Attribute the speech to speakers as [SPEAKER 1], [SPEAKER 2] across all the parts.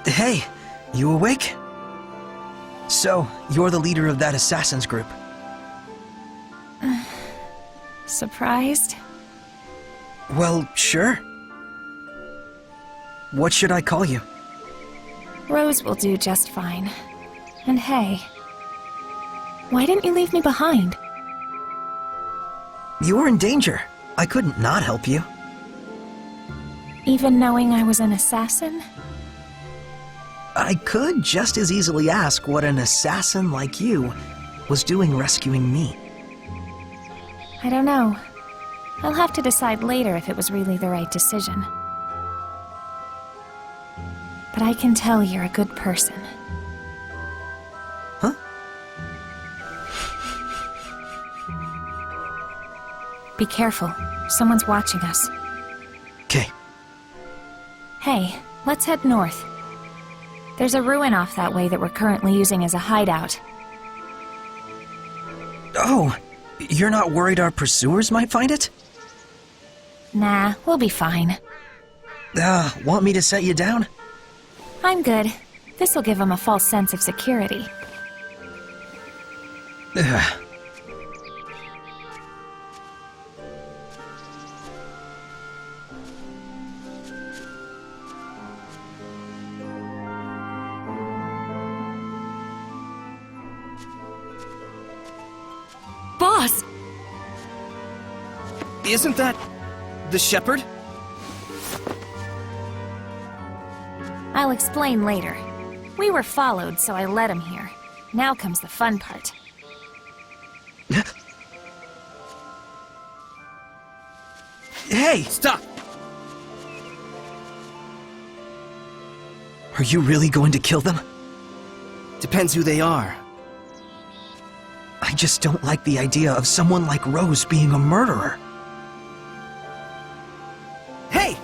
[SPEAKER 1] Hey, you awake? So, you're the leader of that assassins group.
[SPEAKER 2] Surprised?
[SPEAKER 1] Well, sure. What should I call you?
[SPEAKER 2] Rose will do just fine. And hey, why didn't you leave me behind?
[SPEAKER 1] You were in danger. I couldn't not help you.
[SPEAKER 2] Even knowing I was an assassin?
[SPEAKER 1] I could just as easily ask what an assassin like you was doing rescuing me.
[SPEAKER 2] I don't know. I'll have to decide later if it was really the right decision. But I can tell you're a good person.
[SPEAKER 1] Huh?
[SPEAKER 2] Be careful. Someone's watching us.
[SPEAKER 1] Okay.
[SPEAKER 2] Hey, let's head north. There's a ruin off that way that we're currently using as a hideout.
[SPEAKER 1] Oh, you're not worried our pursuers might find it?
[SPEAKER 2] Nah, we'll be fine.
[SPEAKER 1] Want me to set you down?
[SPEAKER 2] I'm good. This'll give them a false sense of security.
[SPEAKER 3] Boss!
[SPEAKER 4] Isn't that the shepherd?
[SPEAKER 2] I'll explain later. We were followed, so I led him here. Now comes the fun part.
[SPEAKER 1] Hey!
[SPEAKER 4] Stop!
[SPEAKER 1] Are you really going to kill them?
[SPEAKER 4] Depends who they are.
[SPEAKER 1] I just don't like the idea of someone like Rose being a murderer.
[SPEAKER 4] Hey!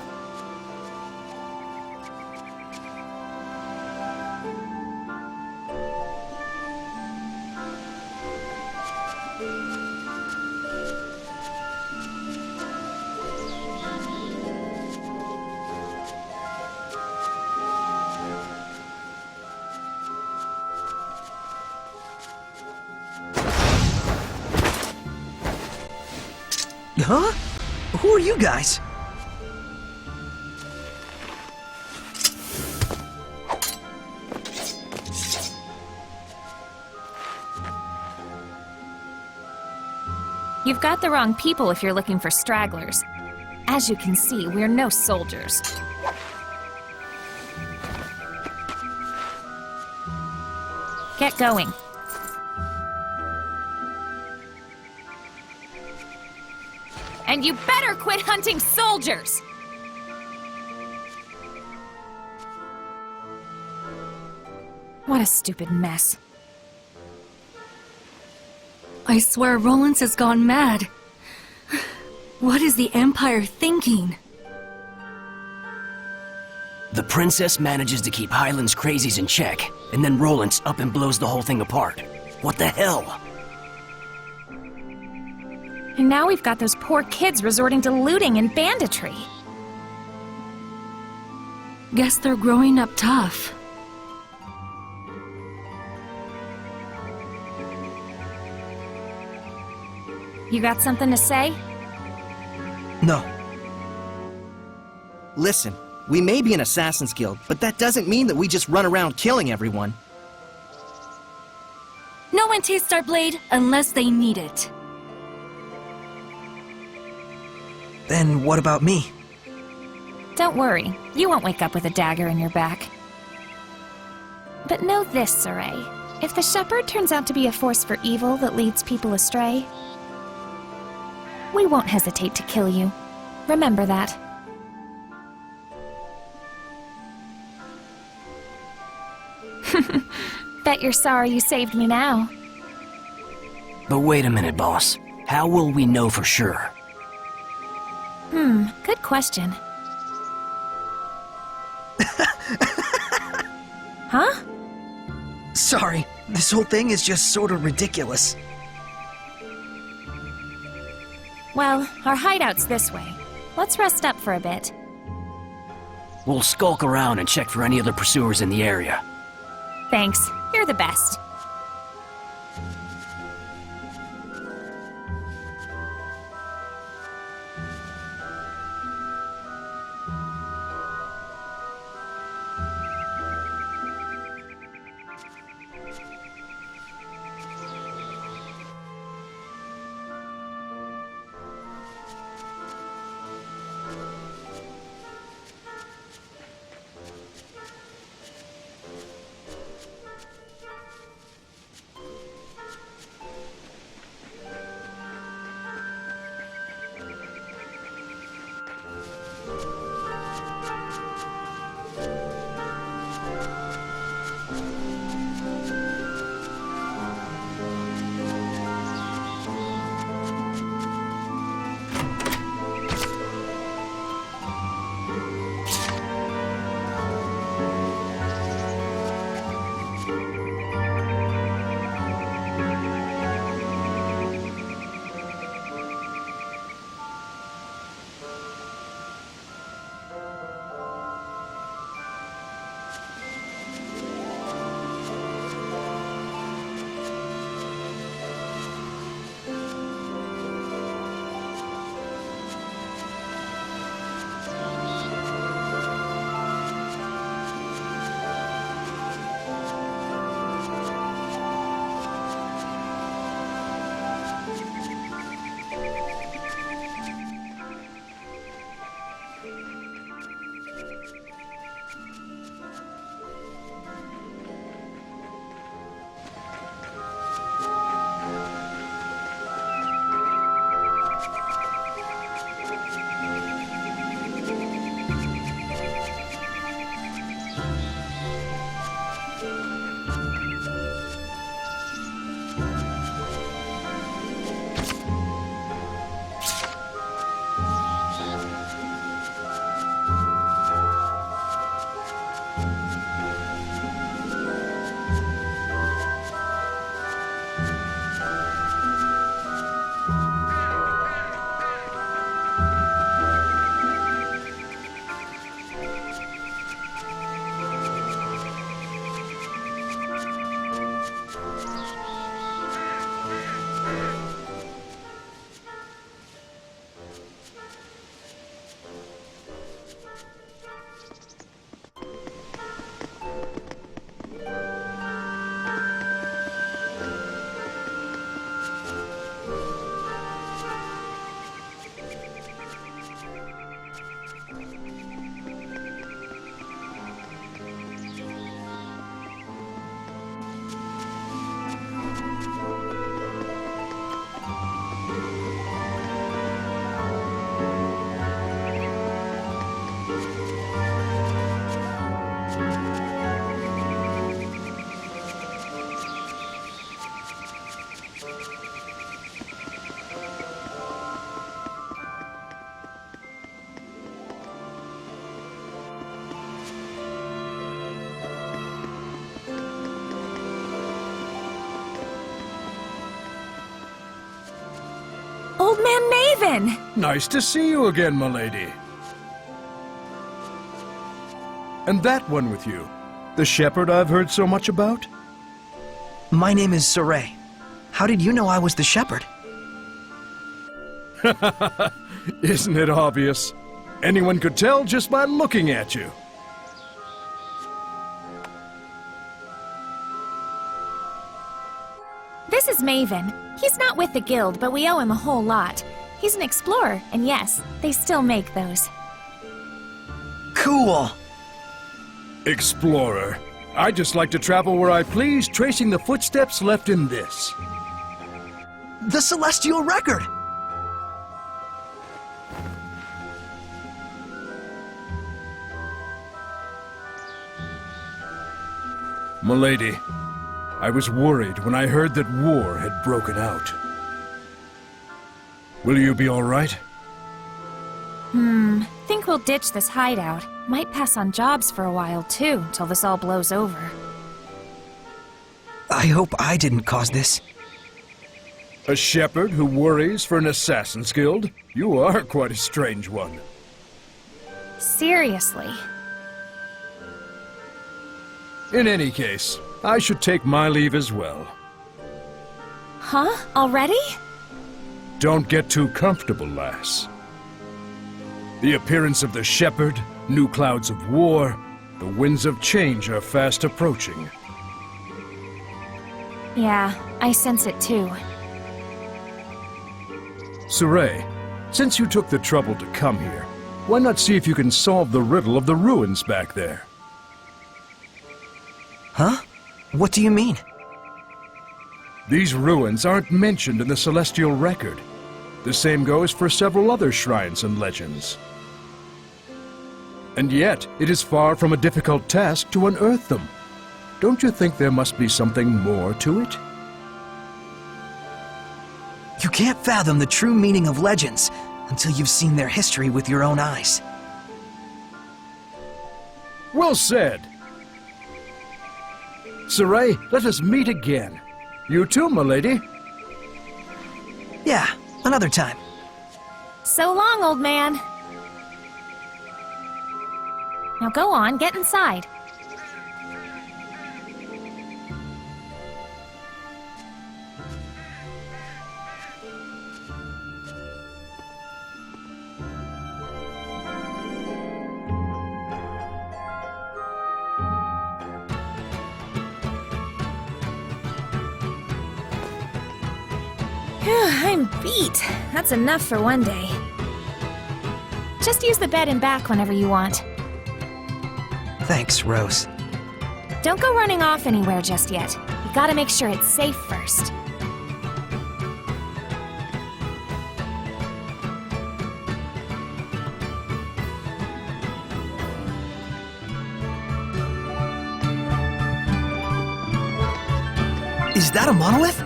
[SPEAKER 1] Huh? Who are you guys?
[SPEAKER 2] You've got the wrong people if you're looking for stragglers. As you can see, we're no soldiers. Get going. And you better quit hunting soldiers! What a stupid mess.
[SPEAKER 3] I swear Rollins has gone mad. What is the Empire thinking?
[SPEAKER 5] The princess manages to keep Highland's crazies in check, and then Rollins up and blows the whole thing apart. What the hell?
[SPEAKER 2] And now we've got those poor kids resorting to looting and banditry.
[SPEAKER 3] Guess they're growing up tough.
[SPEAKER 2] You got something to say?
[SPEAKER 1] No.
[SPEAKER 4] Listen, we may be an assassin's guild, but that doesn't mean that we just run around killing everyone.
[SPEAKER 3] No one tastes our blade unless they need it.
[SPEAKER 1] Then what about me?
[SPEAKER 2] Don't worry, you won't wake up with a dagger in your back. But know this, Saray. If the shepherd turns out to be a force for evil that leads people astray, we won't hesitate to kill you. Remember that. Bet you're sorry you saved me now.
[SPEAKER 5] But wait a minute, boss. How will we know for sure?
[SPEAKER 2] Good question. Huh?
[SPEAKER 1] Sorry, this whole thing is just sort of ridiculous.
[SPEAKER 2] Well, our hideout's this way. Let's rest up for a bit.
[SPEAKER 5] We'll skulk around and check for any other pursuers in the area.
[SPEAKER 2] Thanks. You're the best. Old Man Maven!
[SPEAKER 6] Nice to see you again, milady. And that one with you, the shepherd I've heard so much about?
[SPEAKER 1] My name is Saray. How did you know I was the shepherd?
[SPEAKER 6] Isn't it obvious? Anyone could tell just by looking at you.
[SPEAKER 2] This is Maven. He's not with the guild, but we owe him a whole lot. He's an explorer, and yes, they still make those.
[SPEAKER 1] Cool!
[SPEAKER 6] Explorer. I just like to travel where I please, tracing the footsteps left in this.
[SPEAKER 1] The Celestial Record!
[SPEAKER 6] Milady, I was worried when I heard that war had broken out. Will you be all right?
[SPEAKER 2] Think we'll ditch this hideout. Might pass on jobs for a while, too, till this all blows over.
[SPEAKER 1] I hope I didn't cause this.
[SPEAKER 6] A shepherd who worries for an assassin's guild? You are quite a strange one.
[SPEAKER 2] Seriously.
[SPEAKER 6] In any case, I should take my leave as well.
[SPEAKER 2] Huh? Already?
[SPEAKER 6] Don't get too comfortable, lass. The appearance of the shepherd, new clouds of war, the winds of change are fast approaching.
[SPEAKER 2] Yeah, I sense it too.
[SPEAKER 6] Saray, since you took the trouble to come here, why not see if you can solve the riddle of the ruins back there?
[SPEAKER 1] Huh? What do you mean?
[SPEAKER 6] These ruins aren't mentioned in the celestial record. The same goes for several other shrines and legends. And yet, it is far from a difficult task to unearth them. Don't you think there must be something more to it?
[SPEAKER 1] You can't fathom the true meaning of legends until you've seen their history with your own eyes.
[SPEAKER 6] Well said! Saray, let us meet again. You too, milady.
[SPEAKER 1] Yeah, another time.
[SPEAKER 2] So long, old man. Now go on, get inside. I'm beat. That's enough for one day. Just use the bed and back whenever you want.
[SPEAKER 1] Thanks, Rose.
[SPEAKER 2] Don't go running off anywhere just yet. You gotta make sure it's safe first.
[SPEAKER 1] Is that a monolith?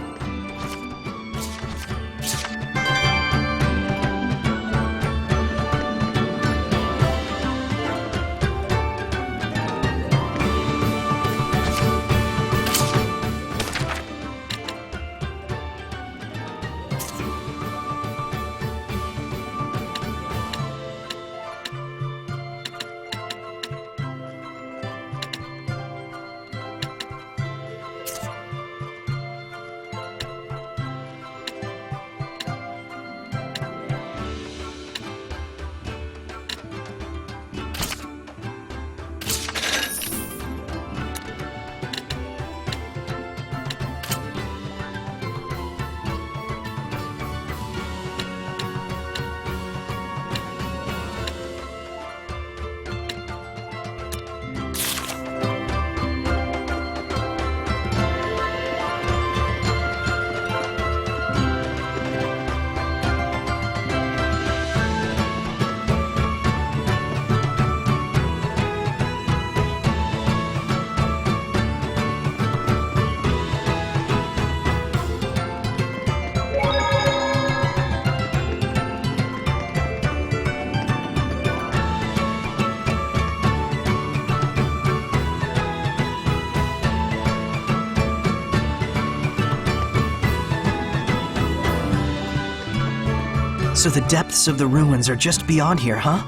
[SPEAKER 1] So the depths of the ruins are just beyond here, huh?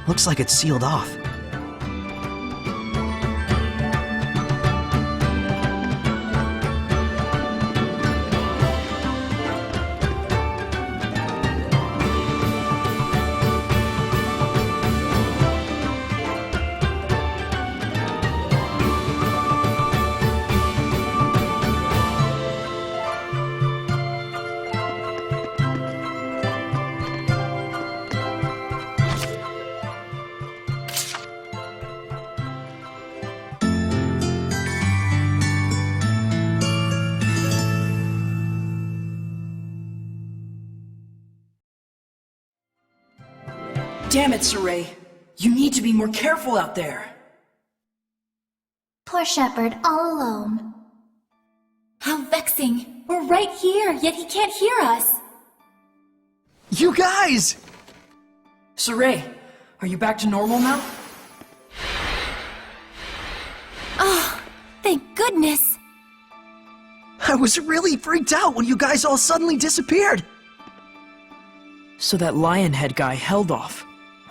[SPEAKER 1] Looks like it's sealed off.
[SPEAKER 7] Damn it, Saray. You need to be more careful out there.
[SPEAKER 8] Poor shepherd, all alone.
[SPEAKER 3] How vexing! We're right here, yet he can't hear us!
[SPEAKER 1] You guys!
[SPEAKER 7] Saray, are you back to normal now?
[SPEAKER 3] Oh, thank goodness!
[SPEAKER 1] I was really freaked out when you guys all suddenly disappeared.
[SPEAKER 7] So that lion head guy held off.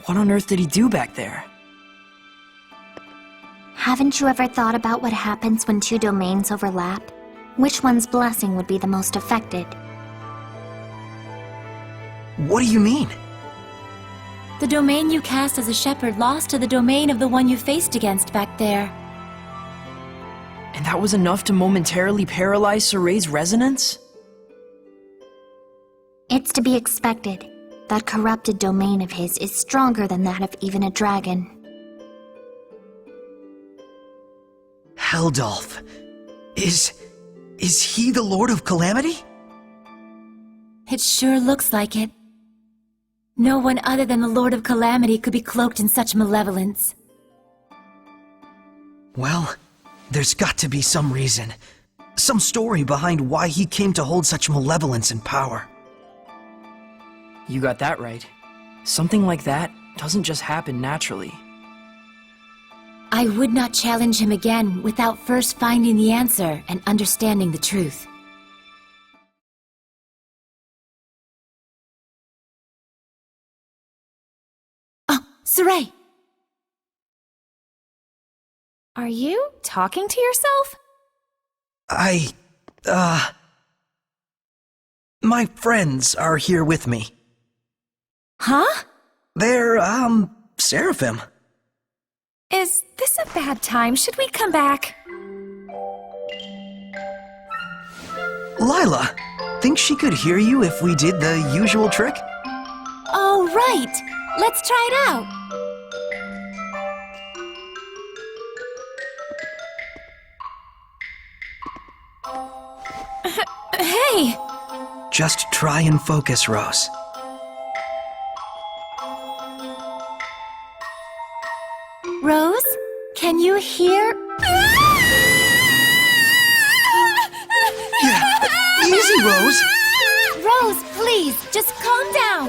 [SPEAKER 7] What on earth did he do back there?
[SPEAKER 8] Haven't you ever thought about what happens when two domains overlap? Which one's blessing would be the most affected?
[SPEAKER 1] What do you mean?
[SPEAKER 3] The domain you cast as a shepherd lost to the domain of the one you faced against back there.
[SPEAKER 7] And that was enough to momentarily paralyze Soray's resonance?
[SPEAKER 8] It's to be expected. That corrupted domain of his is stronger than that of even a dragon.
[SPEAKER 1] Heldolf. Is he the Lord of Calamity?
[SPEAKER 3] It sure looks like it. No one other than the Lord of Calamity could be cloaked in such malevolence.
[SPEAKER 1] Well, there's got to be some reason. Some story behind why he came to hold such malevolence and power.
[SPEAKER 7] You got that right. Something like that doesn't just happen naturally.
[SPEAKER 3] I would not challenge him again without first finding the answer and understanding the truth. Oh, Saray!
[SPEAKER 2] Are you talking to yourself?
[SPEAKER 1] My friends are here with me.
[SPEAKER 2] Huh?
[SPEAKER 1] They're, seraphim.
[SPEAKER 2] Is this a bad time? Should we come back?
[SPEAKER 1] Lila, think she could hear you if we did the usual trick?
[SPEAKER 3] Oh, right! Let's try it out!
[SPEAKER 2] Hey!
[SPEAKER 1] Just try and focus, Rose.
[SPEAKER 3] Rose, can you hear?
[SPEAKER 1] Yeah, easy, Rose.
[SPEAKER 3] Rose, please, just calm down.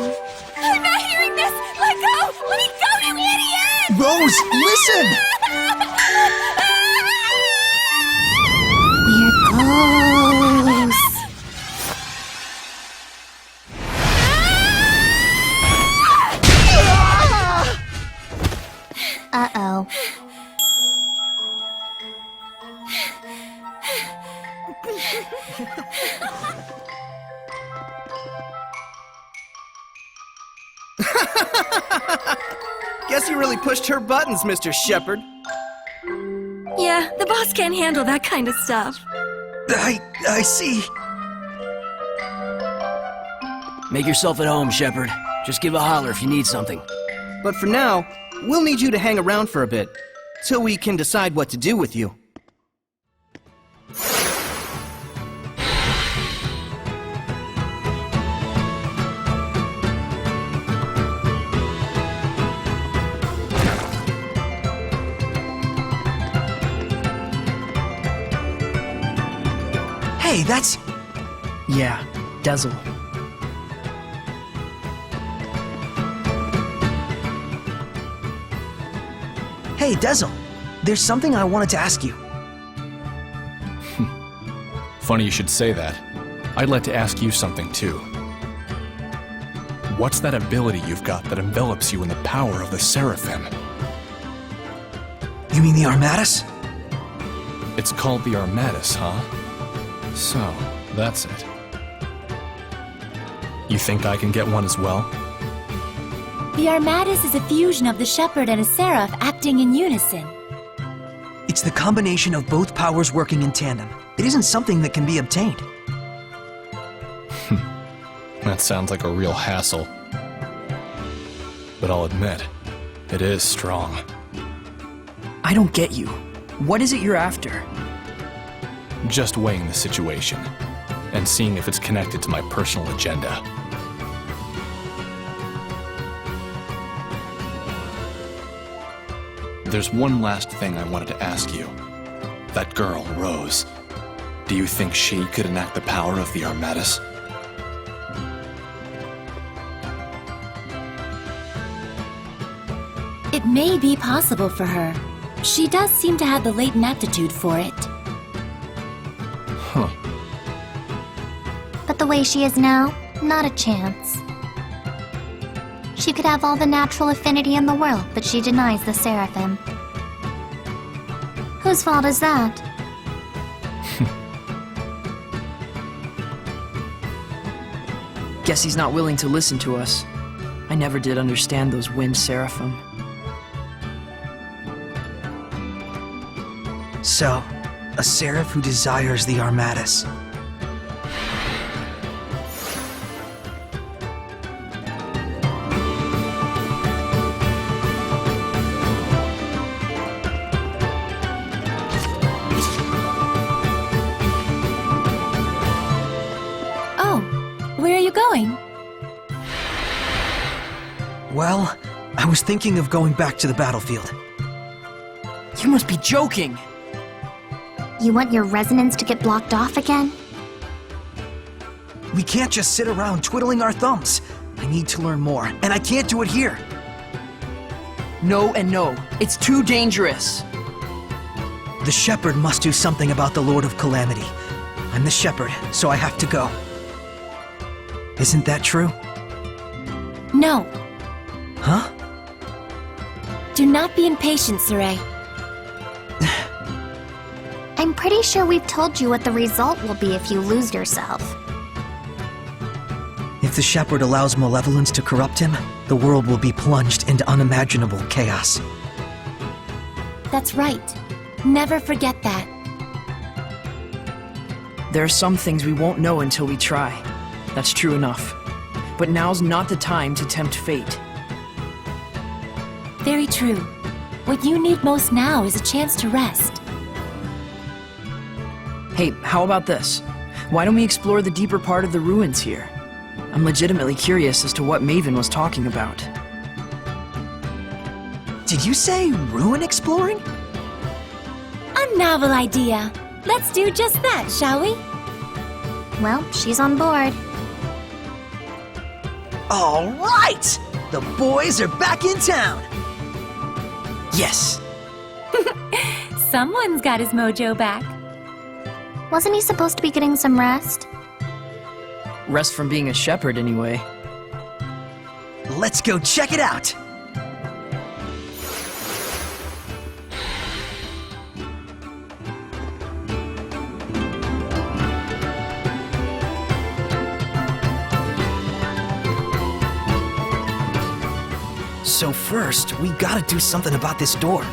[SPEAKER 2] I'm not hearing this! Let go! Let me go, you idiot!
[SPEAKER 1] Rose, listen!
[SPEAKER 8] We're close. Uh-oh.
[SPEAKER 4] Guess you really pushed her buttons, Mr. Shepherd.
[SPEAKER 3] Yeah, the boss can't handle that kind of stuff.
[SPEAKER 1] I see.
[SPEAKER 5] Make yourself at home, Shepard. Just give a holler if you need something.
[SPEAKER 4] But for now, we'll need you to hang around for a bit, till we can decide what to do with you.
[SPEAKER 1] Hey, that's...
[SPEAKER 7] Yeah, Dazzle.
[SPEAKER 1] Hey, Dazzle. There's something I wanted to ask you.
[SPEAKER 9] Funny you should say that. I'd like to ask you something too. What's that ability you've got that envelops you in the power of the Seraphim?
[SPEAKER 1] You mean the Armatus?
[SPEAKER 9] It's called the Armatus, huh? So, that's it. You think I can get one as well?
[SPEAKER 3] The Armatus is a fusion of the Shepherd and a Seraph acting in unison.
[SPEAKER 1] It's the combination of both powers working in tandem. It isn't something that can be obtained.
[SPEAKER 9] That sounds like a real hassle. But I'll admit, it is strong.
[SPEAKER 7] I don't get you. What is it you're after?
[SPEAKER 9] Just weighing the situation, and seeing if it's connected to my personal agenda. There's one last thing I wanted to ask you. That girl, Rose, do you think she could enact the power of the Armatus?
[SPEAKER 3] It may be possible for her. She does seem to have the latent aptitude for it.
[SPEAKER 9] Huh.
[SPEAKER 8] But the way she is now, not a chance. She could have all the natural affinity in the world, but she denies the Seraphim. Whose fault is that?
[SPEAKER 7] Guess he's not willing to listen to us. I never did understand those wind seraphim.
[SPEAKER 1] So, a seraph who desires the Armatus.
[SPEAKER 3] Oh, where are you going?
[SPEAKER 1] Well, I was thinking of going back to the battlefield.
[SPEAKER 7] You must be joking!
[SPEAKER 8] You want your resonance to get blocked off again?
[SPEAKER 1] We can't just sit around twiddling our thumbs. I need to learn more, and I can't do it here.
[SPEAKER 7] No and no. It's too dangerous.
[SPEAKER 1] The shepherd must do something about the Lord of Calamity. I'm the shepherd, so I have to go. Isn't that true?
[SPEAKER 3] No.
[SPEAKER 1] Huh?
[SPEAKER 3] Do not be impatient, Saray.
[SPEAKER 8] I'm pretty sure we've told you what the result will be if you lose yourself.
[SPEAKER 1] If the shepherd allows malevolence to corrupt him, the world will be plunged into unimaginable chaos.
[SPEAKER 3] That's right. Never forget that.
[SPEAKER 7] There are some things we won't know until we try. That's true enough. But now's not the time to tempt fate.
[SPEAKER 3] Very true. What you need most now is a chance to rest.
[SPEAKER 7] Hey, how about this? Why don't we explore the deeper part of the ruins here? I'm legitimately curious as to what Maven was talking about.
[SPEAKER 1] Did you say ruin exploring?
[SPEAKER 3] A novel idea. Let's do just that, shall we?
[SPEAKER 8] Well, she's on board.
[SPEAKER 1] All right! The boys are back in town!
[SPEAKER 7] Yes!
[SPEAKER 3] Someone's got his mojo back.
[SPEAKER 8] Wasn't he supposed to be getting some rest?
[SPEAKER 7] Rest from being a shepherd, anyway.
[SPEAKER 1] Let's go check it out! So first, we gotta do something about this door.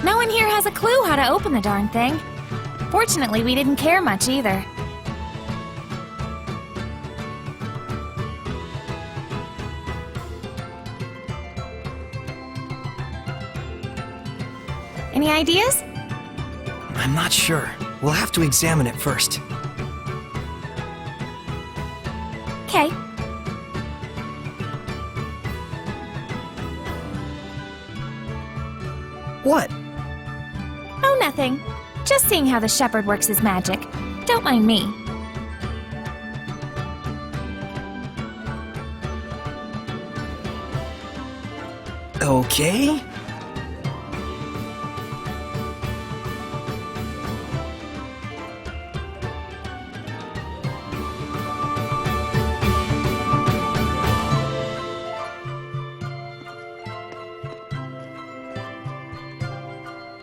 [SPEAKER 2] No one here has a clue how to open the darn thing. Fortunately, we didn't care much either. Any ideas?
[SPEAKER 1] I'm not sure. We'll have to examine it first.
[SPEAKER 2] Okay.
[SPEAKER 1] What?
[SPEAKER 2] Oh, nothing. Just seeing how the shepherd works his magic. Don't mind me.
[SPEAKER 1] Okay.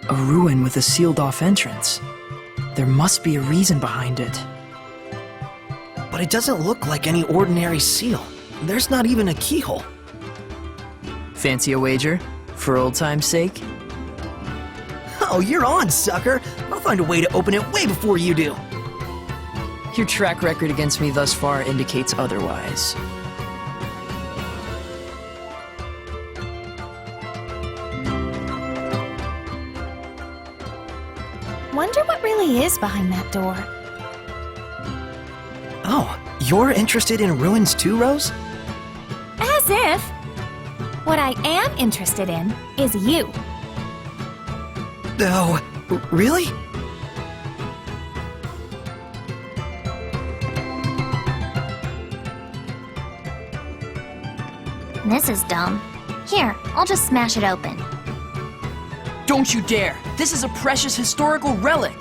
[SPEAKER 7] A ruin with a sealed-off entrance. There must be a reason behind it.
[SPEAKER 1] But it doesn't look like any ordinary seal. There's not even a keyhole.
[SPEAKER 7] Fancy a wager? For old time's sake?
[SPEAKER 1] Oh, you're on, sucker! I'll find a way to open it way before you do.
[SPEAKER 7] Your track record against me thus far indicates otherwise.
[SPEAKER 2] Wonder what really is behind that door.
[SPEAKER 1] Oh, you're interested in ruins too, Rose?
[SPEAKER 2] As if! What I am interested in is you.
[SPEAKER 1] Oh, really?
[SPEAKER 8] This is dumb. Here, I'll just smash it open.
[SPEAKER 7] Don't you dare! This is a precious historical relic!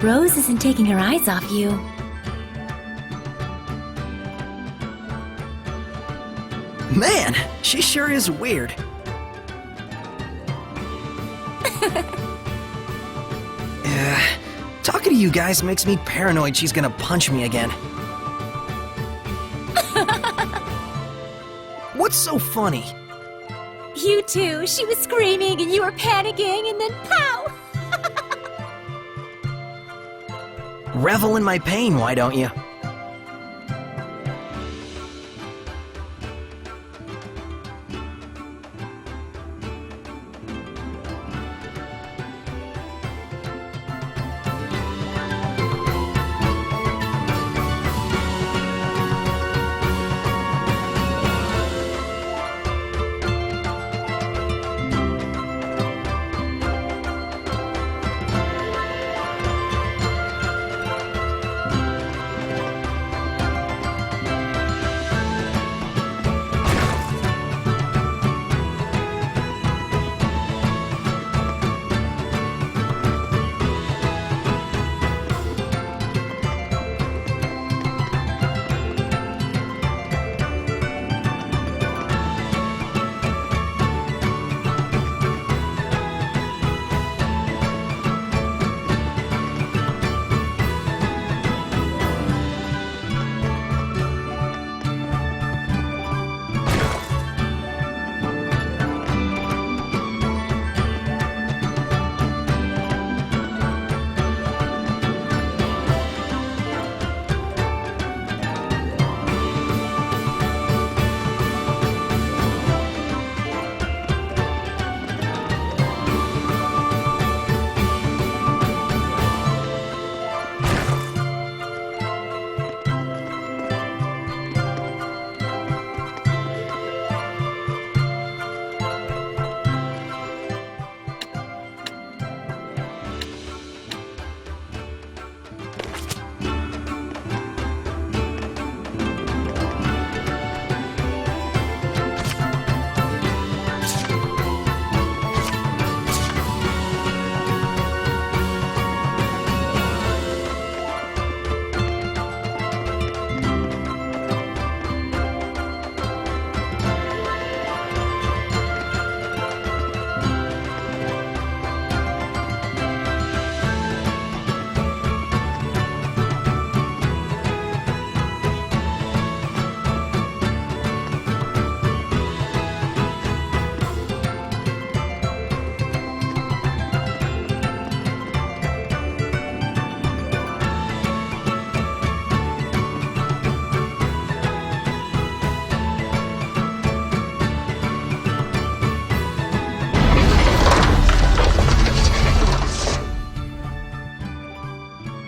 [SPEAKER 3] Rose isn't taking her eyes off you.
[SPEAKER 4] Man, she sure is weird. Talking to you guys makes me paranoid she's gonna punch me again. What's so funny?
[SPEAKER 3] You too. She was screaming and you were panicking and then pow!
[SPEAKER 4] Revel in my pain, why don't you?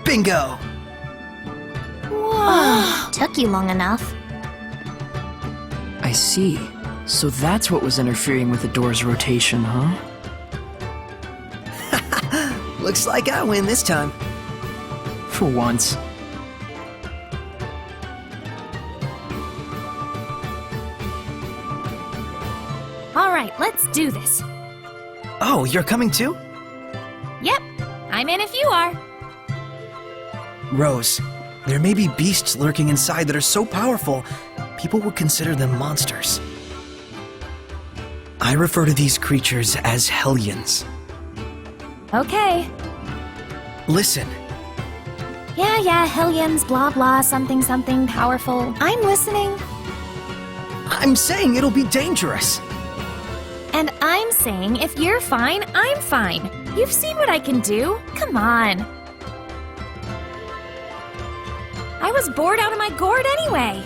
[SPEAKER 4] Bingo!
[SPEAKER 8] Whoa. Took you long enough.
[SPEAKER 7] I see. So that's what was interfering with the door's rotation, huh?
[SPEAKER 4] Looks like I win this time.
[SPEAKER 7] For once.
[SPEAKER 2] All right, let's do this.
[SPEAKER 4] Oh, you're coming too?
[SPEAKER 2] Yep, I'm in if you are.
[SPEAKER 4] Rose, there may be beasts lurking inside that are so powerful, people would consider them monsters. I refer to these creatures as Hellions.
[SPEAKER 2] Okay.
[SPEAKER 4] Listen,
[SPEAKER 2] Yeah, Hellions, blah blah, something something powerful. I'm listening.
[SPEAKER 4] I'm saying it'll be dangerous.
[SPEAKER 2] And I'm saying if you're fine, I'm fine. You've seen what I can do. Come on. I was bored out of my gourd anyway.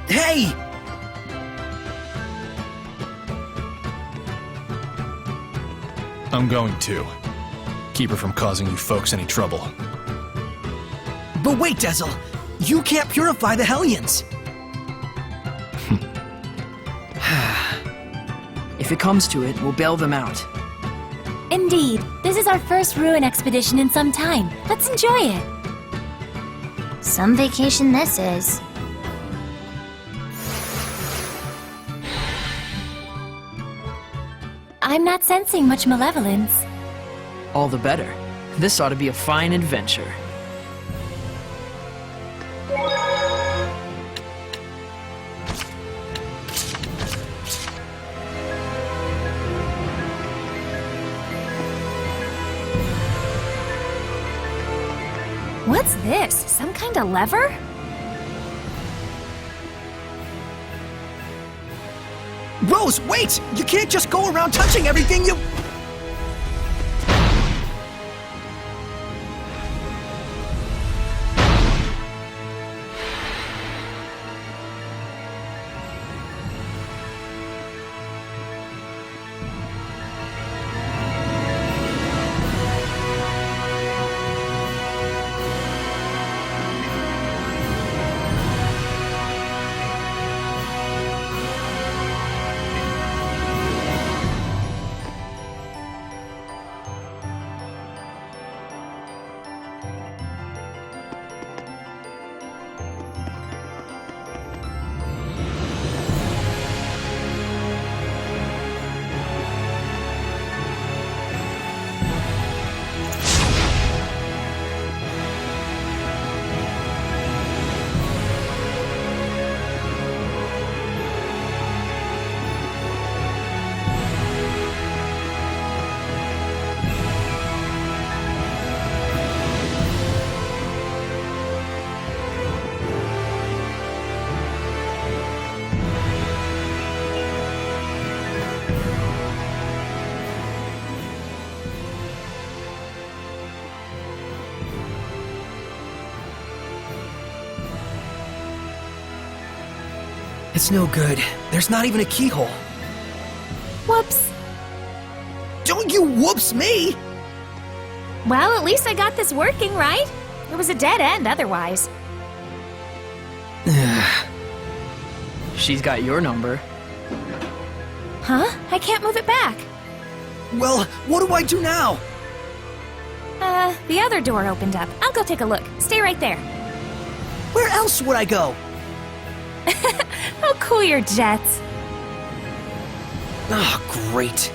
[SPEAKER 4] Hey!
[SPEAKER 9] I'm going to. Keep her from causing you folks any trouble.
[SPEAKER 4] But wait, Dezel! You can't purify the Hellions!
[SPEAKER 7] If it comes to it, we'll bail them out.
[SPEAKER 3] Indeed, this is our first ruin expedition in some time. Let's enjoy it.
[SPEAKER 8] Some vacation this is.
[SPEAKER 3] I'm not sensing much malevolence.
[SPEAKER 7] All the better. This ought to be a fine adventure.
[SPEAKER 2] What's this? Some kind of lever?
[SPEAKER 4] Rose, wait! You can't just go around touching everything you... It's no good. There's not even a keyhole.
[SPEAKER 2] Whoops.
[SPEAKER 4] Don't you whoops me!
[SPEAKER 2] Well, at least I got this working, right? It was a dead end otherwise.
[SPEAKER 7] She's got your number.
[SPEAKER 2] Huh? I can't move it back.
[SPEAKER 4] Well, what do I do now?
[SPEAKER 2] The other door opened up. I'll go take a look. Stay right there.
[SPEAKER 4] Where else would I go?
[SPEAKER 2] Oh, cool your jets.
[SPEAKER 4] Ah, great.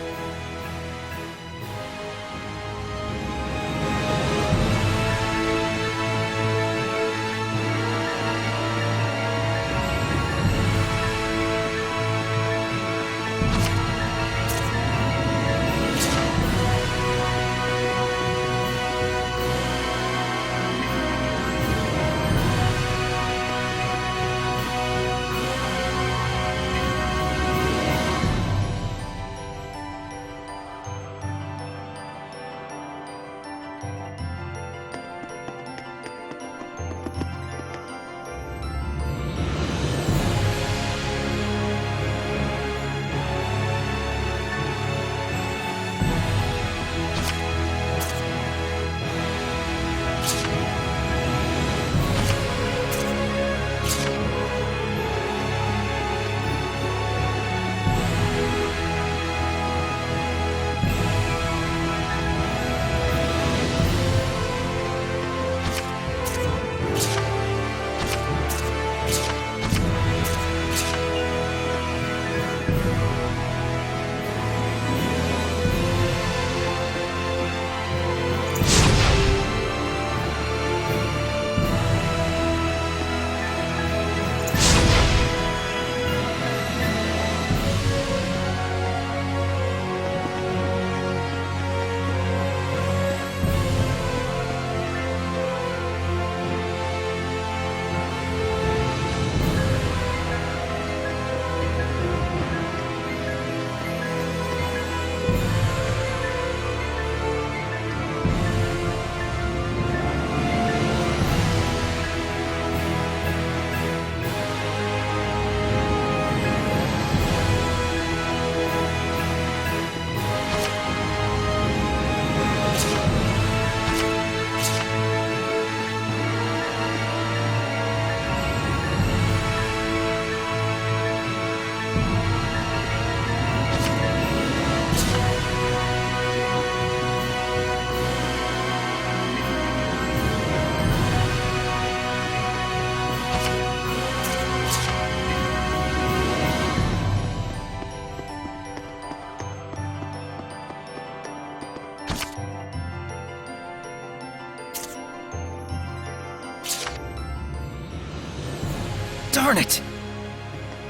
[SPEAKER 4] Darn it!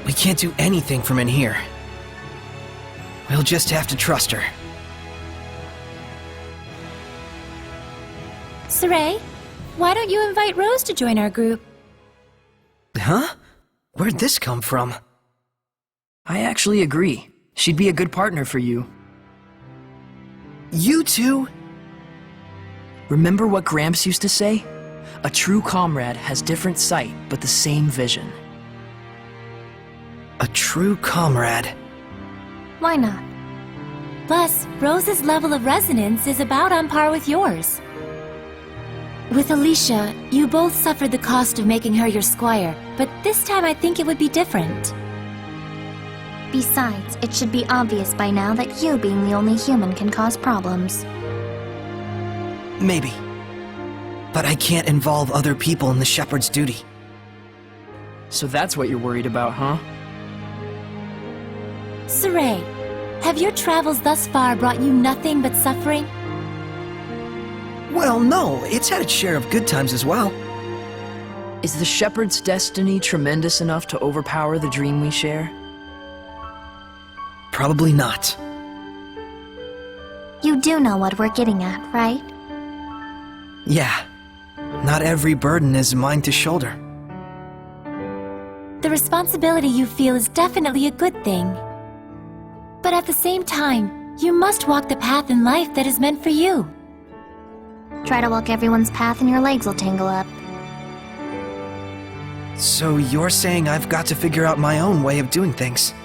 [SPEAKER 4] We can't do anything from in here. We'll just have to trust her.
[SPEAKER 3] Saray, why don't you invite Rose to join our group?
[SPEAKER 4] Huh? Where'd this come from?
[SPEAKER 7] I actually agree. She'd be a good partner for you.
[SPEAKER 4] You two?
[SPEAKER 7] Remember what Gramps used to say? A true comrade has different sight, but the same vision.
[SPEAKER 4] A true comrade.
[SPEAKER 8] Why not?
[SPEAKER 3] Plus, Rose's level of resonance is about on par with yours. With Alicia, you both suffered the cost of making her your squire, but this time I think it would be different.
[SPEAKER 8] Besides, it should be obvious by now that you being the only human can cause problems.
[SPEAKER 4] Maybe. But I can't involve other people in the shepherd's duty.
[SPEAKER 7] So that's what you're worried about, huh?
[SPEAKER 3] Saray, have your travels thus far brought you nothing but suffering?
[SPEAKER 4] Well, no, it's had its share of good times as well.
[SPEAKER 7] Is the shepherd's destiny tremendous enough to overpower the dream we share?
[SPEAKER 4] Probably not.
[SPEAKER 8] You do know what we're getting at, right?
[SPEAKER 4] Yeah. Not every burden is mine to shoulder.
[SPEAKER 3] The responsibility you feel is definitely a good thing. But at the same time, you must walk the path in life that is meant for you.
[SPEAKER 8] Try to walk everyone's path and your legs will tangle up.
[SPEAKER 4] So you're saying I've got to figure out my own way of doing things?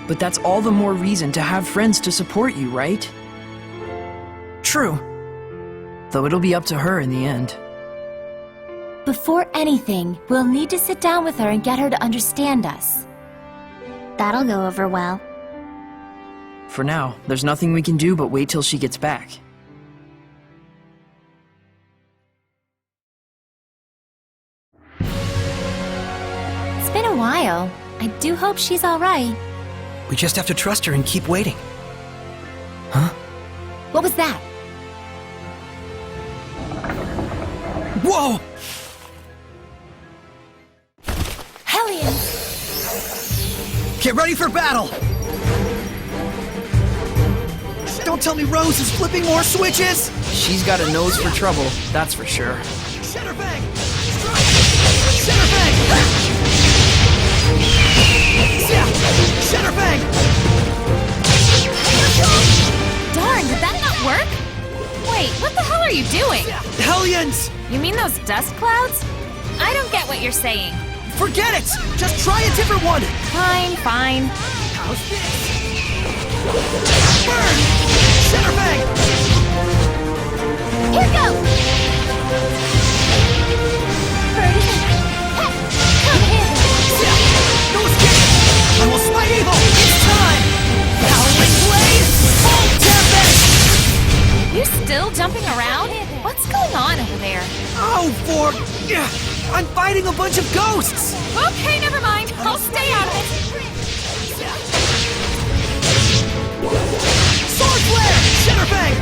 [SPEAKER 7] But that's all the more reason to have friends to support you, right?
[SPEAKER 4] True.
[SPEAKER 7] Though it'll be up to her in the end.
[SPEAKER 3] Before anything, we'll need to sit down with her and get her to understand us.
[SPEAKER 8] That'll go over well.
[SPEAKER 7] For now, there's nothing we can do but wait till she gets back.
[SPEAKER 3] It's been a while. I do hope she's alright.
[SPEAKER 4] We just have to trust her and keep waiting. Huh?
[SPEAKER 3] What was that?
[SPEAKER 4] Whoa!
[SPEAKER 3] Hellions!
[SPEAKER 4] Get ready for battle! Don't tell me Rose is flipping more switches!
[SPEAKER 7] She's got a nose for trouble, that's for sure.
[SPEAKER 4] Shatterbang! Strike! Shatterbang! Shatterbang!
[SPEAKER 2] Darn, did that not work? Wait, what the hell are you doing?
[SPEAKER 4] Hellions!
[SPEAKER 2] You mean those dust clouds? I don't get what you're saying.
[SPEAKER 4] Forget it! Just try a different one!
[SPEAKER 2] Fine, fine.
[SPEAKER 4] How's this? Burn! Shatterbang!
[SPEAKER 3] Here goes! Come here!
[SPEAKER 4] No escape! I will smite evil! It's time! Howling Blaze! Full Tempest!
[SPEAKER 2] You still jumping around? What's going on over there?
[SPEAKER 4] Oh, I'm fighting a bunch of ghosts!
[SPEAKER 2] Okay, never mind. I'll stay out of it.
[SPEAKER 4] Sword Flare! Shatterbang!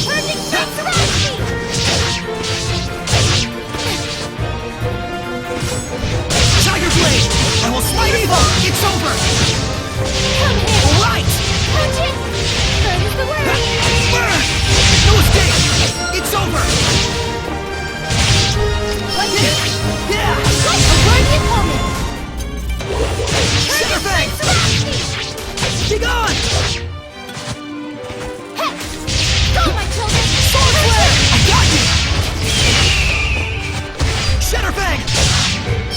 [SPEAKER 3] Burning things around me!
[SPEAKER 4] Tiger Blade! I will smite evil! It's over!
[SPEAKER 3] Come here!
[SPEAKER 4] Alright!
[SPEAKER 3] Punch it! Burn is the word!
[SPEAKER 4] Burn! No escape! It's over! Yeah!
[SPEAKER 3] Avoid the opponent!
[SPEAKER 4] Shatterbang! Be gone!
[SPEAKER 3] Heck! Go, my children!
[SPEAKER 4] Sword Flare! I got you! Shatterbang!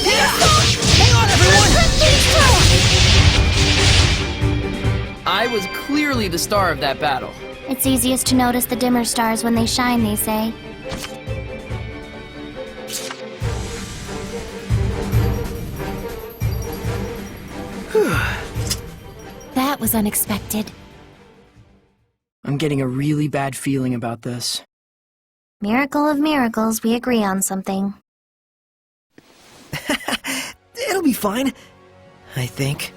[SPEAKER 4] Yeah! Hang on, everyone!
[SPEAKER 7] I was clearly the star of that battle.
[SPEAKER 8] It's easiest to notice the dimmer stars when they shine, they say.
[SPEAKER 3] That was unexpected.
[SPEAKER 7] I'm getting a really bad feeling about this.
[SPEAKER 8] Miracle of miracles, we agree on something.
[SPEAKER 4] It'll be fine. I think.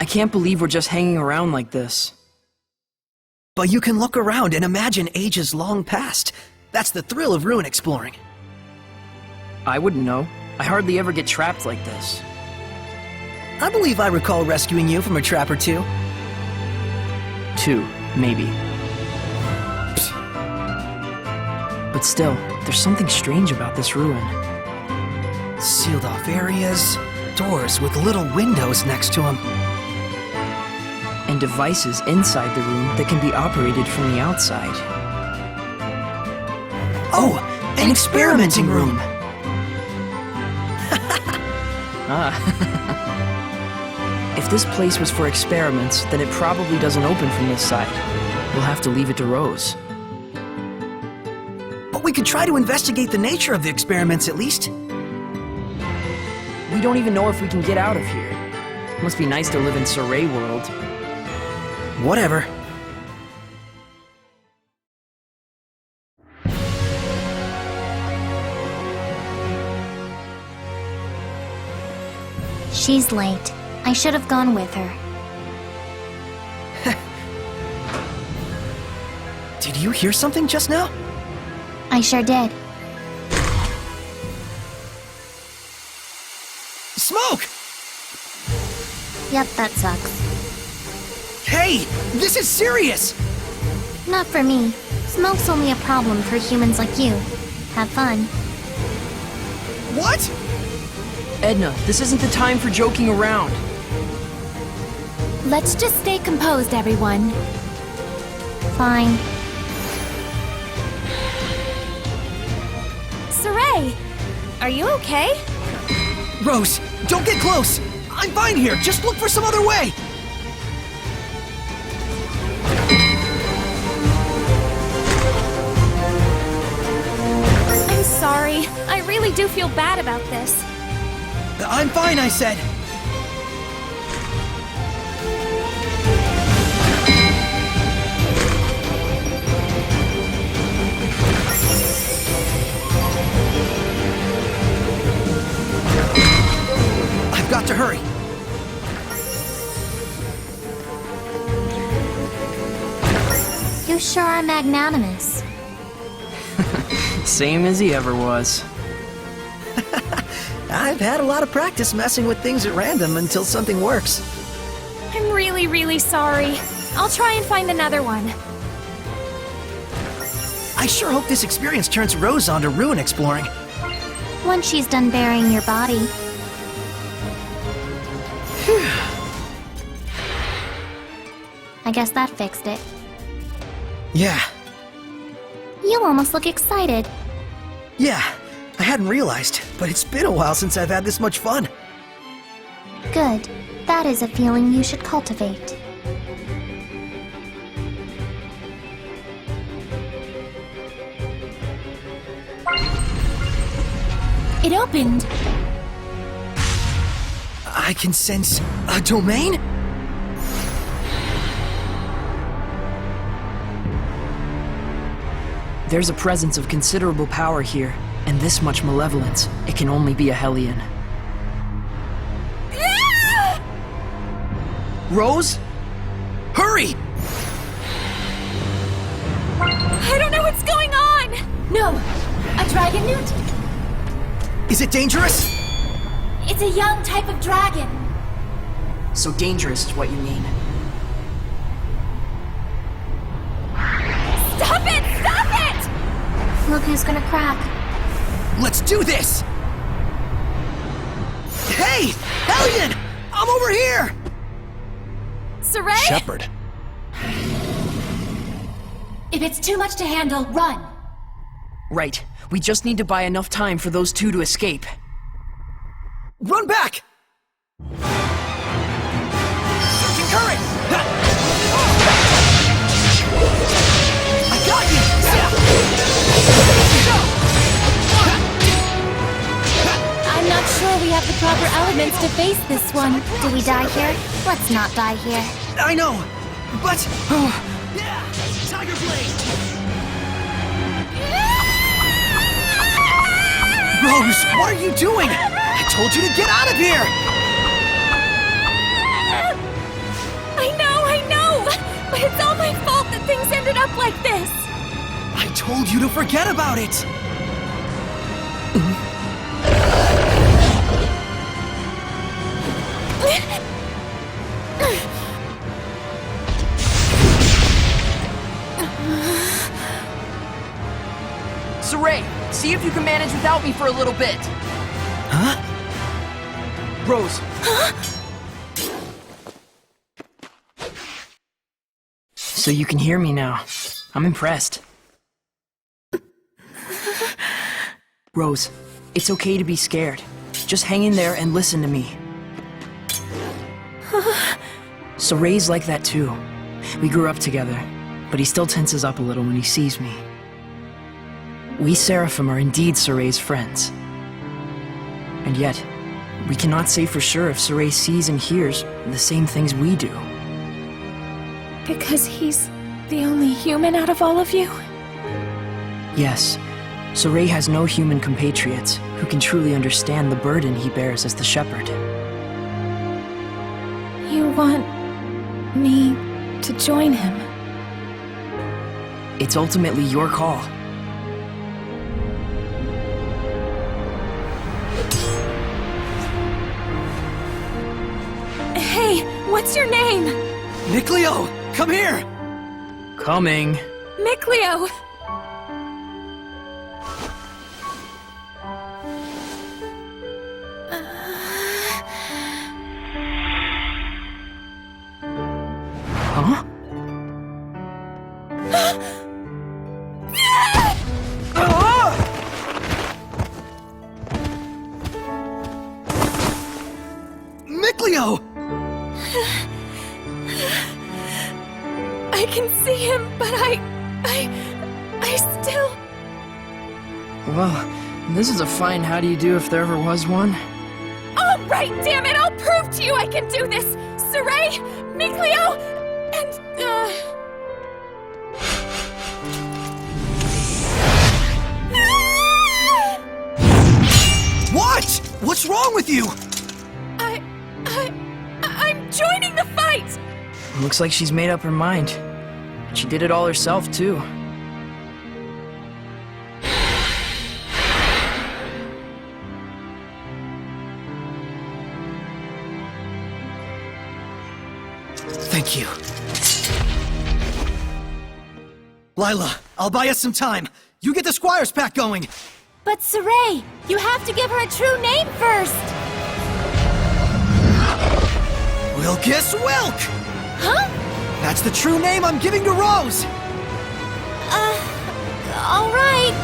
[SPEAKER 7] can't believe we're just hanging around like this.
[SPEAKER 1] But you can look around and imagine ages long past. That's the thrill of ruin exploring.
[SPEAKER 7] I wouldn't know. I hardly ever get trapped like this.
[SPEAKER 1] I believe I recall rescuing you from a trap or two.
[SPEAKER 7] 2, maybe. But still, there's something strange about this ruin.
[SPEAKER 1] Sealed off areas, doors with little windows next to them.
[SPEAKER 7] And devices inside the room that can be operated from the outside.
[SPEAKER 1] Oh, an experimenting room!
[SPEAKER 7] If this place was for experiments, then it probably doesn't open from this side. We'll have to leave it to Rose.
[SPEAKER 1] But we could try to investigate the nature of the experiments at least.
[SPEAKER 7] We don't even know if we can get out of here. Must be nice to live in Saray world.
[SPEAKER 1] Whatever.
[SPEAKER 8] She's late. I should have gone with her.
[SPEAKER 1] Did you hear something just now?
[SPEAKER 8] I sure did.
[SPEAKER 1] Smoke!
[SPEAKER 8] Yep, that sucks.
[SPEAKER 1] Hey, this is serious!
[SPEAKER 8] Not for me. Smoke's only a problem for humans like you. Have fun.
[SPEAKER 1] What?
[SPEAKER 7] Edna, this isn't the time for joking around.
[SPEAKER 3] Let's just stay composed, everyone.
[SPEAKER 8] Fine.
[SPEAKER 2] Saray! Are you okay?
[SPEAKER 1] Rose, don't get close! I'm fine here, just look for some other way!
[SPEAKER 2] I'm sorry. I really do feel bad about this.
[SPEAKER 1] I'm fine, I said! I've got to hurry.
[SPEAKER 8] You sure are magnanimous.
[SPEAKER 7] Same as he ever was.
[SPEAKER 1] I've had a lot of practice messing with things at random until something works.
[SPEAKER 2] I'm really, really sorry. I'll try and find another one.
[SPEAKER 1] I sure hope this experience turns Rose on to ruin exploring.
[SPEAKER 8] Once she's done burying your body. I guess that fixed it.
[SPEAKER 1] Yeah,
[SPEAKER 8] You almost look excited.
[SPEAKER 1] yeah. I hadn't realized, but it's been a while since I've had this much fun.
[SPEAKER 8] Good. That is a feeling you should cultivate.
[SPEAKER 3] It opened.
[SPEAKER 1] I can sense a domain?
[SPEAKER 7] There's a presence of considerable power here, and this much malevolence. It can only be a Hellion. Rose?
[SPEAKER 1] Hurry!
[SPEAKER 2] I don't know what's going on!
[SPEAKER 3] No, a dragon newt.
[SPEAKER 1] Is it dangerous?
[SPEAKER 3] It's a young type of dragon.
[SPEAKER 7] So dangerous is what you mean.
[SPEAKER 2] Stop it! Stop it!
[SPEAKER 8] Look who's gonna crack.
[SPEAKER 1] Let's do this! Hey! Hellion! I'm over here!
[SPEAKER 2] Saray?
[SPEAKER 9] Shepherd.
[SPEAKER 3] If it's too much to handle, run.
[SPEAKER 7] Right. We just need to buy enough time for those two to escape.
[SPEAKER 1] Run back! Searching current! I got you!
[SPEAKER 3] I'm not sure we have the proper elements to face this one.
[SPEAKER 8] Do we die here? Let's not die here.
[SPEAKER 1] I know, but... yeah! Tiger Blade! Rose, what are you doing? I told you to get out of here!
[SPEAKER 2] like this?
[SPEAKER 4] I told you to forget about it!
[SPEAKER 7] Saray, see if you can manage without me for a little bit.
[SPEAKER 4] Huh?
[SPEAKER 7] Rose. So you can hear me now. I'm impressed. Rose, it's okay to be scared. Just hang in there and listen to me. Saray's like that too. We grew up together, but he still tenses up a little when he sees me. We Seraphim are indeed Saray's friends. And yet, we cannot say for sure if Saray sees and hears the same things we do.
[SPEAKER 2] Because he's the only human out of all of you?
[SPEAKER 7] Yes, Saray has no human compatriots who can truly understand the burden he bears as the shepherd.
[SPEAKER 2] You want me to join him?
[SPEAKER 7] It's ultimately your call.
[SPEAKER 2] Hey, what's your name?
[SPEAKER 4] Nicleo, come here!
[SPEAKER 7] Coming.
[SPEAKER 2] Micleo!
[SPEAKER 7] Huh?
[SPEAKER 4] Nicleo!
[SPEAKER 2] I can see him, but I still...
[SPEAKER 7] Well, this is a fine how do you do if there ever was one.
[SPEAKER 2] All right, damn it! I'll prove to you I can do this! Saray, Micleo, and,
[SPEAKER 4] What? What's wrong with you?
[SPEAKER 2] I'm joining the fight!
[SPEAKER 7] Looks like she's made up her mind. She did it all herself, too.
[SPEAKER 4] Thank you. Lila, I'll buy us some time. You get the Squire's pack going.
[SPEAKER 3] But Saray, you have to give her a true name first!
[SPEAKER 4] Wilkis Wilk!
[SPEAKER 3] Huh?
[SPEAKER 4] That's the true name I'm giving to Rose!
[SPEAKER 3] Alright.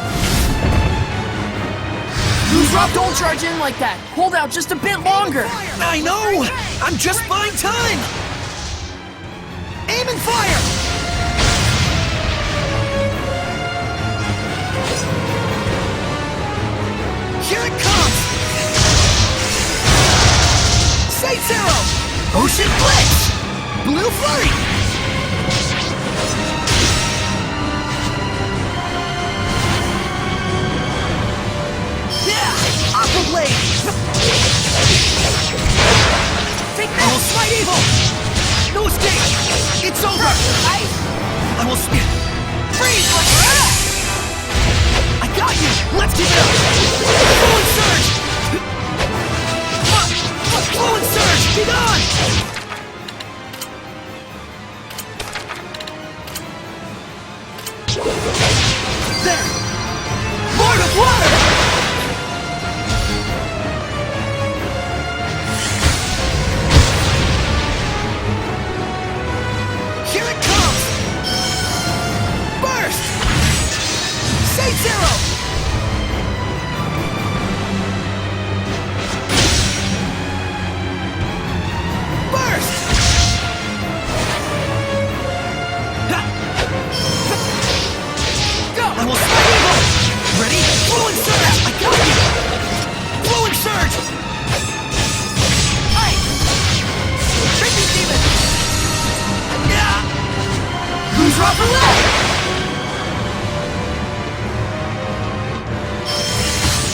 [SPEAKER 7] Don't charge in like that! Hold out just a bit longer!
[SPEAKER 4] I know! I'm just buying time! Aim and fire! Here it comes! Saints Arrow! Ocean Blitz! Blue Flurry! Yeah! Aqua Blade! Take that! I will smite evil! No escape! It's over! I will spear! Freeze! I got you! Let's keep it up! Fluid Surge! Fluid Surge! Be gone! There! Lord of Water! Here it comes! Burst! Saints Arrow! Burst! Go! I will smite evil! Ready? Flowing Surge! I got you! Flowing Surge! Ice! Tricky Demon! Yeah! Who's Robert Left?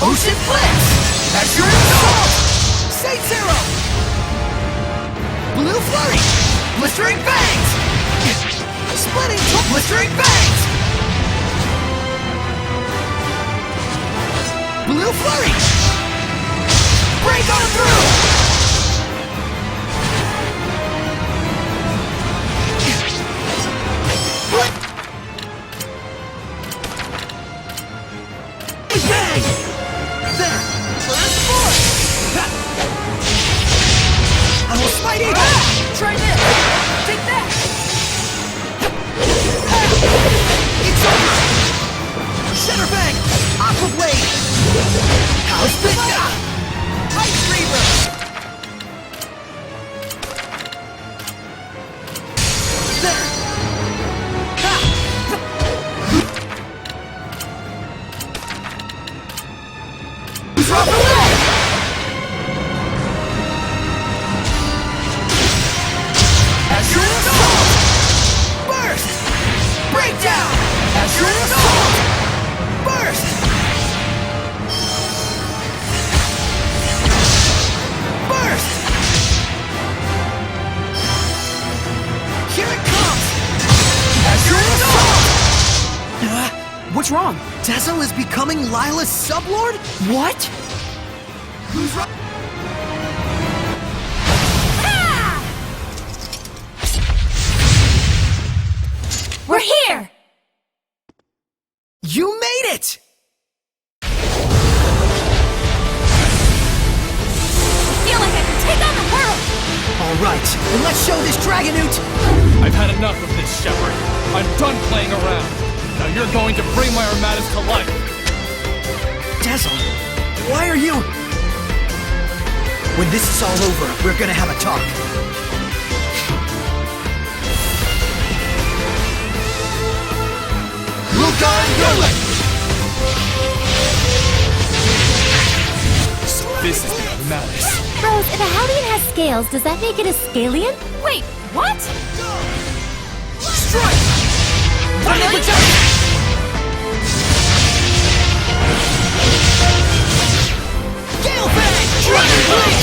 [SPEAKER 4] Ocean Blitz! That's your insult! Saints Arrow! Blue Flurry! Blistering Fangs! Splitting Blistering Fangs!
[SPEAKER 7] What's wrong?
[SPEAKER 4] Tezo is becoming Lila's sublord?
[SPEAKER 7] What?
[SPEAKER 4] Who's right?
[SPEAKER 3] We're here!
[SPEAKER 4] You made it!
[SPEAKER 3] I feel like I can take on the world!
[SPEAKER 4] Alright, then let's show this Dragonoot!
[SPEAKER 10] I've had enough of this, Shepard. I'm done playing around. Now you're going to bring my armadas to life.
[SPEAKER 4] Tezo, why are you... When this is all over, we're gonna have a talk.
[SPEAKER 10] So this is the armadas.
[SPEAKER 3] Rose, if a Hellion has scales, does that make it a Scalian?
[SPEAKER 2] Wait, what?
[SPEAKER 4] Strike!
[SPEAKER 2] Really?
[SPEAKER 4] Gale Fang! Dragon Blade!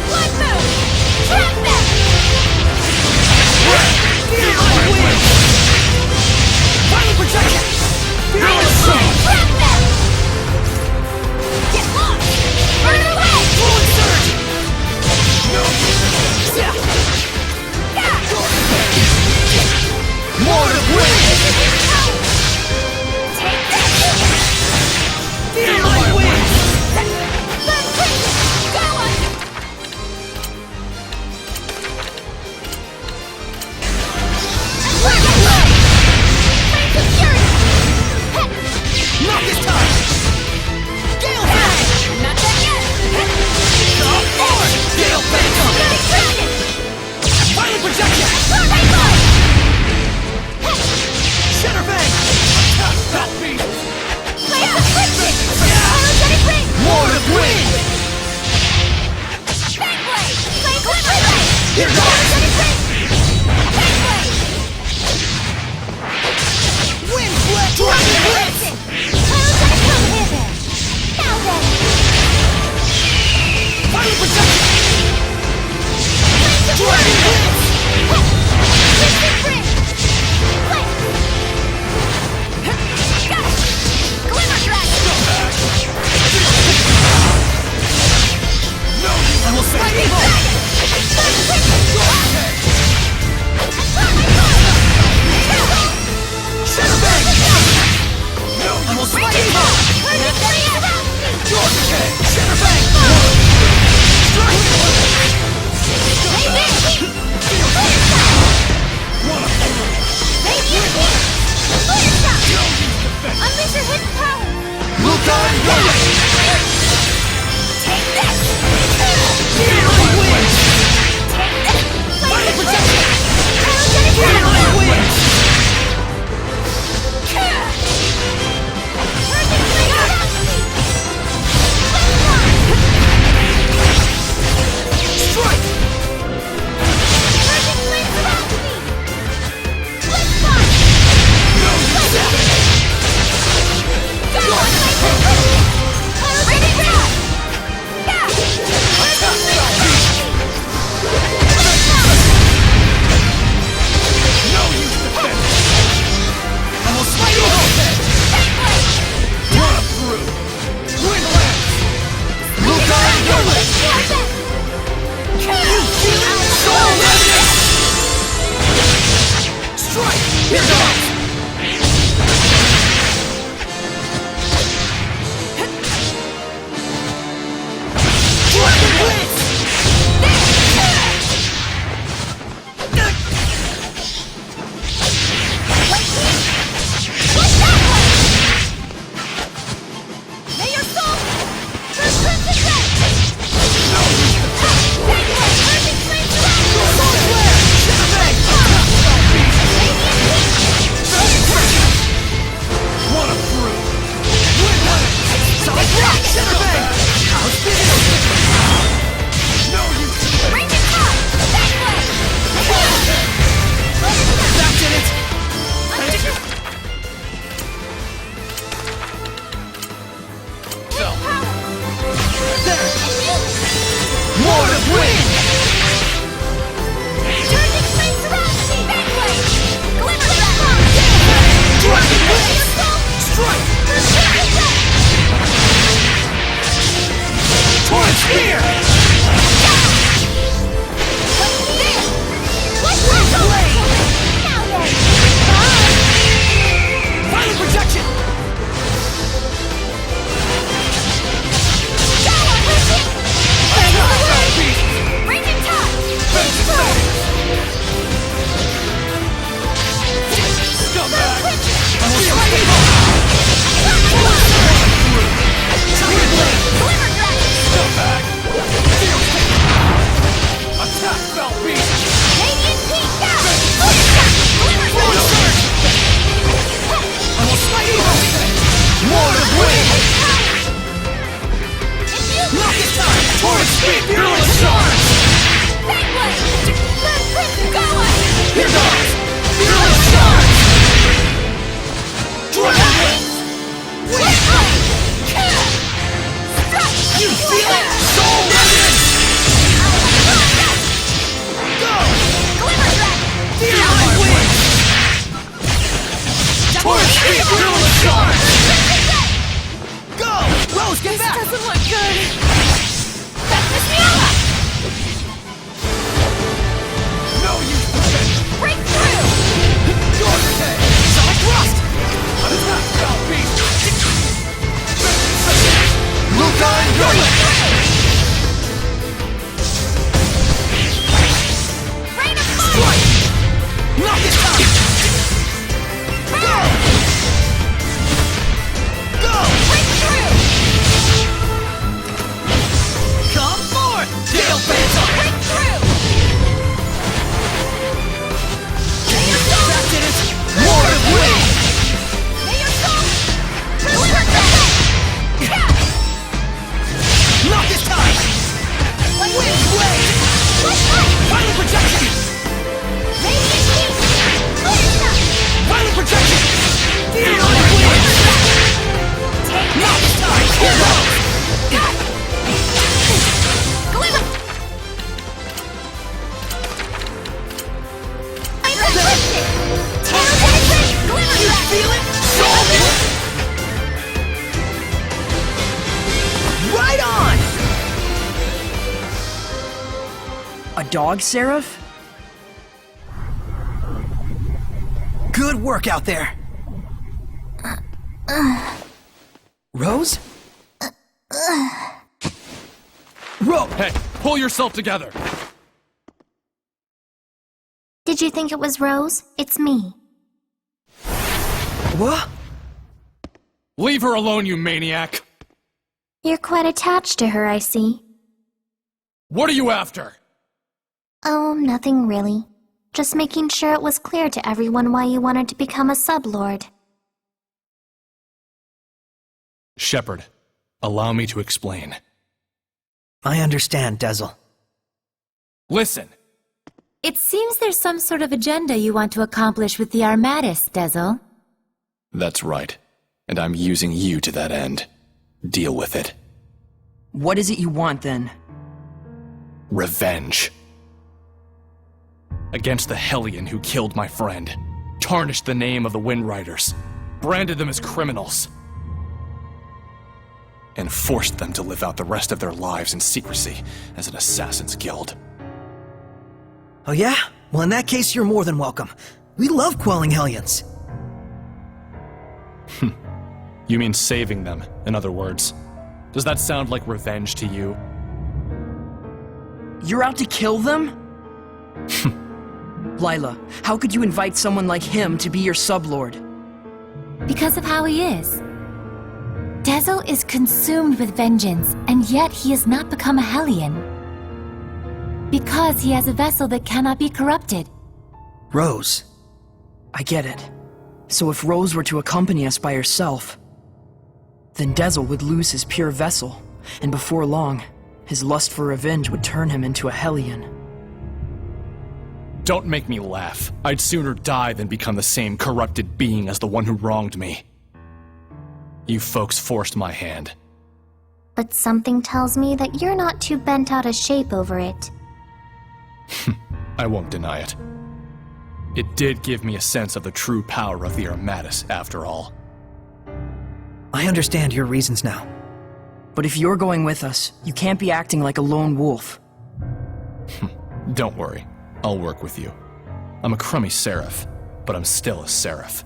[SPEAKER 2] Blood move! Trap them!
[SPEAKER 4] Feel my wind! Violent projection! Fearless Sword!
[SPEAKER 2] Trap them! Get lost! Burn away!
[SPEAKER 4] Fluid Surge! No! Lord of Wind!
[SPEAKER 2] Take this!
[SPEAKER 4] Feel my wind!
[SPEAKER 2] Go on!
[SPEAKER 4] Not this time! Gale Fang!
[SPEAKER 2] Not done yet!
[SPEAKER 4] Come forward! Gale Fang!
[SPEAKER 2] Dragon!
[SPEAKER 4] Violent projection! Shatter Fang! That beat! Lord of Wind! Here goes! Wind Blast! Dragon Blitz! Violent projection! Dragon Blitz! I will save evil!
[SPEAKER 7] That dog, Seraph?
[SPEAKER 1] Good work out there! Rose?
[SPEAKER 10] Hey, pull yourself together!
[SPEAKER 8] Did you think it was Rose? It's me.
[SPEAKER 1] What?
[SPEAKER 10] Leave her alone, you maniac!
[SPEAKER 8] You're quite attached to her, I see.
[SPEAKER 10] What are you after?
[SPEAKER 8] Oh, nothing really. Just making sure it was clear to everyone why you wanted to become a sublord.
[SPEAKER 10] Shepard, allow me to explain.
[SPEAKER 1] I understand, Dezel.
[SPEAKER 10] Listen!
[SPEAKER 3] It seems there's some sort of agenda you want to accomplish with the Armatis, Dezel.
[SPEAKER 9] That's right. And I'm using you to that end. Deal with it.
[SPEAKER 7] What is it you want, then?
[SPEAKER 9] Revenge.
[SPEAKER 10] Against the Hellion who killed my friend, tarnished the name of the Wind Riders, branded them as criminals,
[SPEAKER 9] And forced them to live out the rest of their lives in secrecy as an assassin's guild.
[SPEAKER 1] Oh yeah? Well, in that case, you're more than welcome. We love quelling Hellions.
[SPEAKER 10] You mean saving them, in other words. Does that sound like revenge to you?
[SPEAKER 7] You're out to kill them? Lila, how could you invite someone like him to be your sublord?
[SPEAKER 3] Because of how he is. Dezel is consumed with vengeance, and yet he has not become a Hellion. Because he has a vessel that cannot be corrupted.
[SPEAKER 1] Rose.
[SPEAKER 7] I get it. So if Rose were to accompany us by herself, then Dezel would lose his pure vessel, and before long, his lust for revenge would turn him into a Hellion.
[SPEAKER 10] Don't make me laugh. I'd sooner die than become the same corrupted being as the one who wronged me. You folks forced my hand.
[SPEAKER 8] But something tells me that you're not too bent out of shape over it.
[SPEAKER 10] I won't deny it. It did give me a sense of the true power of the Armatis, after all.
[SPEAKER 1] I understand your reasons now.
[SPEAKER 7] But if you're going with us, you can't be acting like a lone wolf.
[SPEAKER 10] Don't worry. I'll work with you. I'm a crummy seraph, but I'm still a seraph.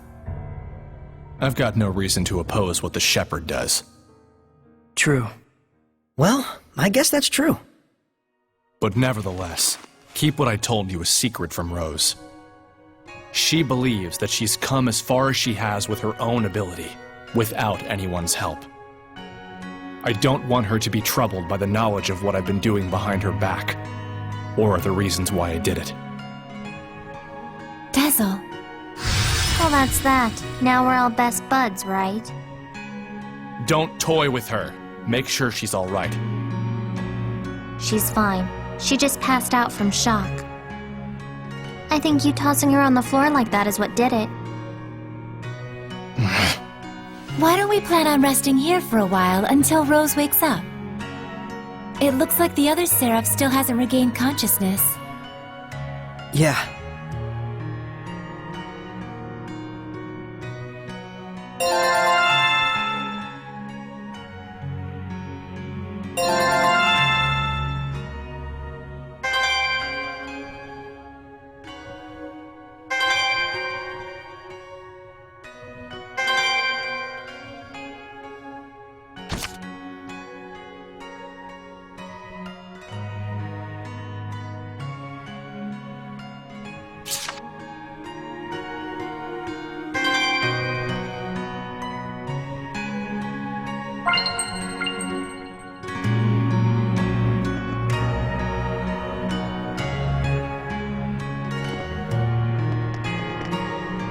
[SPEAKER 10] I've got no reason to oppose what the Shepherd does.
[SPEAKER 7] True.
[SPEAKER 1] Well, I guess that's true.
[SPEAKER 10] But nevertheless, keep what I told you a secret from Rose. She believes that she's come as far as she has with her own ability, without anyone's help. I don't want her to be troubled by the knowledge of what I've been doing behind her back, or the reasons why I did it.
[SPEAKER 3] Dezel.
[SPEAKER 8] Well, that's that. Now we're all best buds, right?
[SPEAKER 10] Don't toy with her. Make sure she's all right.
[SPEAKER 8] She's fine. She just passed out from shock. I think you tossing her on the floor like that is what did it.
[SPEAKER 3] Why don't we plan on resting here for a while until Rose wakes up? It looks like the other Seraph still hasn't regained consciousness.
[SPEAKER 1] Yeah.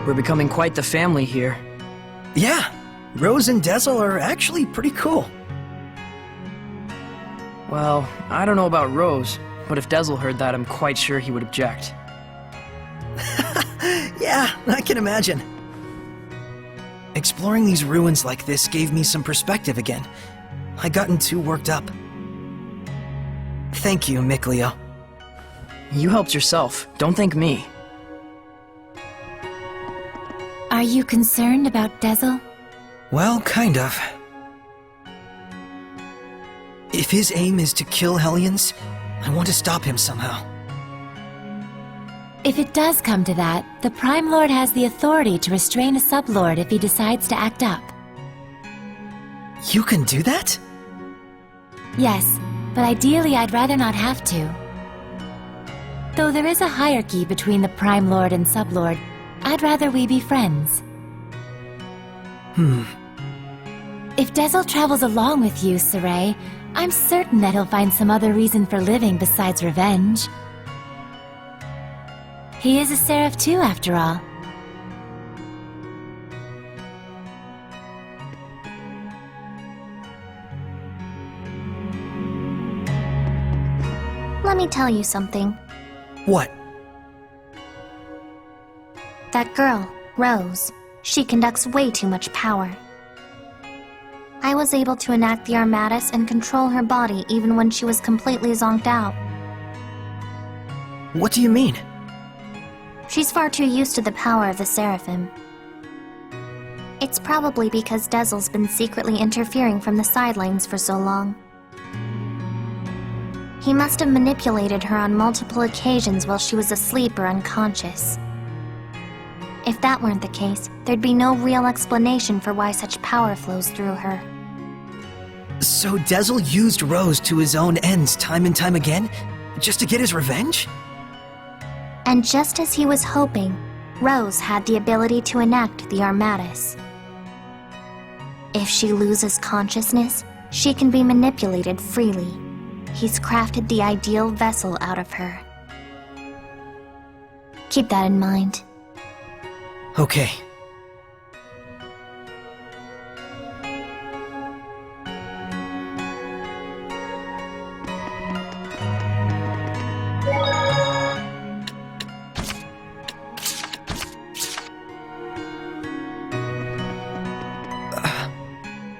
[SPEAKER 7] We're becoming quite the family here.
[SPEAKER 1] Yeah. Rose and Dezel are actually pretty cool.
[SPEAKER 7] Well, I don't know about Rose, but if Dezel heard that, I'm quite sure he would object.
[SPEAKER 1] Yeah, I can imagine. Exploring these ruins like this gave me some perspective again. I'd gotten too worked up. Thank you, Mikleo.
[SPEAKER 7] You helped yourself. Don't thank me.
[SPEAKER 3] Are you concerned about Dezel?
[SPEAKER 1] Well, kind of. If his aim is to kill Hellions, I want to stop him somehow.
[SPEAKER 3] If it does come to that, the Prime Lord has the authority to restrain a Sublord if he decides to act up.
[SPEAKER 1] You can do that?
[SPEAKER 3] Yes, but ideally I'd rather not have to. Though there is a hierarchy between the Prime Lord and Sublord, I'd rather we be friends. If Dezel travels along with you, Saray, I'm certain that he'll find some other reason for living besides revenge. He is a Seraph too, after all.
[SPEAKER 8] Let me tell you something.
[SPEAKER 1] What?
[SPEAKER 8] That girl, Rose, she conducts way too much power. I was able to enact the Armatus and control her body even when she was completely zonked out.
[SPEAKER 1] What do you mean?
[SPEAKER 8] She's far too used to the power of the Seraphim. It's probably because Dezel's been secretly interfering from the sidelines for so long. He must have manipulated her on multiple occasions while she was asleep or unconscious. If that weren't the case, there'd be no real explanation for why such power flows through her.
[SPEAKER 1] So Dezel used Rose to his own ends time and time again? Just to get his revenge?
[SPEAKER 8] And just as he was hoping, Rose had the ability to enact the Armatus. If she loses consciousness, she can be manipulated freely. He's crafted the ideal vessel out of her. Keep that in mind.
[SPEAKER 1] Okay.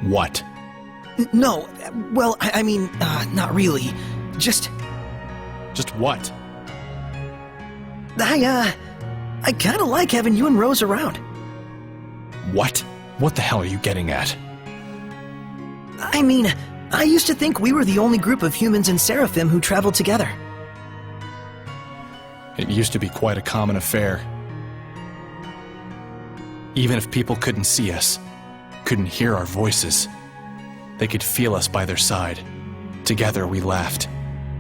[SPEAKER 10] What?
[SPEAKER 1] No, well, I mean, not really. Just
[SPEAKER 10] what?
[SPEAKER 1] I kinda like having you and Rose around.
[SPEAKER 10] What? What the hell are you getting at?
[SPEAKER 1] I mean, I used to think we were the only group of humans and Seraphim who traveled together.
[SPEAKER 10] It used to be quite a common affair. Even if people couldn't see us, couldn't hear our voices, they could feel us by their side. Together we laughed.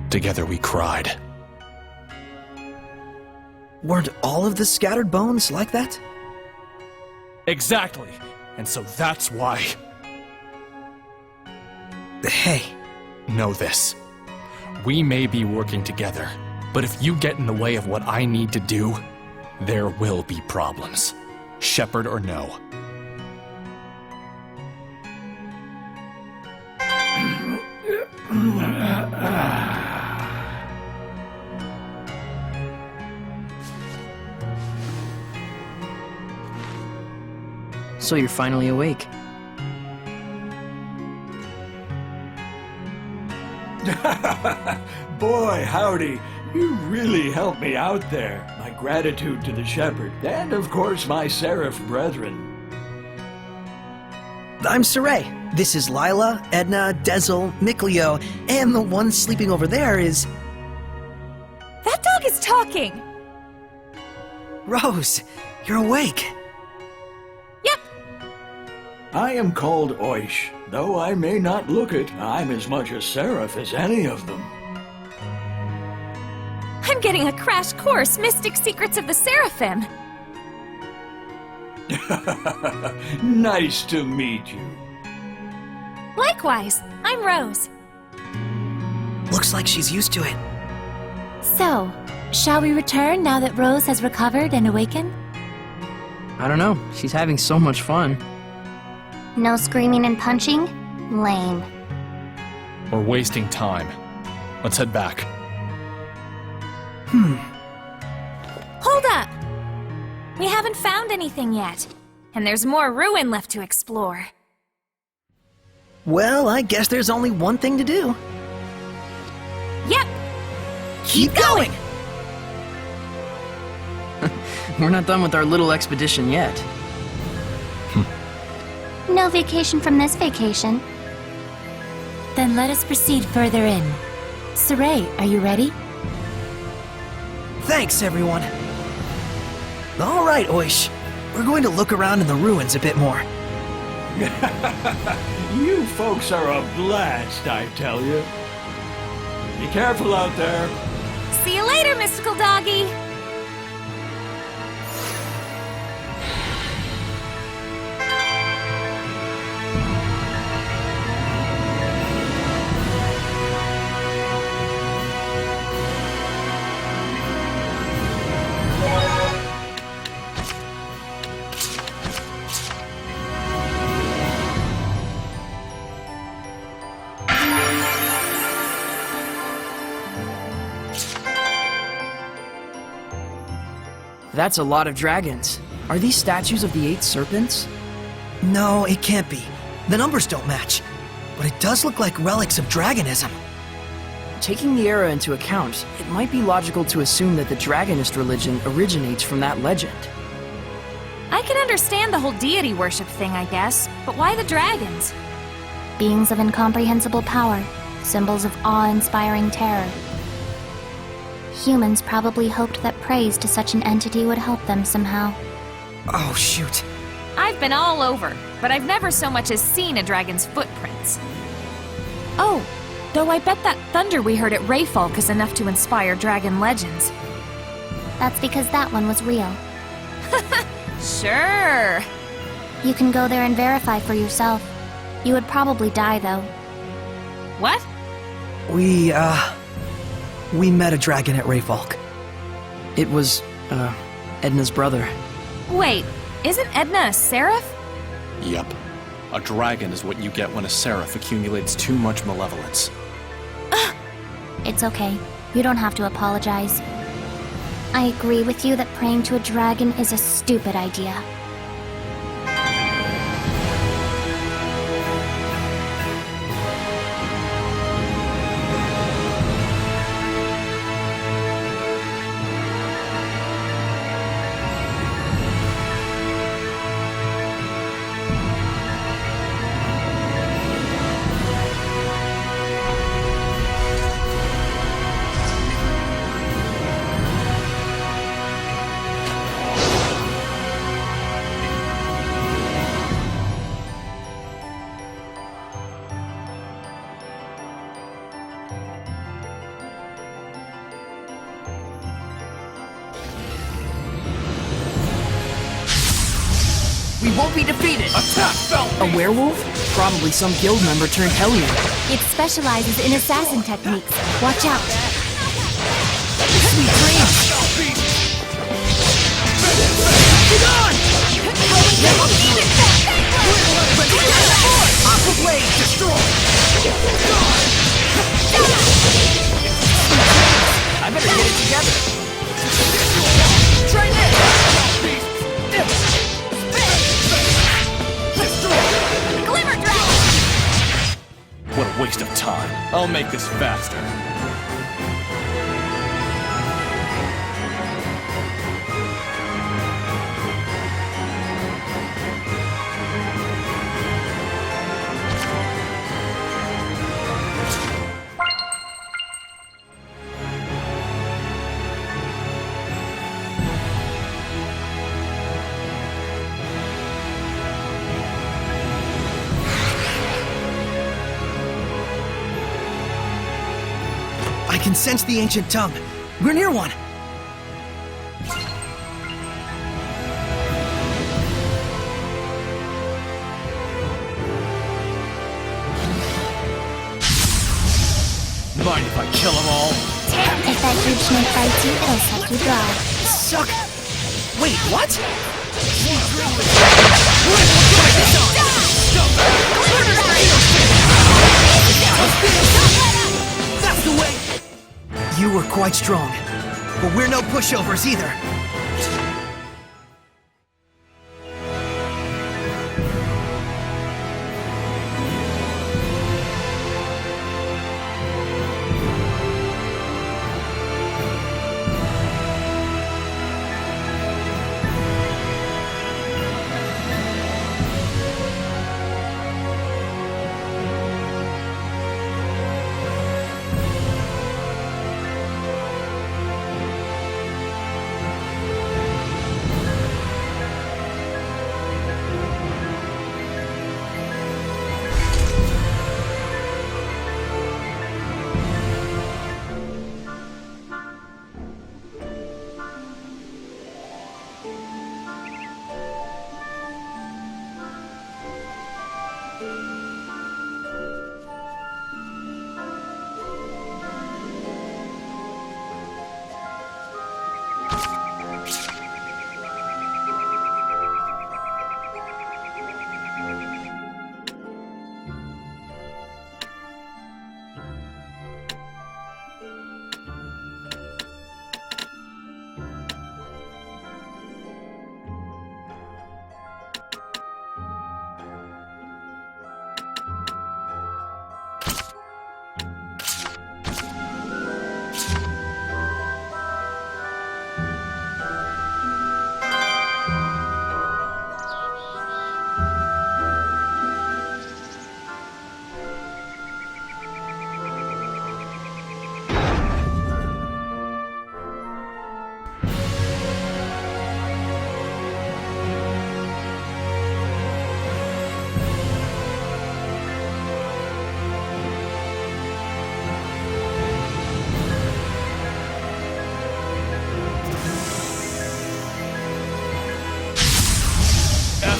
[SPEAKER 10] Together we cried.
[SPEAKER 1] Weren't all of the scattered bones like that?
[SPEAKER 10] Exactly. And so that's why.
[SPEAKER 1] Hey.
[SPEAKER 10] Know this. We may be working together, but if you get in the way of what I need to do, there will be problems. Shepherd or no.
[SPEAKER 7] So you're finally awake.
[SPEAKER 11] Boy, howdy. You really helped me out there. My gratitude to the shepherd, and of course my seraph brethren.
[SPEAKER 1] I'm Saray. This is Lila, Edna, Dezel, Mikleo, and the one sleeping over there is...
[SPEAKER 2] That dog is talking!
[SPEAKER 1] Rose, you're awake.
[SPEAKER 2] Yep.
[SPEAKER 11] I am called Oish. Though I may not look it, I'm as much a seraph as any of them.
[SPEAKER 2] I'm getting a crash course, Mystic Secrets of the Seraphim.
[SPEAKER 11] Nice to meet you.
[SPEAKER 2] Likewise, I'm Rose.
[SPEAKER 1] Looks like she's used to it.
[SPEAKER 3] So, shall we return now that Rose has recovered and awakened?
[SPEAKER 7] I don't know. She's having so much fun.
[SPEAKER 8] No screaming and punching? Lame.
[SPEAKER 10] We're wasting time. Let's head back.
[SPEAKER 2] Hold up! We haven't found anything yet, and there's more ruin left to explore.
[SPEAKER 1] Well, I guess there's only one thing to do.
[SPEAKER 2] Yep!
[SPEAKER 1] Keep going!
[SPEAKER 7] We're not done with our little expedition yet.
[SPEAKER 8] No vacation from this vacation.
[SPEAKER 3] Then let us proceed further in. Saray, are you ready?
[SPEAKER 1] Thanks, everyone. All right, Oish. We're going to look around in the ruins a bit more.
[SPEAKER 11] You folks are a blast, I tell you. Be careful out there.
[SPEAKER 2] See you later, mystical doggy!
[SPEAKER 7] That's a lot of dragons. Are these statues of the 8 serpents?
[SPEAKER 1] No, it can't be. The numbers don't match. But it does look like relics of dragonism.
[SPEAKER 7] Taking the era into account, it might be logical to assume that the dragonist religion originates from that legend.
[SPEAKER 2] I can understand the whole deity worship thing, I guess, but why the dragons?
[SPEAKER 8] Beings of incomprehensible power, symbols of awe-inspiring terror. Humans probably hoped that praise to such an entity would help them somehow.
[SPEAKER 1] Oh, shoot.
[SPEAKER 2] I've been all over, but I've never so much as seen a dragon's footprints. Oh, though I bet that thunder we heard at Rayfalk is enough to inspire dragon legends.
[SPEAKER 8] That's because that one was real.
[SPEAKER 2] Sure!
[SPEAKER 8] You can go there and verify for yourself. You would probably die, though.
[SPEAKER 2] What?
[SPEAKER 1] We met a dragon at Rayfalk.
[SPEAKER 7] It was, Edna's brother.
[SPEAKER 2] Wait, isn't Edna a seraph?
[SPEAKER 10] Yep. A dragon is what you get when a seraph accumulates too much malevolence.
[SPEAKER 8] It's okay. You don't have to apologize. I agree with you that praying to a dragon is a stupid idea.
[SPEAKER 7] We won't be defeated!
[SPEAKER 11] Attack, Falcon!
[SPEAKER 7] A werewolf? Probably some guild member turned Hellion.
[SPEAKER 8] It specializes in assassin techniques. Watch out.
[SPEAKER 7] Sweet dreams!
[SPEAKER 4] Get on! Aqua Blade, destroy!
[SPEAKER 7] I better get it together.
[SPEAKER 4] Try this!
[SPEAKER 10] What a waste of time. I'll make this faster.
[SPEAKER 1] I can sense the ancient tongue. We're near one.
[SPEAKER 10] Mind if I kill them all?
[SPEAKER 8] If that huge snake bites you, it'll suck you dry.
[SPEAKER 1] Suck. Wait, what?
[SPEAKER 4] That's the way!
[SPEAKER 1] You were quite strong, but we're no pushovers either.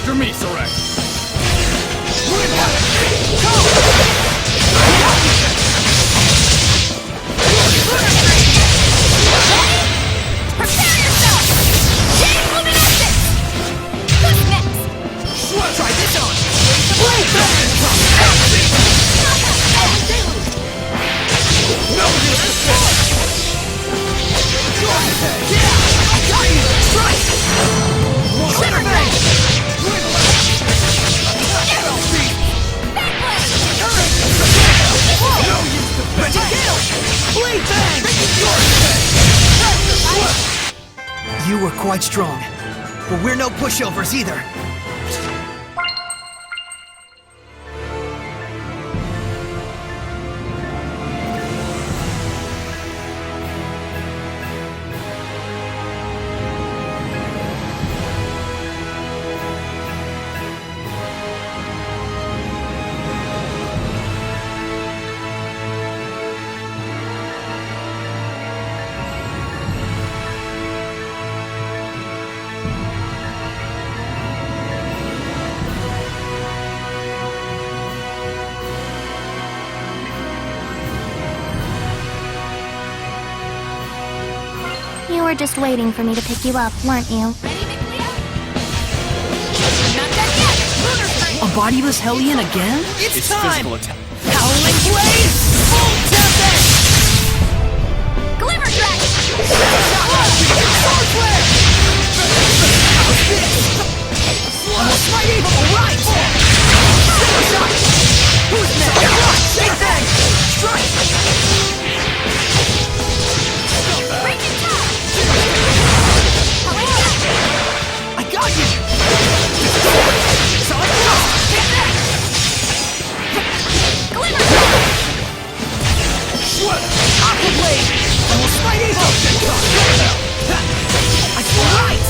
[SPEAKER 10] After me, Sarai!
[SPEAKER 2] Prepare yourself! Chain Luminescence! Who's next?
[SPEAKER 4] Try this on! No disrespect! Yeah! I got you! Strike! Center bang! Ready kill! Blade bang! You were quite strong, but we're no pushovers either.
[SPEAKER 8] You were just waiting for me to pick you up, weren't you?
[SPEAKER 7] A bodiless Hellion again?
[SPEAKER 4] It's time!
[SPEAKER 10] Physical attack.
[SPEAKER 4] Howling Blaze! Full Tempest!
[SPEAKER 2] Glimmer Dragon!
[SPEAKER 4] Sword Flare! How's this? Smite Evil, right! Silver Shot! Who's next? Big Bang! Strike! I got you! Solid Frost!
[SPEAKER 2] Glimmer!
[SPEAKER 4] Aqua Blade! I will smite Evil! I feel right!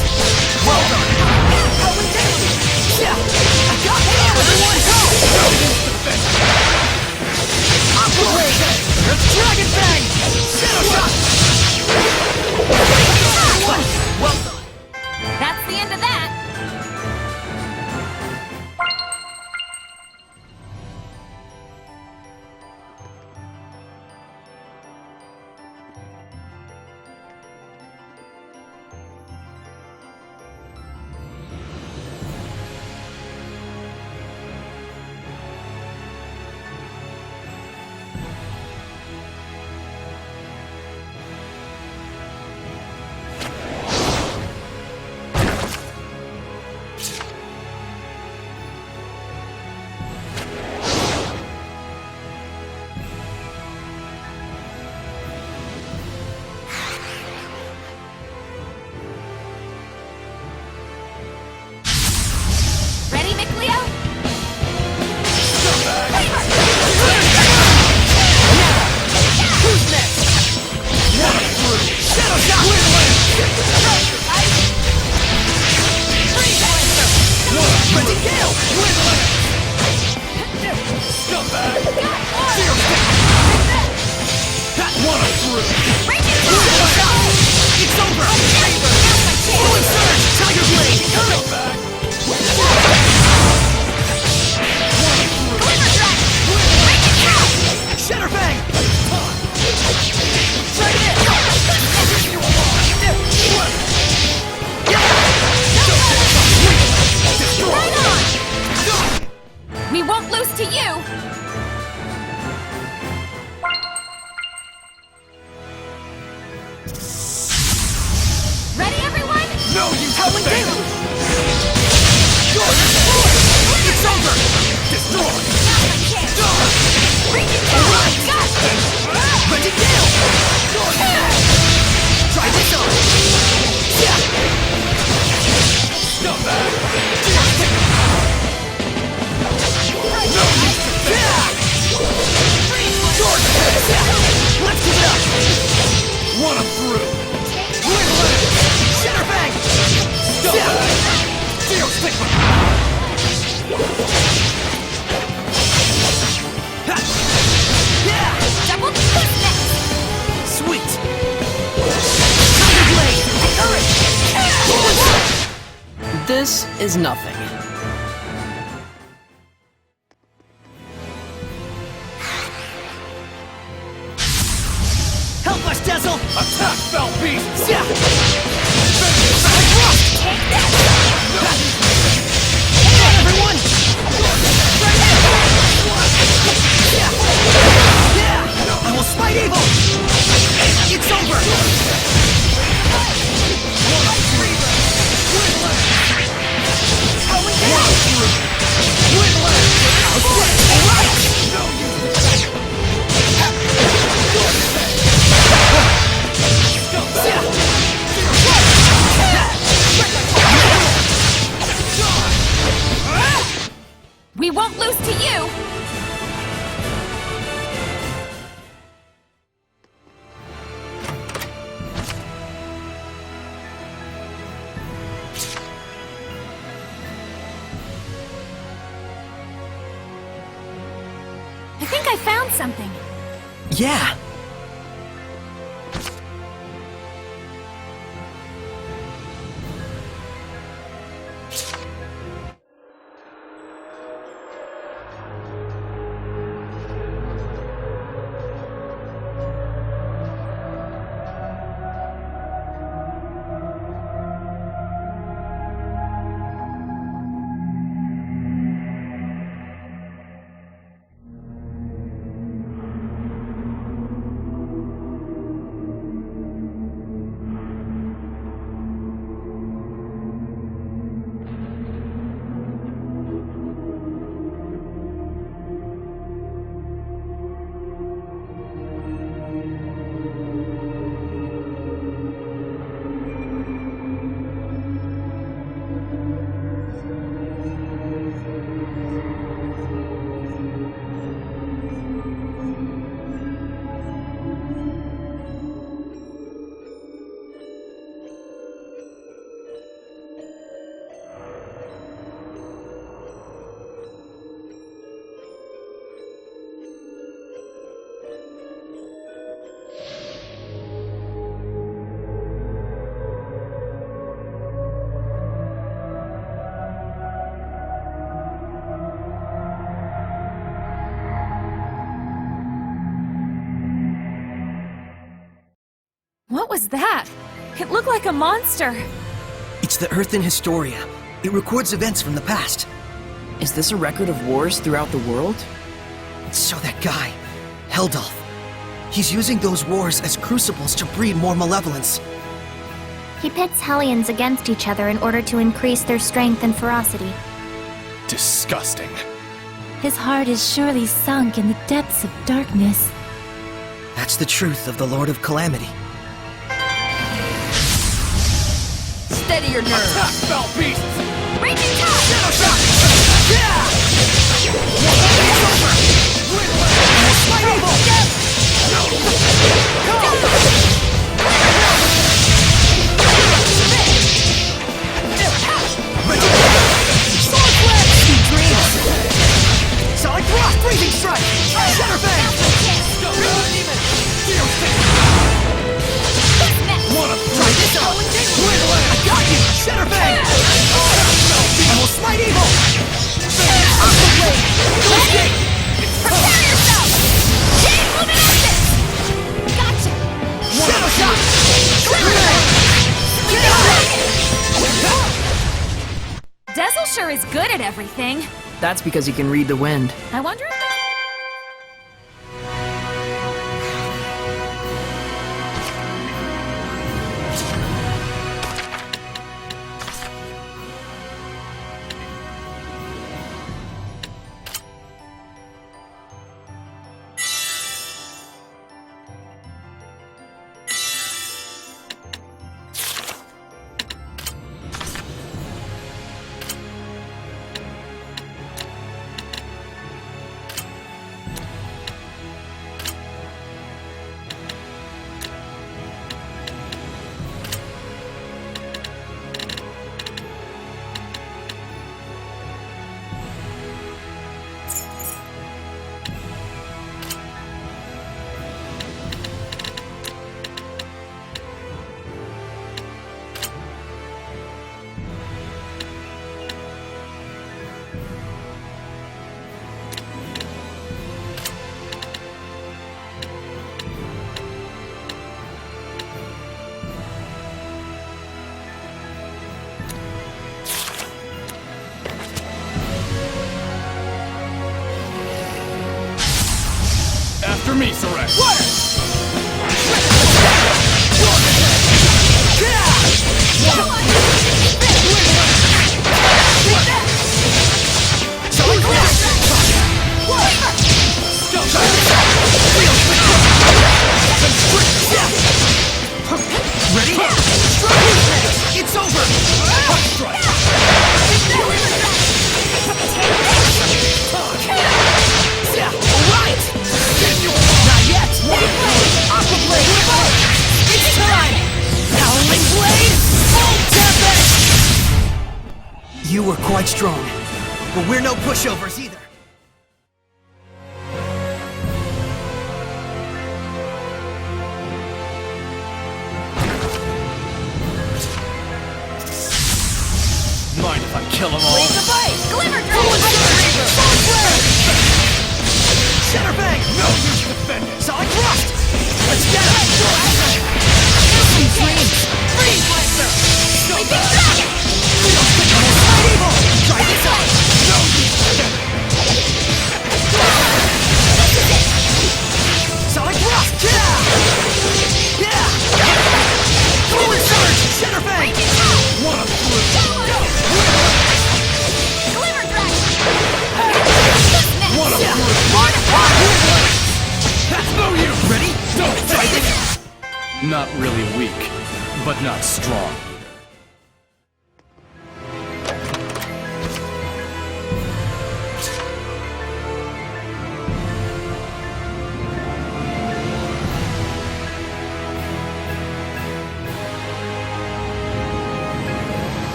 [SPEAKER 4] Well done! Howling Deadly! Yeah! I got you! Everyone help! Aqua Blade! Dragon Bang! Shadow Shot! Well done!
[SPEAKER 2] That's the end of that! Ready, McLeo?
[SPEAKER 4] Who's next? Shadow Shot! Ready kill! Scumbag! One up through! It's over! Rolling Surge! Tiger Blade! Scumbag! Shatter Bang! Try it!
[SPEAKER 2] We won't lose to you! Ready, everyone?
[SPEAKER 4] No, you Howling Deluge! It's over! Destroy! Ready kill! Try this on! Scumbag! Let's keep it up! One up through! Shatter Bang! Scumbag! Zero Stigma! Yeah!
[SPEAKER 2] Double twist next!
[SPEAKER 4] Sweet! Tiger Blade! Courage!
[SPEAKER 7] This is nothing.
[SPEAKER 2] I found something.
[SPEAKER 1] Yeah.
[SPEAKER 2] What was that? It looked like a monster.
[SPEAKER 1] It's the Earth in Historia. It records events from the past.
[SPEAKER 7] Is this a record of wars throughout the world?
[SPEAKER 1] So that guy, Heldolf, he's using those wars as crucibles to breed more malevolence.
[SPEAKER 8] He pits Hellions against each other in order to increase their strength and ferocity.
[SPEAKER 9] Disgusting.
[SPEAKER 3] His heart is surely sunk in the depths of darkness.
[SPEAKER 1] That's the truth of the Lord of Calamity.
[SPEAKER 4] Steady your nerves!
[SPEAKER 11] Attack, foul beasts!
[SPEAKER 2] Raging Tide!
[SPEAKER 4] Shadow Shock! Yeah! It's over! Fight evil! Sword Flare! Sweet dreams! Sonic Frost! Freezing Strike! Shatter Fang!
[SPEAKER 2] Wanna
[SPEAKER 4] try this out? I got you! Shatter Fang! I will smite evil! Aqua Blade!
[SPEAKER 2] Ready? Prepare yourself! Chain Luminescence! Gotcha!
[SPEAKER 4] Shadow Shot!
[SPEAKER 2] Dazzle sure is good at everything.
[SPEAKER 7] That's because he can read the wind.
[SPEAKER 2] I wonder if
[SPEAKER 10] After me, Sarai.
[SPEAKER 4] Ready? It's over! Alright! Not yet! Aqua Blade! It's time! Howling Blade! Full Tempest!
[SPEAKER 1] You were quite strong, but we're no pushovers either.
[SPEAKER 10] kill them all.
[SPEAKER 4] Blaze of Ice!
[SPEAKER 2] Glimmer
[SPEAKER 4] Fluid
[SPEAKER 2] Dragon!
[SPEAKER 4] Surge! Sonic Flare! Shatter Bang! No use defending! Sonic Thrust! Let's get it! Some dreams! Freeze Blaster!
[SPEAKER 2] Sleeping Dragon!
[SPEAKER 4] Side Evil! Try this out! No use defending! Sonic Thrust! Yeah! Fluid Surge! Shatter Bang!
[SPEAKER 10] What a fluid!
[SPEAKER 2] Glimmer Dragon!
[SPEAKER 10] What a fluid!
[SPEAKER 4] That's no use! Ready? Don't try this!
[SPEAKER 10] Not really weak, but not strong.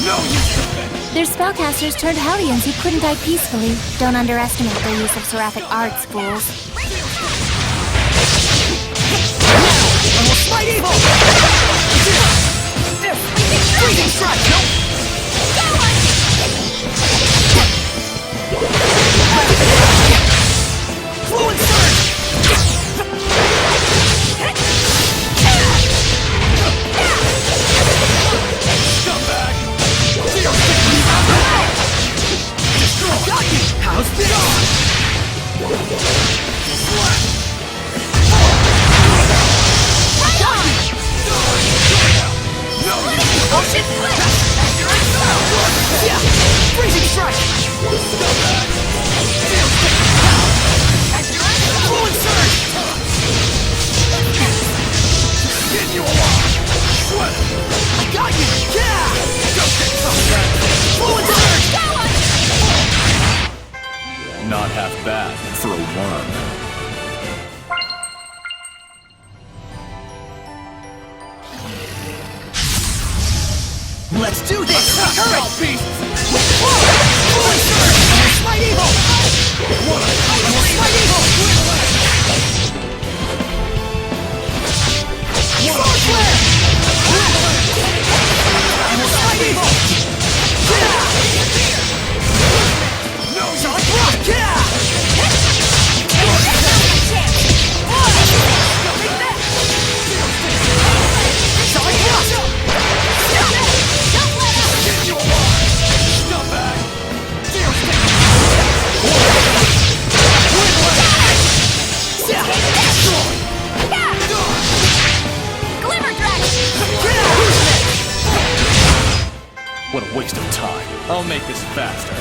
[SPEAKER 4] No use defending!
[SPEAKER 3] Their spellcasters turned Hellions who couldn't die peacefully. Don't underestimate their use of seraphic arts, fools.
[SPEAKER 4] I will smite evil! Freezing Strike! Fluid Surge! How's this?
[SPEAKER 2] Ocean Flip!
[SPEAKER 4] Yeah! Freezing Strike! Fluid Surge! Get you along! I got you! Yeah! Fluid Surge!
[SPEAKER 10] Not half bad for a worm.
[SPEAKER 4] Let's do this! Hurry! Fluid Surge! Smite Evil! I will Smite Evil! Sword Flare! I will Smite Evil! No! Sonic Rock! Yeah! Sonic Rock!
[SPEAKER 2] Glimmer Dragon!
[SPEAKER 10] What a waste of time. I'll make this faster.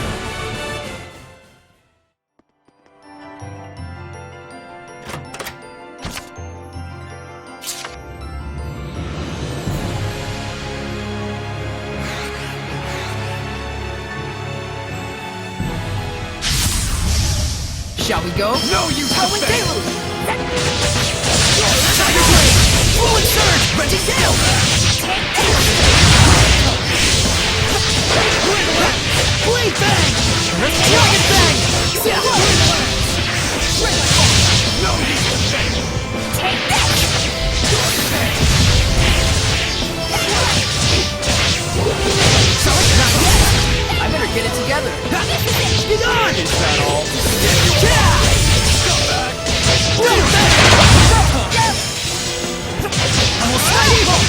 [SPEAKER 7] Shall we go?
[SPEAKER 4] No, you Howling Deluge! Tiger Blade! Fluid Surge! Reggie Gale! Blade Bang! Dragon Bang! No need to bang!
[SPEAKER 2] Take that!
[SPEAKER 4] Sonic Knuckle!
[SPEAKER 7] I better get it together.
[SPEAKER 4] Get on!
[SPEAKER 10] Is that all?
[SPEAKER 4] Yeah! Blade Bang! I will Smite Evil!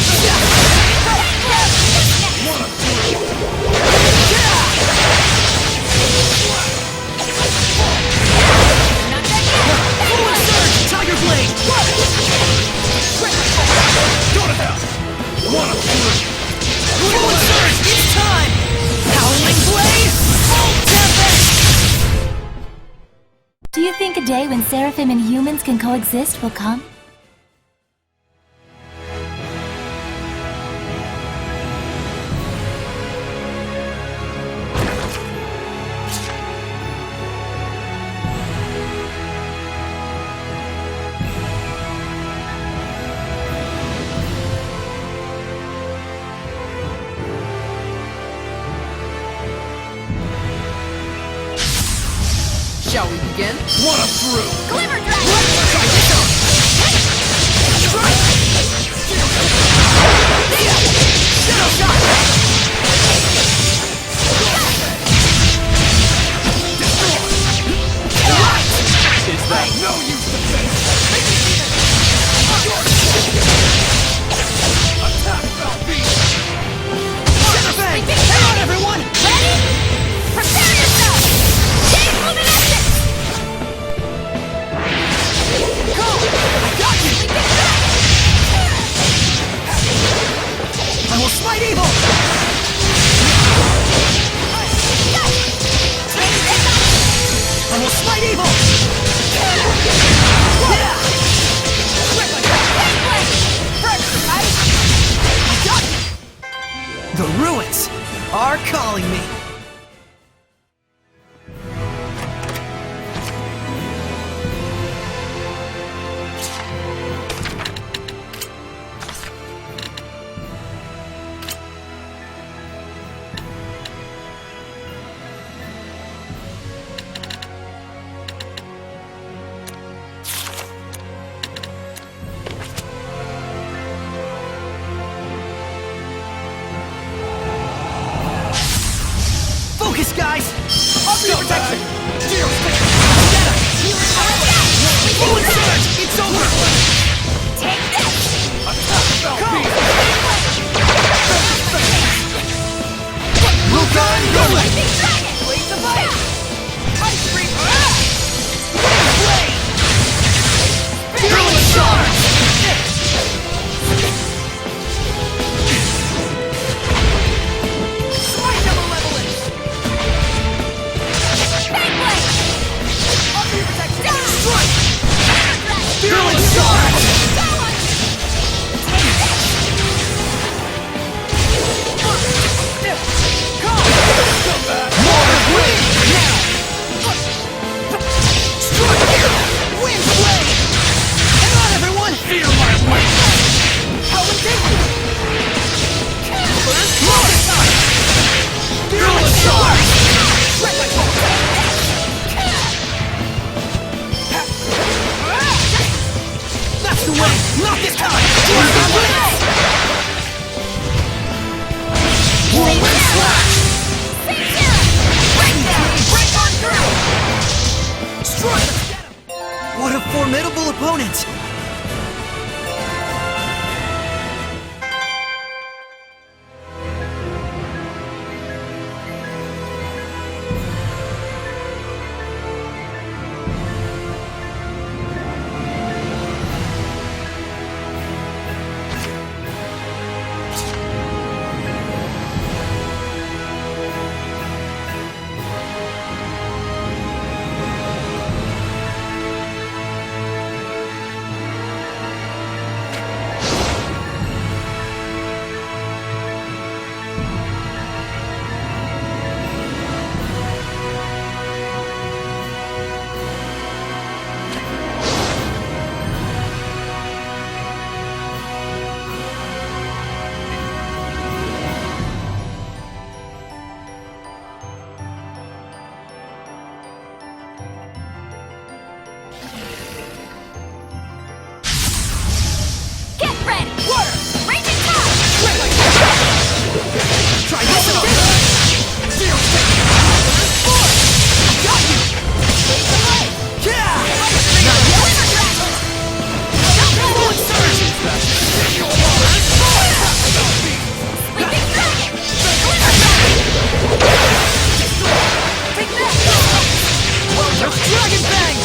[SPEAKER 4] Fluid Surge! Tiger Blade!
[SPEAKER 10] Go to hell! What a fluid!
[SPEAKER 4] Fluid Surge! It's time! Howling Blade! Full Tempest!
[SPEAKER 3] Do you think a day when Seraphim and humans can coexist will come?
[SPEAKER 7] Shall we begin?
[SPEAKER 4] What a through!
[SPEAKER 2] Glimmer Dragon!
[SPEAKER 4] Try this out! Shadow Shot! Destroy!
[SPEAKER 10] Is that
[SPEAKER 4] No use to finish! Attack, Valby! Shadow Bang! Hang on, everyone!
[SPEAKER 2] Ready? Prepare yourself! Game Luminescence!
[SPEAKER 4] Go! I got you! I will smite evil! I will smite evil! Yeah! I got you! The ruins are calling me! Focus, guys! I'll be your protection! Zero stick! Vendetta! Fluid surge! It's over!
[SPEAKER 2] Take this!
[SPEAKER 4] Attack, Valby! Luca and Roland!
[SPEAKER 2] Big Dragon!
[SPEAKER 4] Blades of Ice! Ice Reaper! Blade! Brilliant Charge! Smite the Malevolence! I'll be your protection! Strike! Brilliant Charge! More wind! Now! Strike here! Wind blade! Hang on, everyone! Feel my weight! How ridiculous! More time! Brilliant Charge! Strike my phone! That's the way! Not this time! Whirlwind Slash!
[SPEAKER 2] Break on through!
[SPEAKER 4] Strike! What a formidable opponent!
[SPEAKER 2] Get ready! Water! Raging Tide!
[SPEAKER 4] Try this out! Zero stick! Force! I got you! Yeah! Now
[SPEAKER 2] Glimmer Dragon!
[SPEAKER 4] Fluid surge!
[SPEAKER 2] Sleeping Dragon! Glimmer Dragon! Take this!
[SPEAKER 4] Dragon Bang!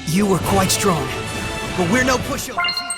[SPEAKER 4] You were quite strong, but we're no pushovers either.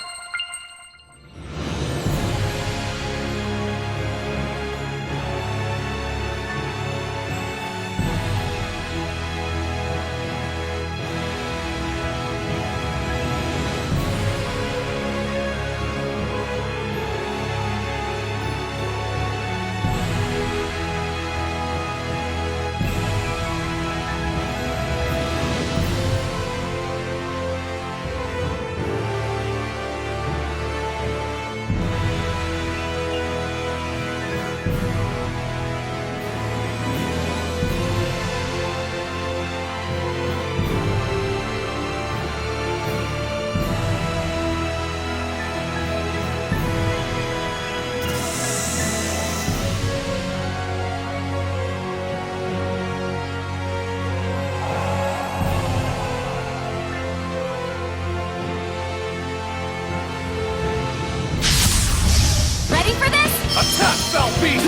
[SPEAKER 4] beast!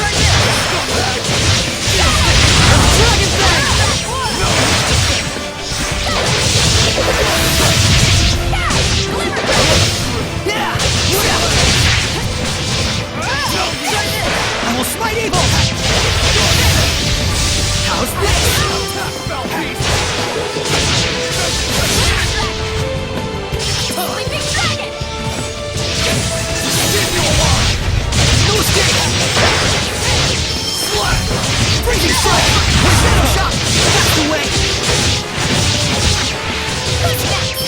[SPEAKER 4] Right Dragon Fang! No! Yeah! I will smite evil! How's this?
[SPEAKER 2] Sleeping dragon!
[SPEAKER 4] No escape! Slap! Freezing strike! Shadow shot! That's the way!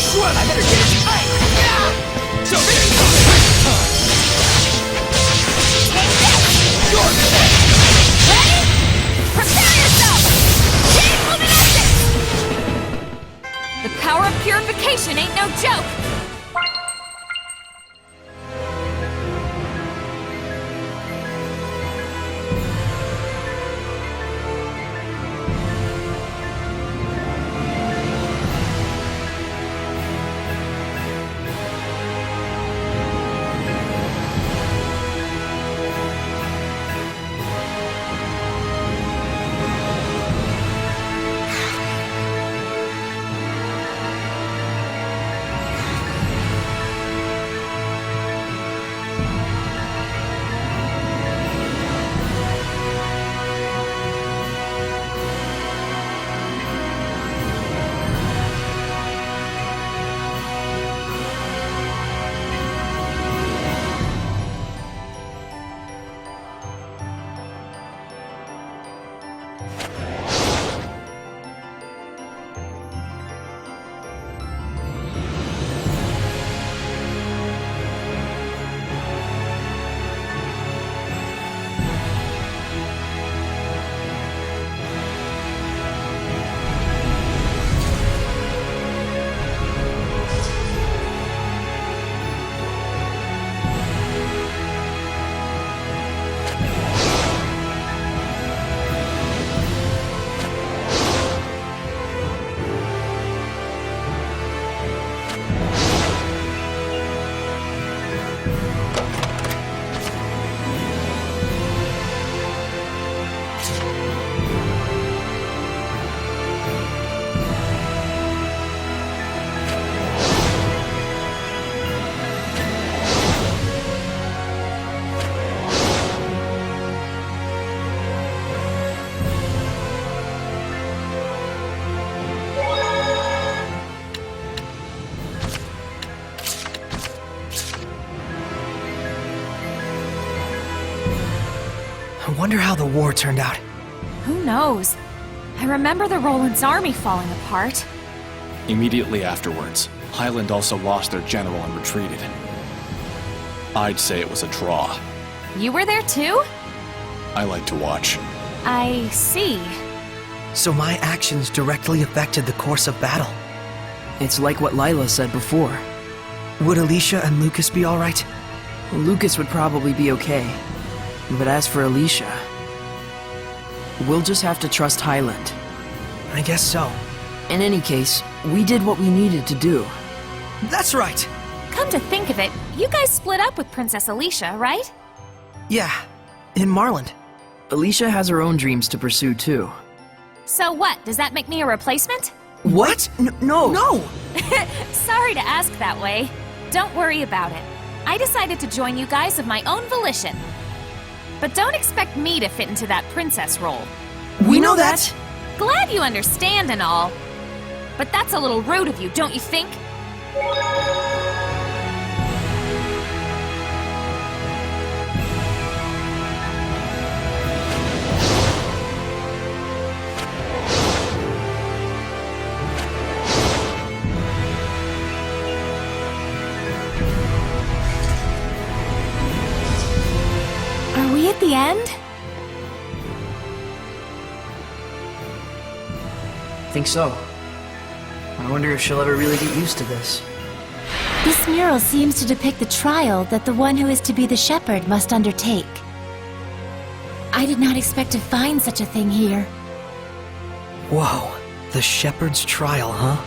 [SPEAKER 4] Shred! I better get it! Yeah! So here comes time!
[SPEAKER 2] Take this!
[SPEAKER 4] Your mistake!
[SPEAKER 2] Ready? Prepare yourself! Keep illumination! The power of purification ain't no joke!
[SPEAKER 1] I wonder how the war turned out.
[SPEAKER 2] Who knows? I remember the Roland's army falling apart.
[SPEAKER 10] Immediately afterwards, Highland also lost their general and retreated. I'd say it was a draw.
[SPEAKER 2] You were there too?
[SPEAKER 10] I like to watch.
[SPEAKER 2] I see.
[SPEAKER 1] So my actions directly affected the course of battle.
[SPEAKER 7] It's like what Lila said before.
[SPEAKER 1] Would Alicia and Lucas be alright?
[SPEAKER 7] Lucas would probably be okay. But as for Alicia, we'll just have to trust Highland.
[SPEAKER 1] I guess so.
[SPEAKER 7] In any case, we did what we needed to do.
[SPEAKER 1] That's right!
[SPEAKER 2] Come to think of it, you guys split up with Princess Alicia, right?
[SPEAKER 1] Yeah, in Marland.
[SPEAKER 7] Alicia has her own dreams to pursue too.
[SPEAKER 2] So what, does that make me a replacement?
[SPEAKER 1] What? No! No!
[SPEAKER 2] Sorry to ask that way. Don't worry about it. I decided to join you guys of my own volition. But don't expect me to fit into that princess role.
[SPEAKER 1] We know that!
[SPEAKER 2] Glad you understand and all. But that's a little rude of you, don't you think? Are we at the end?
[SPEAKER 7] Think so. I wonder if she'll ever really get used to this.
[SPEAKER 3] This mural seems to depict the trial that the one who is to be the shepherd must undertake. I did not expect to find such a thing here.
[SPEAKER 1] Whoa, the shepherd's trial, huh?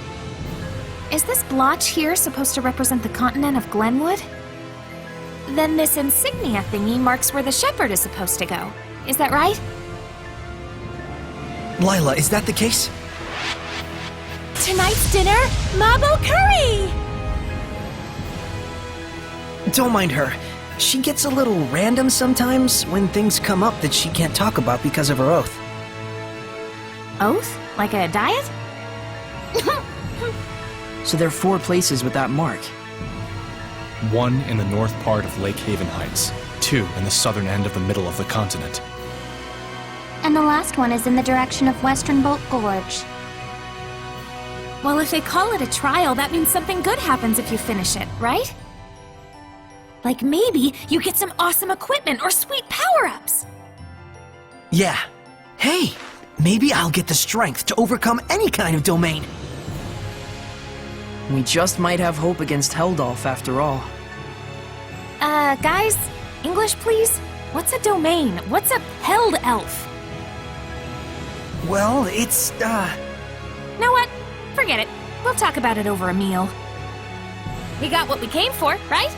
[SPEAKER 2] Is this blotch here supposed to represent the continent of Glenwood? Then this insignia thingy marks where the shepherd is supposed to go. Is that right?
[SPEAKER 1] Lila, is that the case?
[SPEAKER 3] Tonight's dinner, Mabo curry!
[SPEAKER 1] Don't mind her. She gets a little random sometimes when things come up that she can't talk about because of her oath.
[SPEAKER 2] Oath? Like a diet?
[SPEAKER 7] So there are 4 places with that mark.
[SPEAKER 10] 1 in the north part of Lake Haven Heights, 2 in the southern end of the middle of the continent.
[SPEAKER 8] And the last one is in the direction of Western Bolt Gorge.
[SPEAKER 2] Well, if they call it a trial, that means something good happens if you finish it, right? Like maybe you get some awesome equipment or sweet power-ups.
[SPEAKER 1] Yeah. Hey, maybe I'll get the strength to overcome any kind of domain.
[SPEAKER 7] We just might have hope against Heldolf after all.
[SPEAKER 2] Guys, English please? What's a domain? What's a held elf?
[SPEAKER 1] Well, it's,
[SPEAKER 2] Know what? Forget it. We'll talk about it over a meal. We got what we came for, right?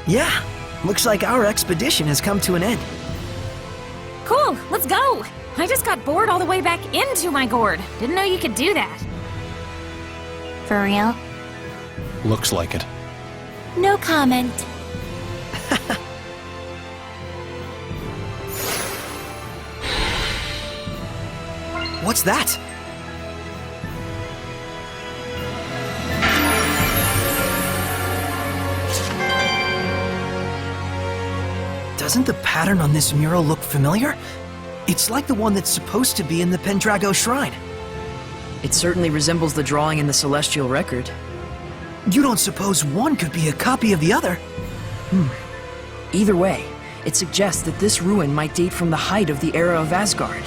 [SPEAKER 1] Yeah. Looks like our expedition has come to an end.
[SPEAKER 2] Cool, let's go! I just got bored all the way back into my gourd. Didn't know you could do that.
[SPEAKER 8] For real?
[SPEAKER 10] Looks like it.
[SPEAKER 3] No comment.
[SPEAKER 1] What's that? Doesn't the pattern on this mural look familiar? It's like the one that's supposed to be in the Pendrago Shrine.
[SPEAKER 7] It certainly resembles the drawing in the Celestial Record.
[SPEAKER 1] You don't suppose one could be a copy of the other?
[SPEAKER 7] Either way, it suggests that this ruin might date from the height of the era of Asgard,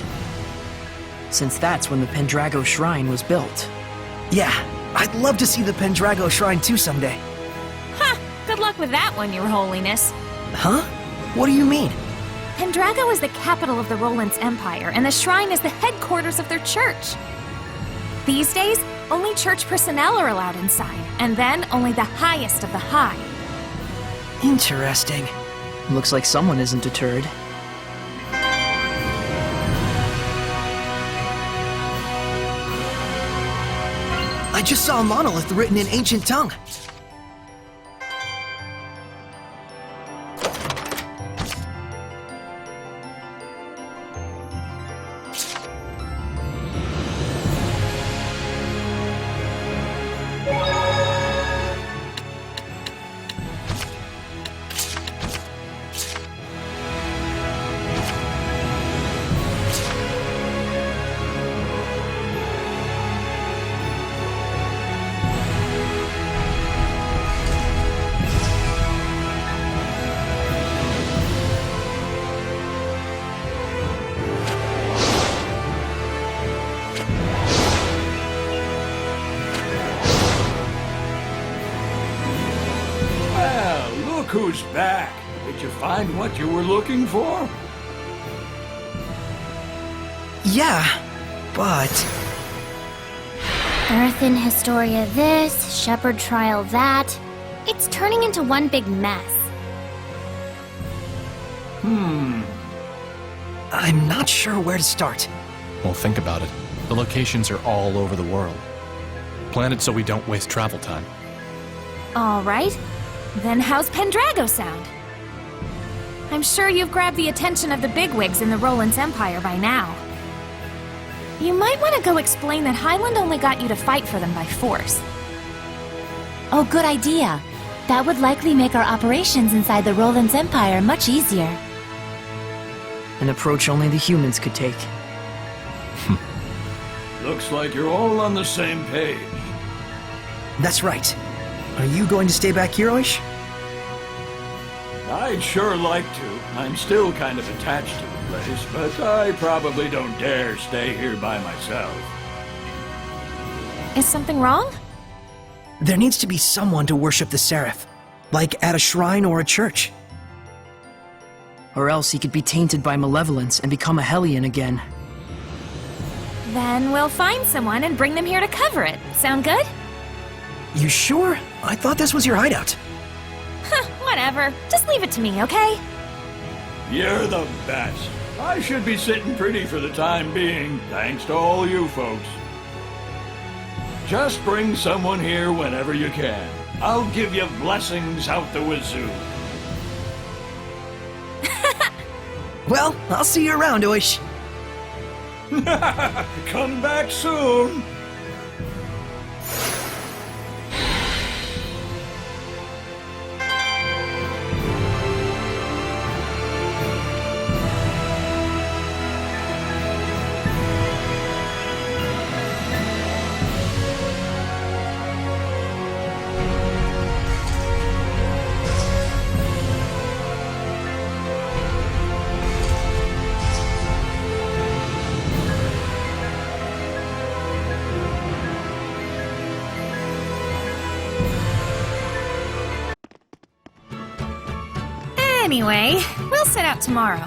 [SPEAKER 7] since that's when the Pendrago Shrine was built.
[SPEAKER 1] Yeah, I'd love to see the Pendrago Shrine too someday.
[SPEAKER 2] Ha! Good luck with that one, Your Holiness.
[SPEAKER 1] Huh? What do you mean?
[SPEAKER 2] Pendrago is the capital of the Roland's Empire, and the shrine is the headquarters of their church. These days, only church personnel are allowed inside, and then only the highest of the high.
[SPEAKER 1] Interesting.
[SPEAKER 7] Looks like someone isn't deterred.
[SPEAKER 1] I just saw a monolith written in ancient tongue.
[SPEAKER 11] Who's back? Did you find what you were looking for?
[SPEAKER 1] Yeah, but...
[SPEAKER 8] Earth in Historia this, Shepherd Trial that. It's turning into one big mess.
[SPEAKER 1] I'm not sure where to start.
[SPEAKER 10] Well, think about it. The locations are all over the world. Plan it so we don't waste travel time.
[SPEAKER 2] All right. Then how's Pendrago sound? I'm sure you've grabbed the attention of the bigwigs in the Roland's Empire by now. You might want to go explain that Highland only got you to fight for them by force.
[SPEAKER 3] Oh, good idea. That would likely make our operations inside the Roland's Empire much easier.
[SPEAKER 7] An approach only the humans could take.
[SPEAKER 11] Looks like you're all on the same page.
[SPEAKER 1] That's right. Are you going to stay back here, Oish?
[SPEAKER 11] I'd sure like to. I'm still kind of attached to the place, but I probably don't dare stay here by myself.
[SPEAKER 2] Is something wrong?
[SPEAKER 1] There needs to be someone to worship the Seraph, like at a shrine or a church.
[SPEAKER 7] Or else he could be tainted by malevolence and become a Hellion again.
[SPEAKER 2] Then we'll find someone and bring them here to cover it. Sound good?
[SPEAKER 1] You sure? I thought this was your hideout.
[SPEAKER 2] Huh, whatever. Whatever. Just leave it to me, okay?
[SPEAKER 11] You're the best. I should be sitting pretty for the time being, thanks to all you folks. Just bring someone here whenever you can. I'll give you blessings out the wazoo.
[SPEAKER 1] Well, I'll see you around, Oish.
[SPEAKER 11] Come back soon.
[SPEAKER 2] Anyway, we'll set out tomorrow.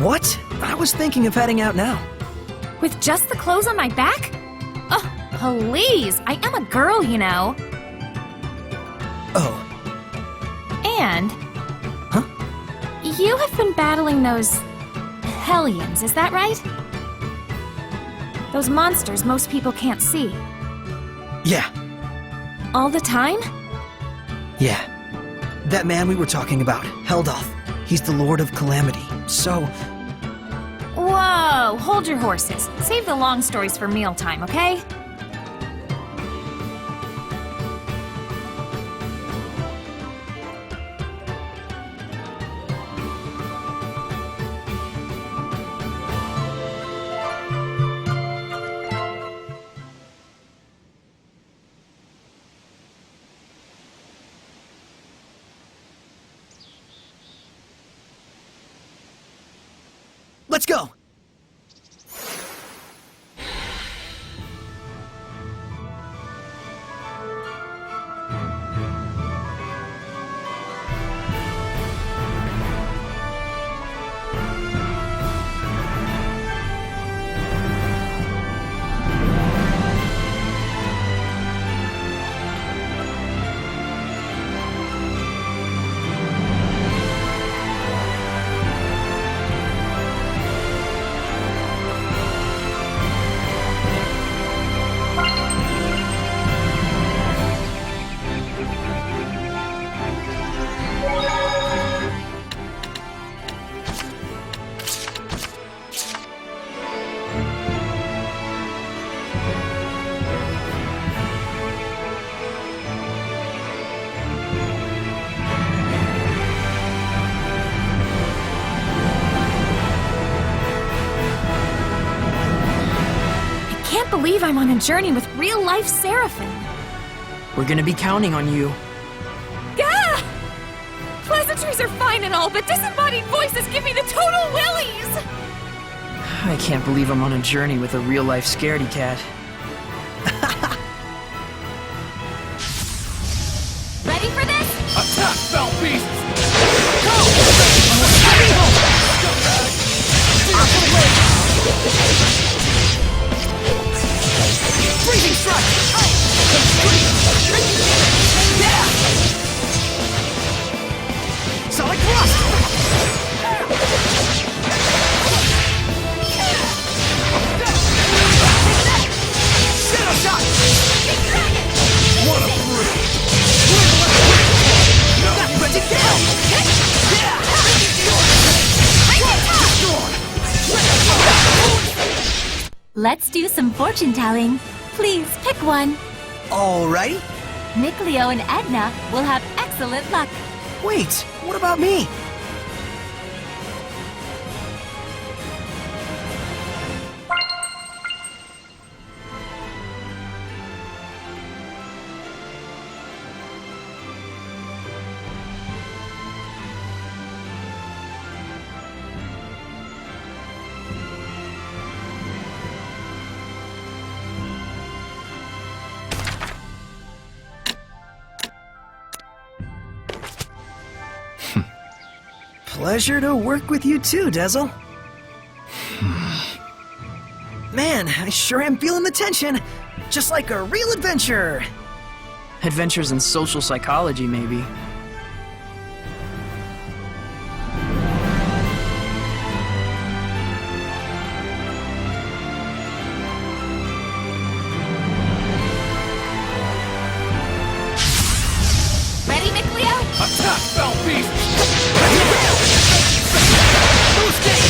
[SPEAKER 1] What? I was thinking of heading out now.
[SPEAKER 2] With just the clothes on my back? Oh, please! I am a girl, you know.
[SPEAKER 1] Oh.
[SPEAKER 2] And...
[SPEAKER 1] Huh?
[SPEAKER 2] You have been battling those... Hellions, is that right? Those monsters most people can't see.
[SPEAKER 1] Yeah.
[SPEAKER 2] All the time?
[SPEAKER 1] Yeah. That man we were talking about, Heldoth. He's the Lord of Calamity. So...
[SPEAKER 2] Whoa! Hold your horses. Save the long stories for mealtime, okay?
[SPEAKER 1] Let's go!
[SPEAKER 2] I can't believe I'm on a journey with real-life Seraphim.
[SPEAKER 7] We're gonna be counting on you.
[SPEAKER 2] Gah! Pleasantries are fine and all, but disembodied voices give me the total willies!
[SPEAKER 7] I can't believe I'm on a journey with a real-life scaredy cat.
[SPEAKER 2] Ready for this?
[SPEAKER 4] Attack, fell beast! Go! Freezing strike!
[SPEAKER 1] Yeah! Sonic thrust! Shadow shot! What a brute! No, ready to kill!
[SPEAKER 3] Let's do some fortune telling. Please pick one.
[SPEAKER 1] Alrighty.
[SPEAKER 3] Nick, Leo, and Edna will have excellent luck.
[SPEAKER 1] Wait, what about me? Pleasure to work with you too, Dezel. Man, I sure am feeling the tension. Just like a real adventure.
[SPEAKER 7] Adventures in social psychology, maybe.
[SPEAKER 2] Ready, Micleo?
[SPEAKER 4] Attack, fell beast! Boost it!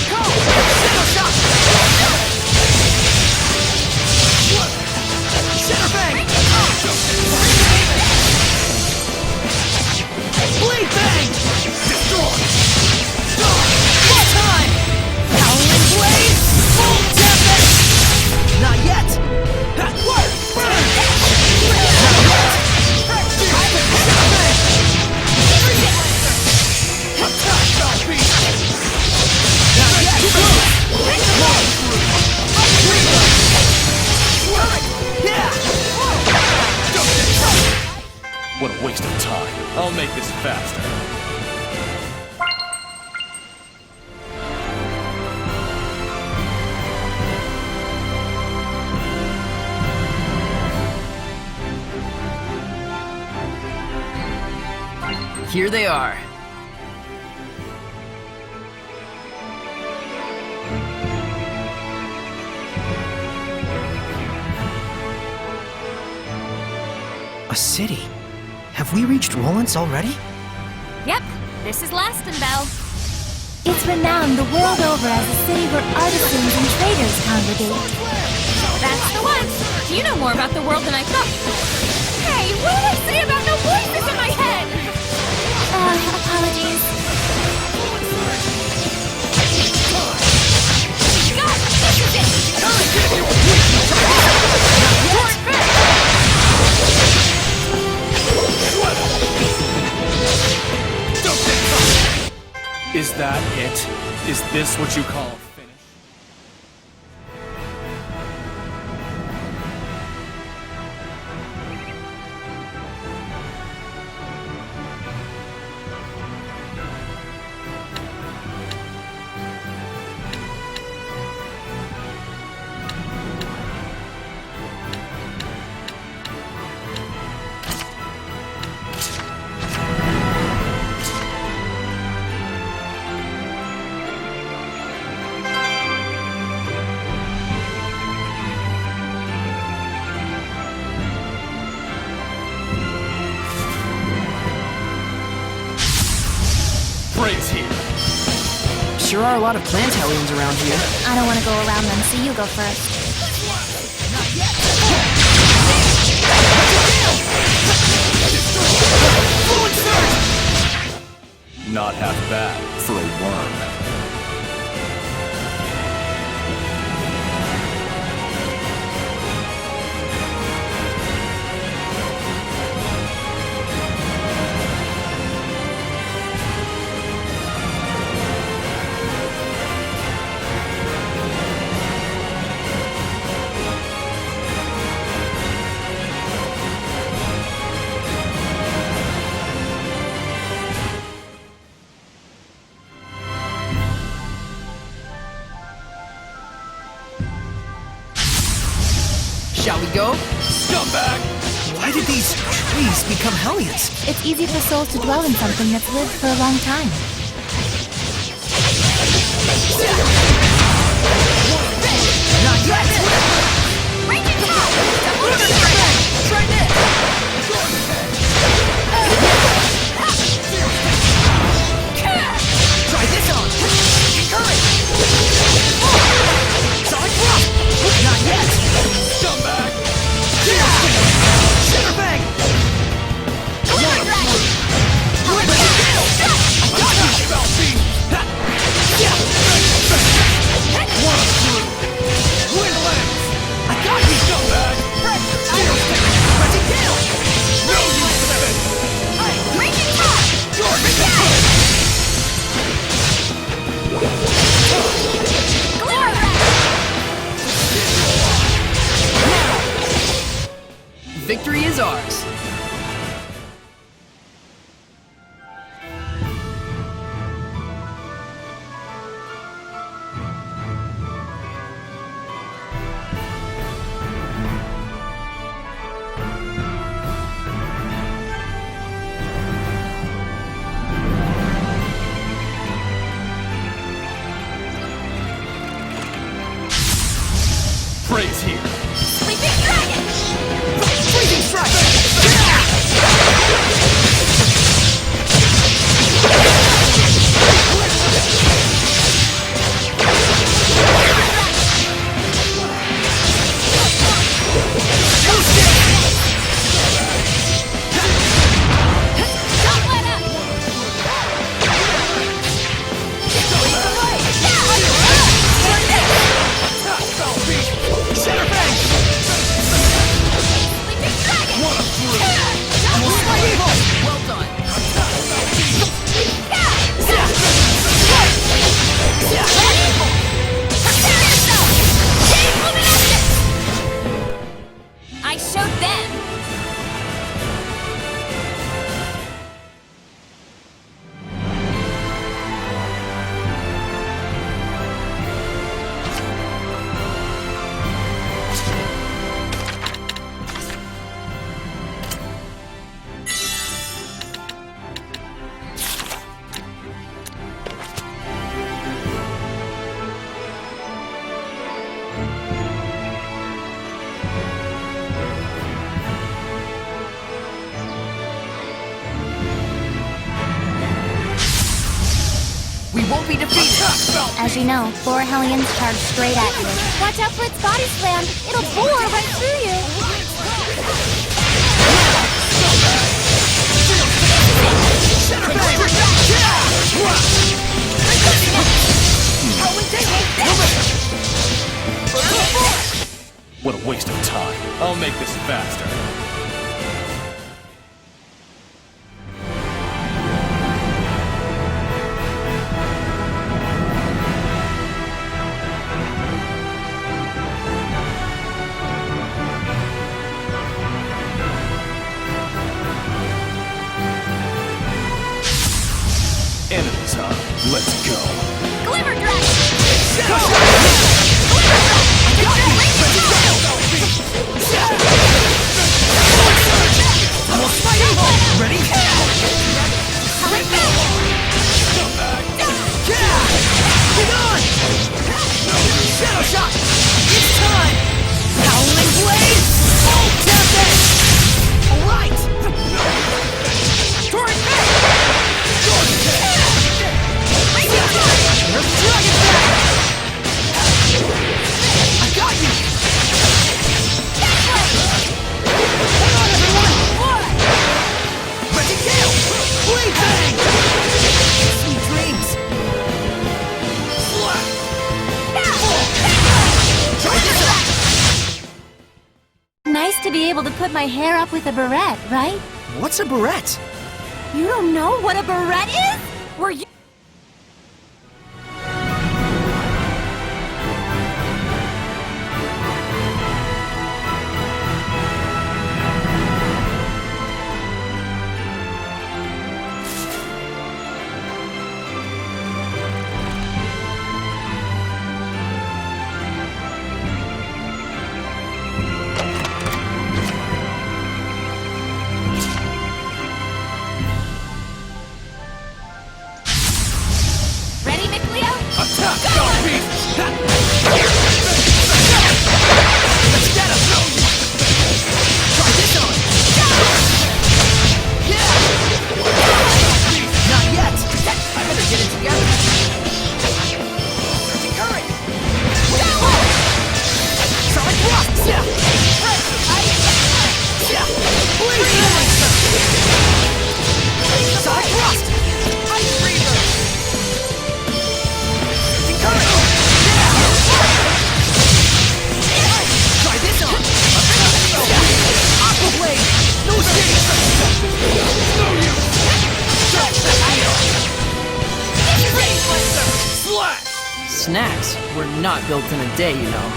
[SPEAKER 4] Go! Shadow shot! Center bang! Blade bang! Destroy! More time! Howling blade! Full tempest! Not yet! That work! Not yet! Attack, fell beast! Not yet! Yeah!
[SPEAKER 10] What a waste of time. I'll make this faster.
[SPEAKER 7] Here they are.
[SPEAKER 1] A city? Have we reached Rollins already?
[SPEAKER 2] Yep, this is Lastenbell.
[SPEAKER 3] It's renowned the world over as a city where artisans and traders congregate.
[SPEAKER 2] That's the one. You know more about the world than I thought. Hey, what did I say about no voices in my head?
[SPEAKER 3] Apologies.
[SPEAKER 2] God, this is it!
[SPEAKER 10] Is that it? Is this what you call a finish? Praise here.
[SPEAKER 7] Sure are a lot of Plantalians around here.
[SPEAKER 8] I don't want to go around them, so you go first.
[SPEAKER 10] Not half bad for a worm.
[SPEAKER 7] Shall we go?
[SPEAKER 4] Scumbag!
[SPEAKER 1] Why did these trees become Hellions?
[SPEAKER 3] It's easy for souls to dwell in something that's lived for a long time.
[SPEAKER 4] Not yet!
[SPEAKER 2] Raging Top!
[SPEAKER 4] Try this! Try this on! Current! Sonic Rock! Not yet! Scumbag! Center bang!
[SPEAKER 2] Glitter Dragon!
[SPEAKER 4] I got you, scumbag! Pressing down! No, you seven!
[SPEAKER 2] Raging Top! Glitter Dragon!
[SPEAKER 7] Victory is ours.
[SPEAKER 2] show them!
[SPEAKER 4] Won't be defeated!
[SPEAKER 8] As you know, 4 Hellions charge straight at you.
[SPEAKER 3] Watch out for its body slam. It'll bore right through you.
[SPEAKER 10] What a waste of time. I'll make this faster. Enemies, huh? Let's go.
[SPEAKER 2] Glimmer Dragon!
[SPEAKER 4] Ready? Get on! Shadow Shot! It's time! Howling Blade! Oh, Tempest! Alright! Torrent Back! Dragon Back! I got you! Hang on, everyone! Ready, Gale! Blade Bang! Sweet dreams! Try this out!
[SPEAKER 3] Nice to be able to put my hair up with a barrette, right?
[SPEAKER 1] What's a barrette?
[SPEAKER 3] You don't know what a barrette is?
[SPEAKER 2] Were you? Ready, McLeo?
[SPEAKER 4] Attack! Go! Let's get him! Try this on! Yeah! Not yet! I better get it together! Searching current! Sonic Rock! Yeah! Please! Sonic Rock! Ice Reaver! Try this on! Aqua Blade! No escape! No use! Slash!
[SPEAKER 7] Snacks were not built in a day, you know.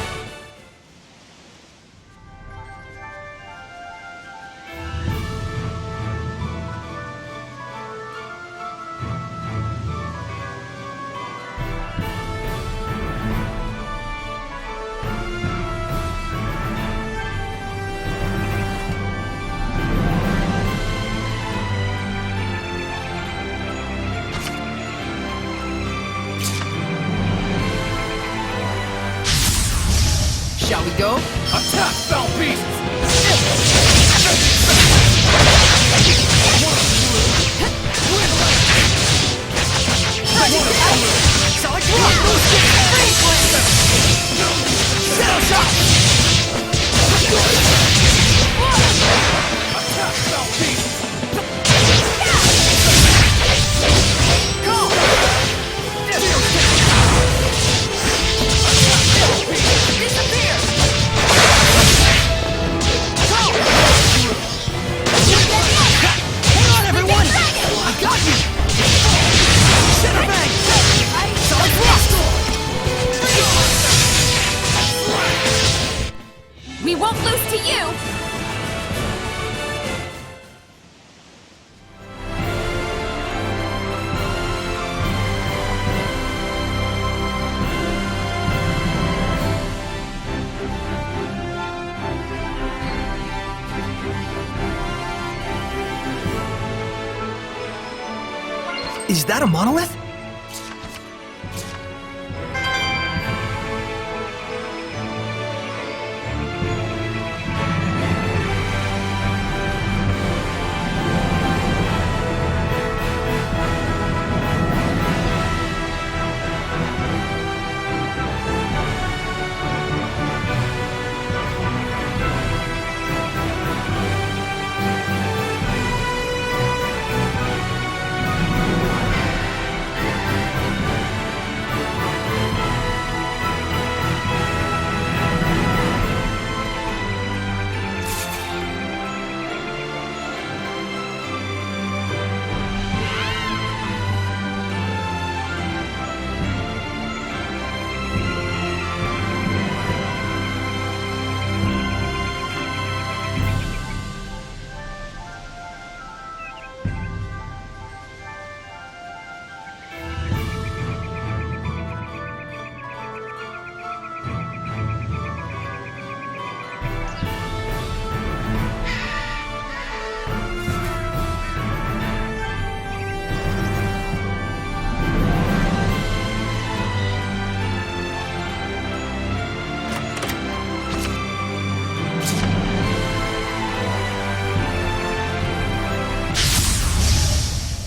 [SPEAKER 1] Is that a monolith?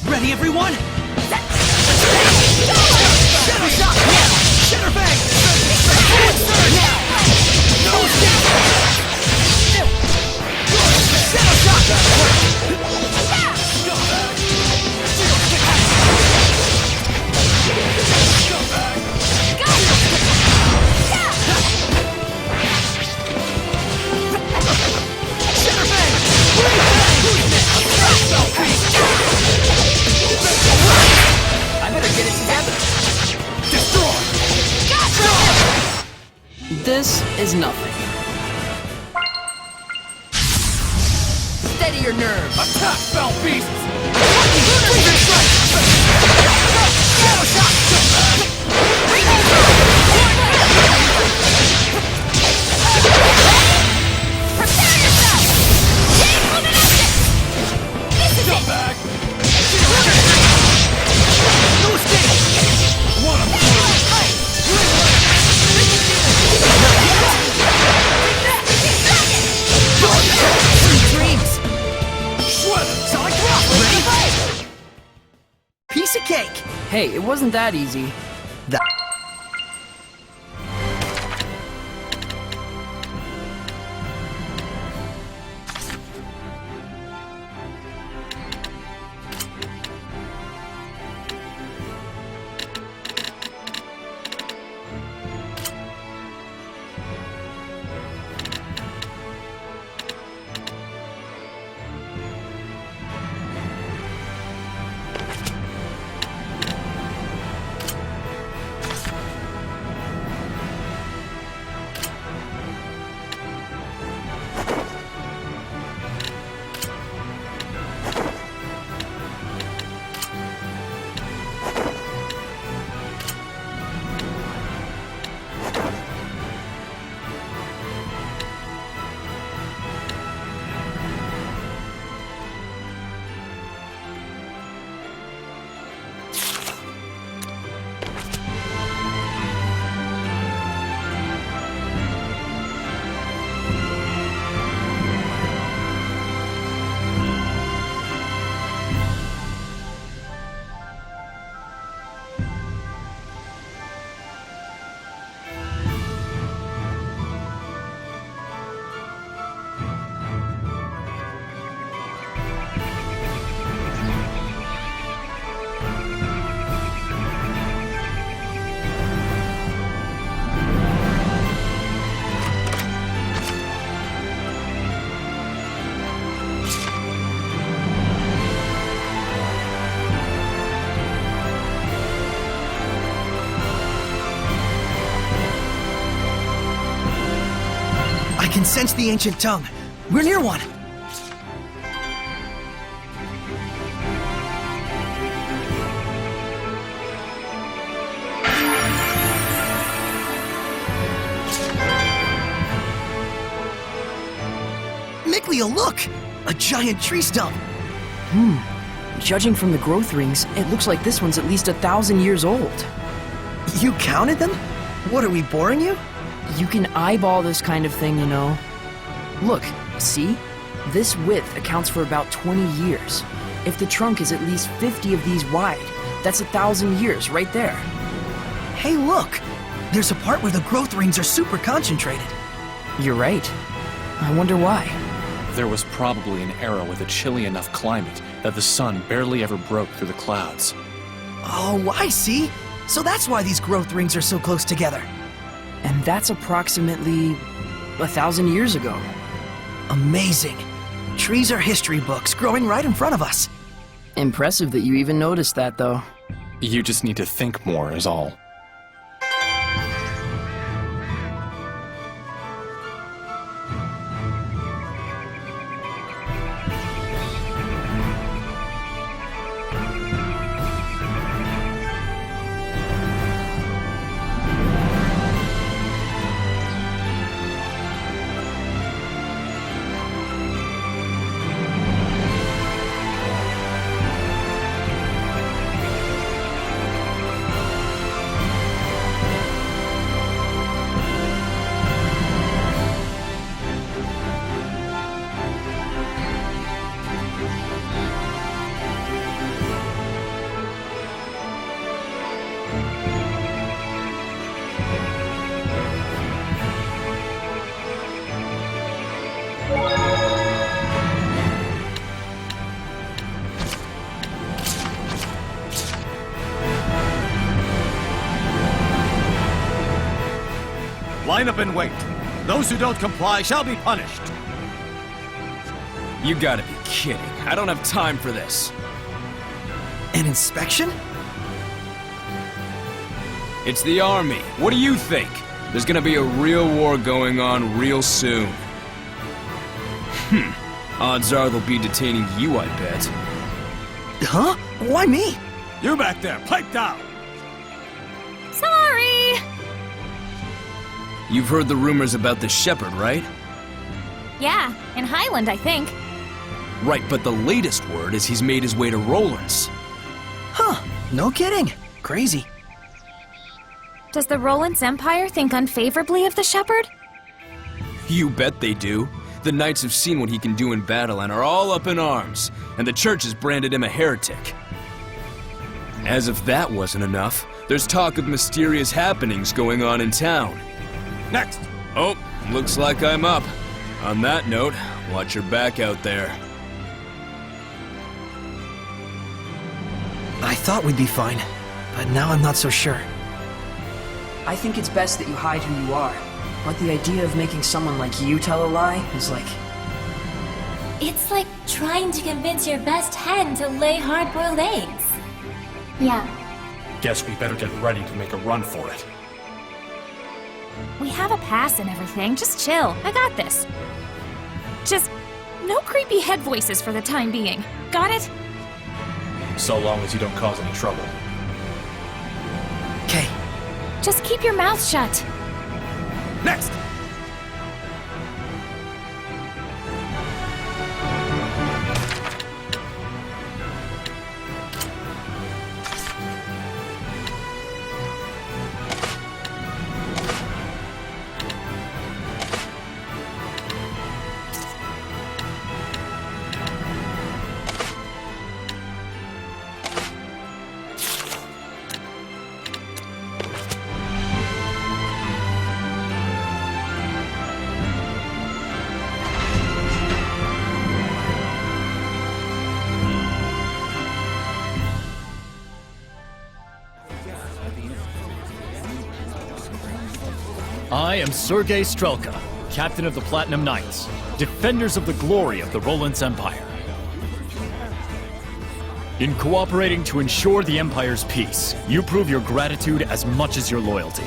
[SPEAKER 1] Ready, everyone? Shadow shot! Shatter bang! Shadow
[SPEAKER 7] This is nothing.
[SPEAKER 4] Steady your nerves! Attack, fell beasts! Shadow shot! Prepare yourself! Chain luminescence! This is it! Back! No escape! One of dreams! Sonic Rock! Ready? Piece of cake!
[SPEAKER 7] Hey, it wasn't that easy.
[SPEAKER 1] I can sense the ancient tongue. We're near one. Micklea, look! A giant tree stump.
[SPEAKER 7] Judging from the growth rings, it looks like this one's at least 1,000 years old.
[SPEAKER 1] You counted them? What, are we boring you?
[SPEAKER 7] You can eyeball this kind of thing, you know. Look, see? This width accounts for about 20 years. If the trunk is at least 50 of these wide, that's 1,000 years right there.
[SPEAKER 1] Hey, look! There's a part where the growth rings are super concentrated.
[SPEAKER 7] You're right. I wonder why.
[SPEAKER 10] There was probably an era with a chilly enough climate that the sun barely ever broke through the clouds.
[SPEAKER 1] Oh, I see! So that's why these growth rings are so close together.
[SPEAKER 7] And that's approximately 1,000 years ago.
[SPEAKER 1] Amazing. Trees are history books growing right in front of us.
[SPEAKER 7] Impressive that you even noticed that, though.
[SPEAKER 10] You just need to think more, is all.
[SPEAKER 4] Line up and wait. Those who don't comply shall be punished.
[SPEAKER 11] You gotta be kidding. I don't have time for this.
[SPEAKER 1] An inspection?
[SPEAKER 11] It's the army. What do you think? There's gonna be a real war going on real soon. Odds are they'll be detaining you, I bet.
[SPEAKER 1] Huh? Why me?
[SPEAKER 4] You back there, pipe down!
[SPEAKER 2] Sorry!
[SPEAKER 11] You've heard the rumors about the shepherd, right?
[SPEAKER 2] Yeah, in Highland, I think.
[SPEAKER 11] Right, but the latest word is he's made his way to Roland's.
[SPEAKER 1] Huh, no kidding. Crazy.
[SPEAKER 2] Does the Roland's Empire think unfavorably of the shepherd?
[SPEAKER 11] You bet they do. The knights have seen what he can do in battle and are all up in arms, and the church has branded him a heretic. As if that wasn't enough, there's talk of mysterious happenings going on in town.
[SPEAKER 4] Next!
[SPEAKER 11] Oh, looks like I'm up. On that note, watch your back out there.
[SPEAKER 1] I thought we'd be fine, but now I'm not so sure.
[SPEAKER 7] I think it's best that you hide who you are. But the idea of making someone like you tell a lie is like...
[SPEAKER 3] It's like trying to convince your best hen to lay hard-boiled eggs.
[SPEAKER 8] Yeah.
[SPEAKER 10] Guess we better get ready to make a run for it.
[SPEAKER 2] We have a pass and everything. Just chill. I got this. Just no creepy head voices for the time being. Got it?
[SPEAKER 10] So long as you don't cause any trouble.
[SPEAKER 1] Okay.
[SPEAKER 2] Just keep your mouth shut.
[SPEAKER 4] Next!
[SPEAKER 12] I am Sergei Strelka, Captain of the Platinum Knights, defenders of the glory of the Roland's Empire. In cooperating to ensure the Empire's peace, you prove your gratitude as much as your loyalty.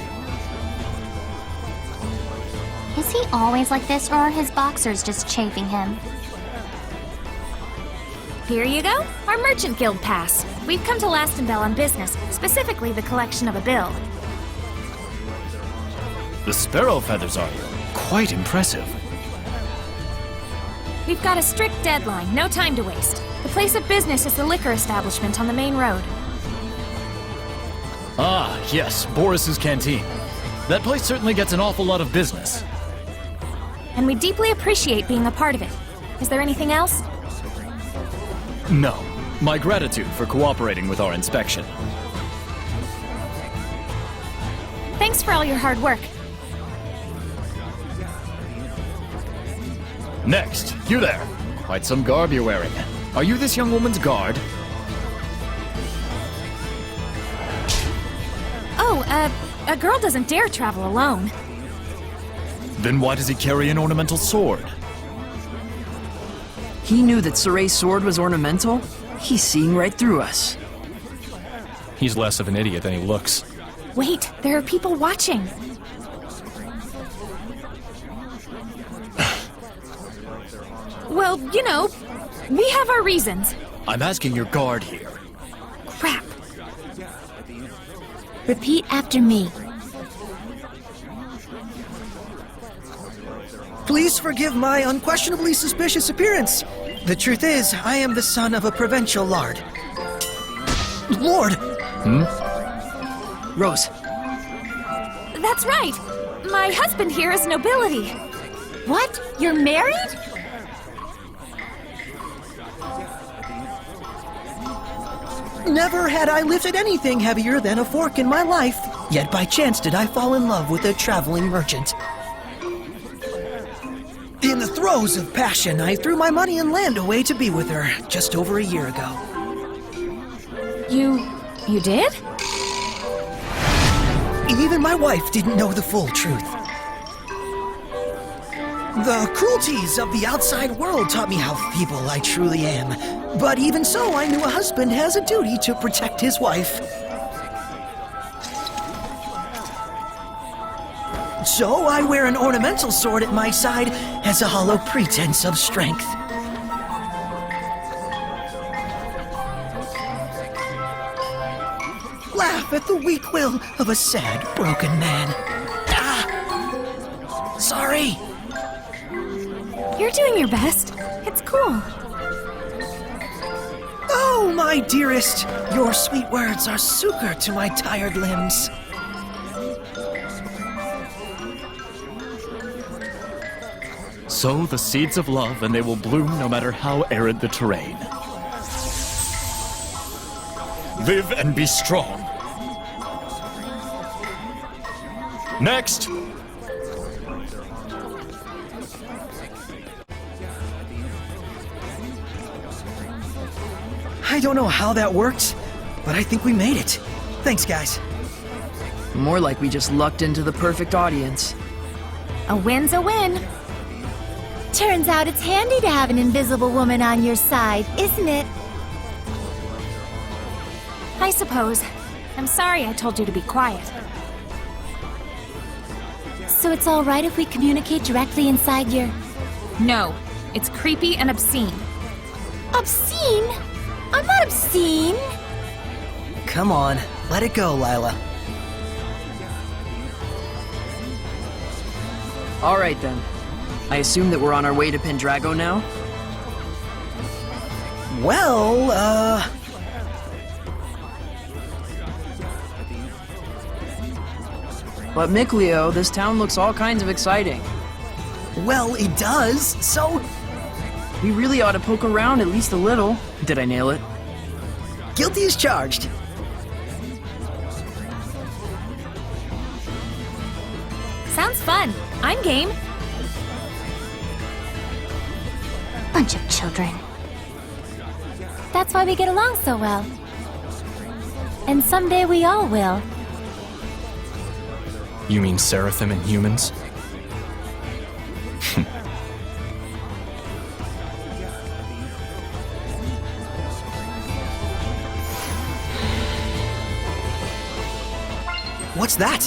[SPEAKER 8] Is he always like this, or are his boxers just chafing him?
[SPEAKER 2] Here you go, our Merchant Guild pass. We've come to Lastenbell on business, specifically the collection of a bill.
[SPEAKER 12] The sparrow feathers are quite impressive.
[SPEAKER 2] We've got a strict deadline, no time to waste. The place of business is the liquor establishment on the main road.
[SPEAKER 12] Ah, yes, Boris's Canteen. That place certainly gets an awful lot of business.
[SPEAKER 2] And we deeply appreciate being a part of it. Is there anything else?
[SPEAKER 12] No. My gratitude for cooperating with our inspection.
[SPEAKER 2] Thanks for all your hard work.
[SPEAKER 12] Next, you there. Quite some garb you're wearing. Are you this young woman's guard?
[SPEAKER 2] Oh, a girl doesn't dare travel alone.
[SPEAKER 12] Then why does he carry an ornamental sword?
[SPEAKER 7] He knew that Soray's sword was ornamental? He's seeing right through us.
[SPEAKER 10] He's less of an idiot than he looks.
[SPEAKER 2] Wait, there are people watching. Well, you know, we have our reasons.
[SPEAKER 12] I'm asking your guard here.
[SPEAKER 2] Crap.
[SPEAKER 3] Repeat after me.
[SPEAKER 1] Please forgive my unquestionably suspicious appearance. The truth is, I am the son of a provincial lord. Lord! Rose.
[SPEAKER 2] That's right. My husband here is nobility.
[SPEAKER 3] What? You're married?
[SPEAKER 1] Never had I lifted anything heavier than a fork in my life, yet by chance did I fall in love with a traveling merchant. In the throes of passion, I threw my money and land away to be with her just over a year ago.
[SPEAKER 2] You did?
[SPEAKER 1] Even my wife didn't know the full truth. The cruelties of the outside world taught me how feeble I truly am. But even so, I knew a husband has a duty to protect his wife. So I wear an ornamental sword at my side as a hollow pretense of strength. Laugh at the weak will of a sad, broken man. Ah! Sorry.
[SPEAKER 2] You're doing your best. It's cool.
[SPEAKER 1] Oh, my dearest, your sweet words are succor to my tired limbs.
[SPEAKER 12] Sow the seeds of love and they will bloom no matter how arid the terrain. Live and be strong. Next!
[SPEAKER 1] I don't know how that worked, but I think we made it. Thanks, guys.
[SPEAKER 7] More like we just lucked into the perfect audience.
[SPEAKER 2] A win's a win.
[SPEAKER 3] Turns out it's handy to have an invisible woman on your side, isn't it?
[SPEAKER 2] I suppose. I'm sorry I told you to be quiet.
[SPEAKER 3] So it's all right if we communicate directly inside your...
[SPEAKER 2] No, it's creepy and obscene.
[SPEAKER 3] Obscene? I'm not obscene.
[SPEAKER 1] Come on, let it go, Lila.
[SPEAKER 7] All right, then. I assume that we're on our way to Pendrago now?
[SPEAKER 1] Well,
[SPEAKER 7] But Mikleo, this town looks all kinds of exciting.
[SPEAKER 1] well, it does, so
[SPEAKER 7] We really ought to poke around at least a little. Did I nail it?
[SPEAKER 1] guilty as charged.
[SPEAKER 2] Sounds fun. I'm game.
[SPEAKER 8] Bunch of children.
[SPEAKER 3] That's why we get along so well. And someday we all will.
[SPEAKER 10] You mean Seraphim and humans?
[SPEAKER 1] What's that?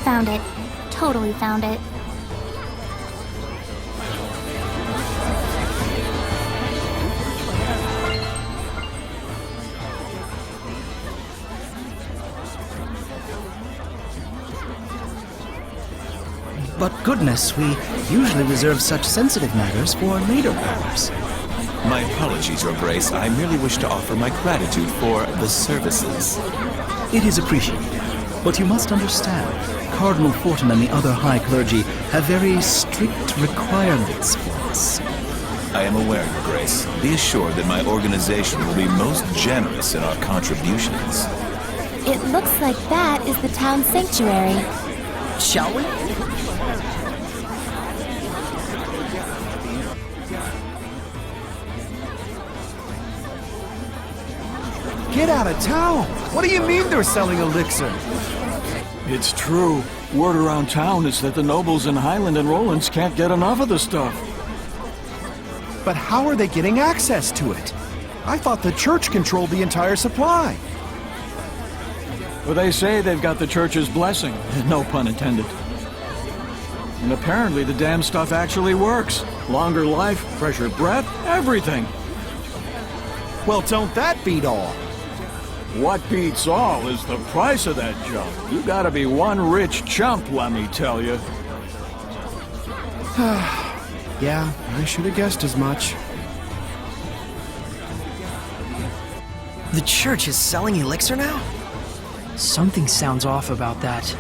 [SPEAKER 8] Found it. Totally found it.
[SPEAKER 13] But goodness, we usually reserve such sensitive matters for later hours.
[SPEAKER 14] My apologies, Your Grace. I merely wish to offer my gratitude for the services.
[SPEAKER 13] It is appreciated. But you must understand, Cardinal Fortin and the other high clergy have very strict requirements for us.
[SPEAKER 14] I am aware, Your Grace. Be assured that my organization will be most generous in our contributions.
[SPEAKER 3] It looks like that is the town sanctuary.
[SPEAKER 7] Shall we?
[SPEAKER 4] Get out of town! What do you mean they're selling elixir?
[SPEAKER 15] It's true. Word around town is that the nobles in Highland and Rollins can't get enough of the stuff.
[SPEAKER 4] But how are they getting access to it? I thought the church controlled the entire supply.
[SPEAKER 15] Well, they say they've got the church's blessing, no pun intended. And apparently the damn stuff actually works. Longer life, fresher breath, everything.
[SPEAKER 4] Well, don't that beat all?
[SPEAKER 15] What beats all is the price of that junk. You gotta be one rich chump, let me tell you.
[SPEAKER 4] Yeah, I should have guessed as much.
[SPEAKER 1] The church is selling elixir now?
[SPEAKER 7] Something sounds off about that.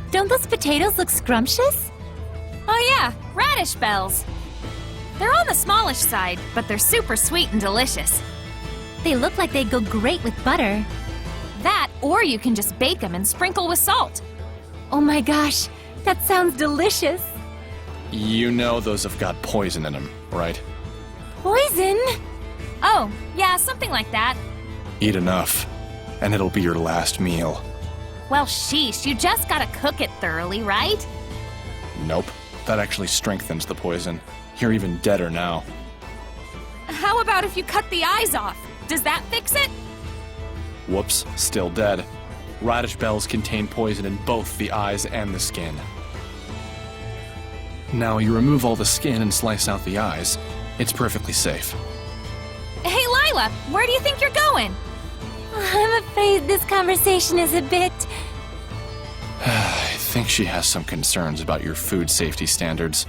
[SPEAKER 3] Don't those potatoes look scrumptious?
[SPEAKER 2] Oh yeah, radish bells. They're on the smallish side, but they're super sweet and delicious.
[SPEAKER 3] They look like they'd go great with butter.
[SPEAKER 2] That, or you can just bake them and sprinkle with salt.
[SPEAKER 3] Oh my gosh, that sounds delicious.
[SPEAKER 10] You know those have got poison in them, right?
[SPEAKER 3] Poison?
[SPEAKER 2] Oh, yeah, something like that.
[SPEAKER 10] Eat enough, and it'll be your last meal.
[SPEAKER 2] Well, sheesh, you just gotta cook it thoroughly, right?
[SPEAKER 10] Nope. That actually strengthens the poison. You're even deader now.
[SPEAKER 2] How about if you cut the eyes off? Does that fix it?
[SPEAKER 10] Whoops, still dead. Radish bells contain poison in both the eyes and the skin. Now you remove all the skin and slice out the eyes. It's perfectly safe.
[SPEAKER 2] Hey, Lila, where do you think you're going?
[SPEAKER 3] I'm afraid this conversation is a bit...
[SPEAKER 9] I think she has some concerns about your food safety standards.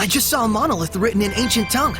[SPEAKER 1] I just saw a monolith written in ancient tongue.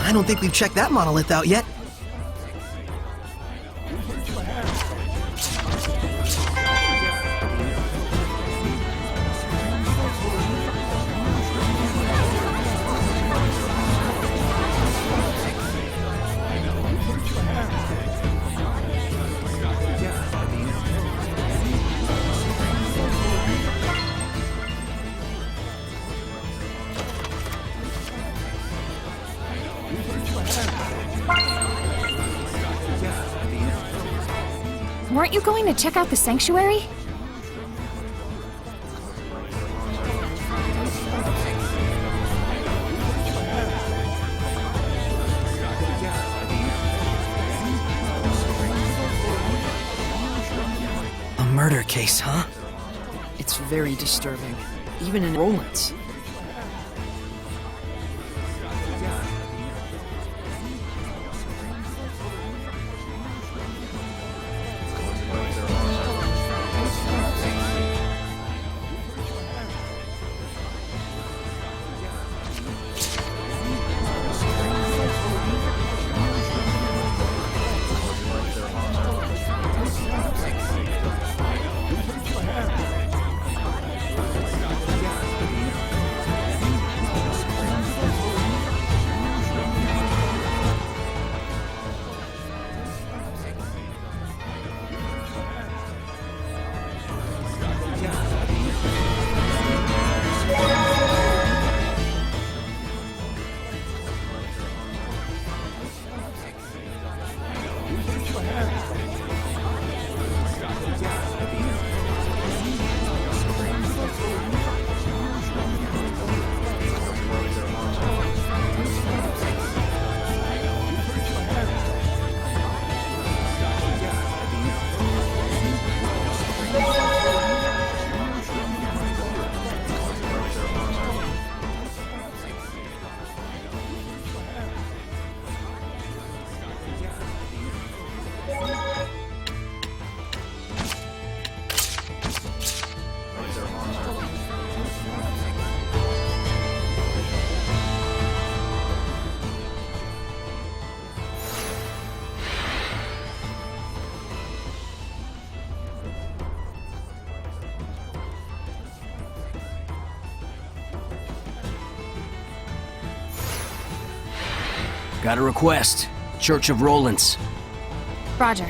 [SPEAKER 1] I don't think we've checked that monolith out yet.
[SPEAKER 2] Weren't you going to check out the sanctuary?
[SPEAKER 1] A murder case, huh?
[SPEAKER 7] It's very disturbing, even in Roland's.
[SPEAKER 5] Got a request. Church of Roland's.
[SPEAKER 2] Roger.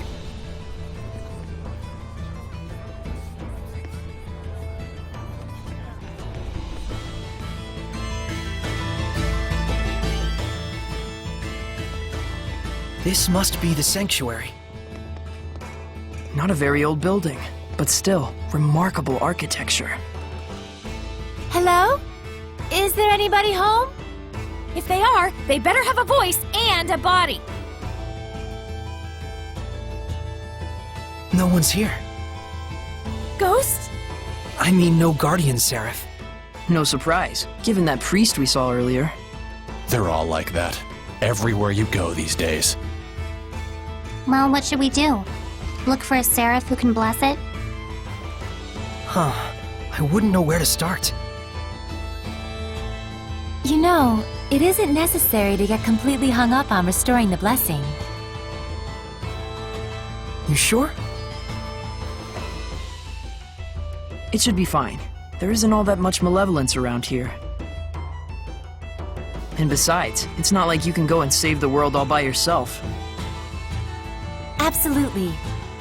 [SPEAKER 1] This must be the sanctuary.
[SPEAKER 7] Not a very old building, but still, remarkable architecture.
[SPEAKER 3] Hello? Is there anybody home?
[SPEAKER 2] If they are, they better have a voice and a body.
[SPEAKER 1] No one's here.
[SPEAKER 2] Ghosts?
[SPEAKER 1] I mean, no guardian seraph.
[SPEAKER 7] No surprise, given that priest we saw earlier.
[SPEAKER 9] They're all like that. Everywhere you go these days.
[SPEAKER 8] Well, what should we do? Look for a seraph who can bless it?
[SPEAKER 1] Huh. I wouldn't know where to start.
[SPEAKER 3] You know, it isn't necessary to get completely hung up on restoring the blessing.
[SPEAKER 1] You sure?
[SPEAKER 7] It should be fine. There isn't all that much malevolence around here. And besides, it's not like you can go and save the world all by yourself.
[SPEAKER 3] Absolutely.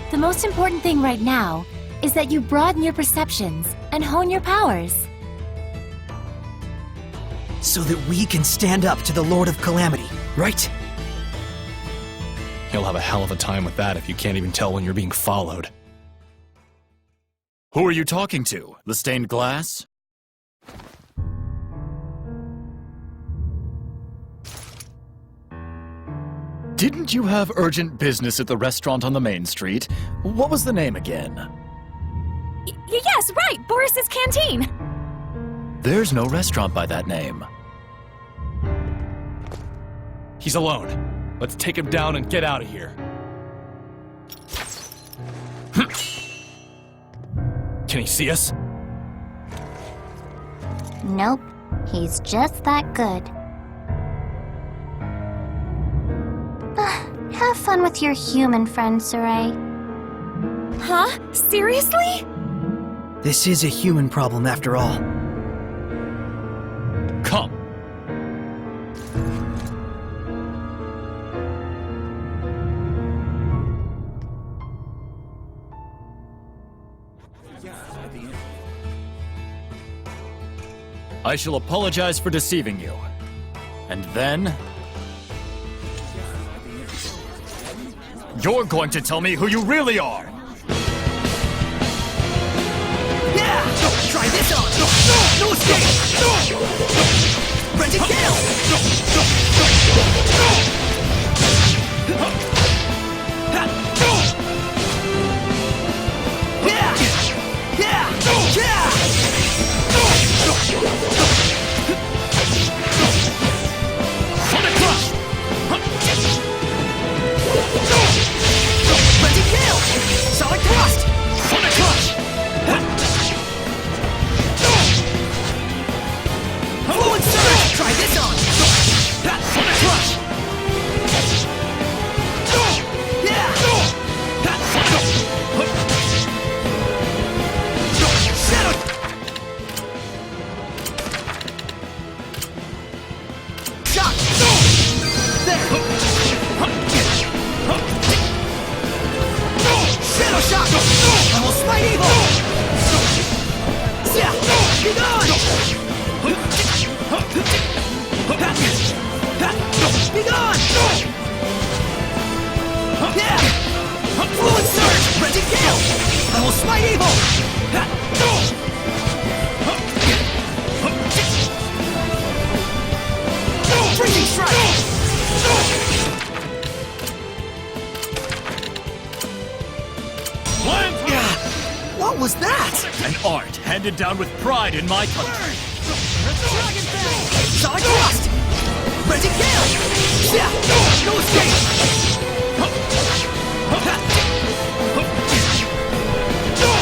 [SPEAKER 3] The most important thing right now is that you broaden your perceptions and hone your powers.
[SPEAKER 1] So that we can stand up to the Lord of Calamity, right?
[SPEAKER 10] You'll have a hell of a time with that if you can't even tell when you're being followed.
[SPEAKER 12] Who are you talking to? The stained glass? Didn't you have urgent business at the restaurant on the main street? What was the name again?
[SPEAKER 2] Yes, right! Boris's Canteen!
[SPEAKER 12] There's no restaurant by that name.
[SPEAKER 10] He's alone. Let's take him down and get out of here. Can he see us?
[SPEAKER 8] Nope, he's just that good. Have fun with your human friend, Saray.
[SPEAKER 2] Huh? Seriously?
[SPEAKER 1] This is a human problem after all.
[SPEAKER 12] Come. I shall apologize for deceiving you. And then... you're going to tell me who you really are!
[SPEAKER 4] Yeah! Try this on! No escape! Ready to kill! Yeah! Yeah! Yeah! Sonic Crush! Ready to kill! Sonic Thrust! Sonic Crush! Fluid Surge! Try this on! Sonic Crush! Yeah! Shadow! Shot! There! Shadow Shot! I will smite evil! Yeah! Be gone! Be gone! Yeah! Fluid Surge! Ready to kill! I will smite evil! Freezing Strike! What was that?
[SPEAKER 12] An art handed down with pride in my country.
[SPEAKER 4] Dragon Bang! Sonic Thrust! Ready to kill! Yeah! No escape!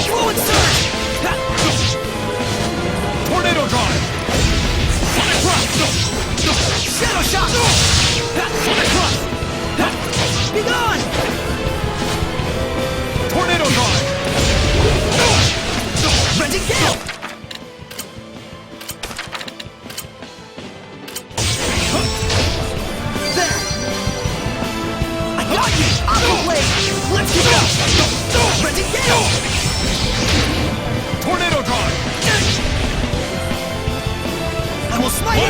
[SPEAKER 4] Fluid Surge!
[SPEAKER 12] Tornado Drive!
[SPEAKER 4] Sonic Thrust! Shadow Shot! Sonic Thrust! Be gone!
[SPEAKER 12] Tornado Drive!
[SPEAKER 4] Ready to kill! There! I got you! Aqua Blade! Let's go! Ready to kill!
[SPEAKER 12] Tornado Drive!
[SPEAKER 4] I will smite you!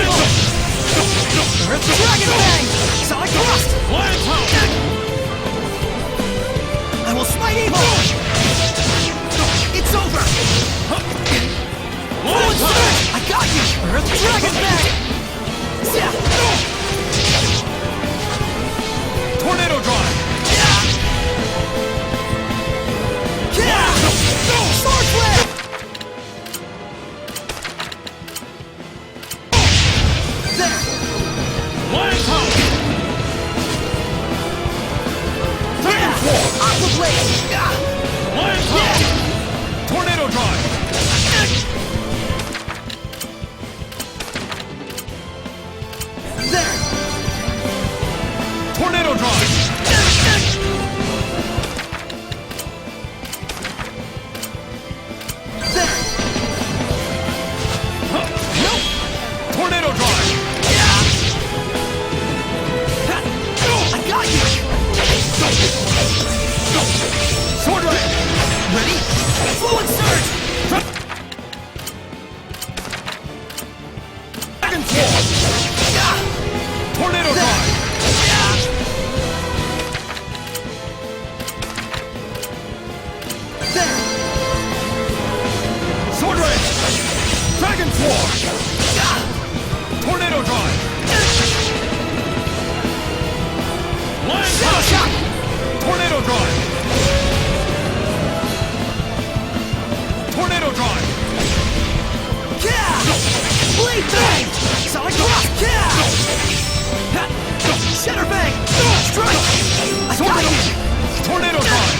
[SPEAKER 4] Dragon Bang! Sonic Thrust!
[SPEAKER 12] Lion Power!
[SPEAKER 4] I will smite evil! It's over! Fluid Surge! I got you! Dragon Bang! Yeah!
[SPEAKER 12] Tornado Drive!
[SPEAKER 4] Yeah! Sword Flare! There!
[SPEAKER 12] Lion Power!
[SPEAKER 4] Yeah! Aqua Blade!
[SPEAKER 12] Lion Power! Tornado Drive!
[SPEAKER 4] Dragon Swarm! Tornado Drive! There! Sword Ray! Dragon Swarm! Tornado Drive! Lion Shot! Tornado Drive! Tornado Drive! Blade Bang! Sonic Rock! Shatter Bang! Strike! I got you! Tornado Drive!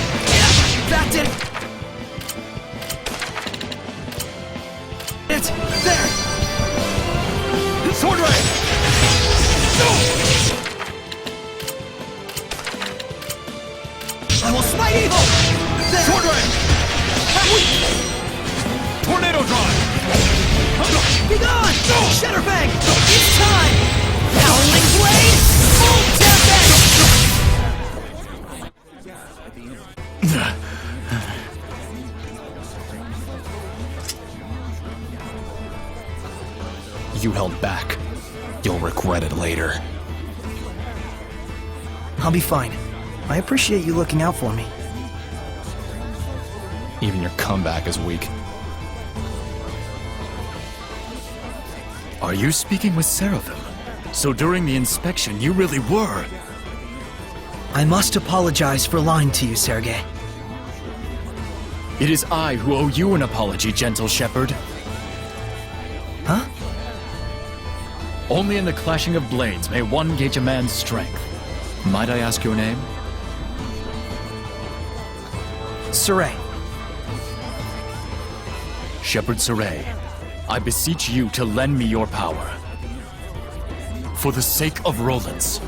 [SPEAKER 4] That did it! There! Sword Ray! I will smite evil! There! Sword Ray! Tornado Drive! Be gone! Shatter Bang! It's time! Howling Blade! Full
[SPEAKER 10] You held back. You'll regret it later.
[SPEAKER 1] I'll be fine. I appreciate you looking out for me.
[SPEAKER 10] Even your comeback is weak.
[SPEAKER 12] Are you speaking with Seraphim? So during the inspection, you really were.
[SPEAKER 1] I must apologize for lying to you, Sergei.
[SPEAKER 12] It is I who owe you an apology, gentle shepherd.
[SPEAKER 1] Huh?
[SPEAKER 12] Only in the clashing of blades may one gauge a man's strength. Might I ask your name?
[SPEAKER 1] Saray.
[SPEAKER 12] Shepherd Saray, I beseech you to lend me your power. For the sake of Roland's.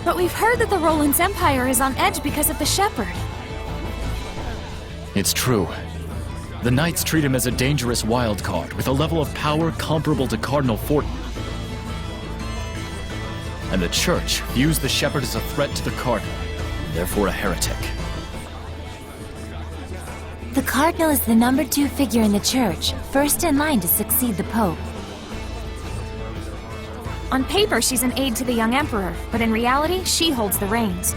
[SPEAKER 2] But we've heard that the Roland's Empire is on edge because of the Shepherd.
[SPEAKER 12] It's true. The Knights treat him as a dangerous wild card with a level of power comparable to Cardinal Fortin. And the Church views the Shepherd as a threat to the Cardinal, therefore a heretic.
[SPEAKER 3] The Cardinal is the #2 figure in the Church, first in line to succeed the Pope.
[SPEAKER 2] On paper, she's an aide to the young Emperor, but in reality, she holds the reins.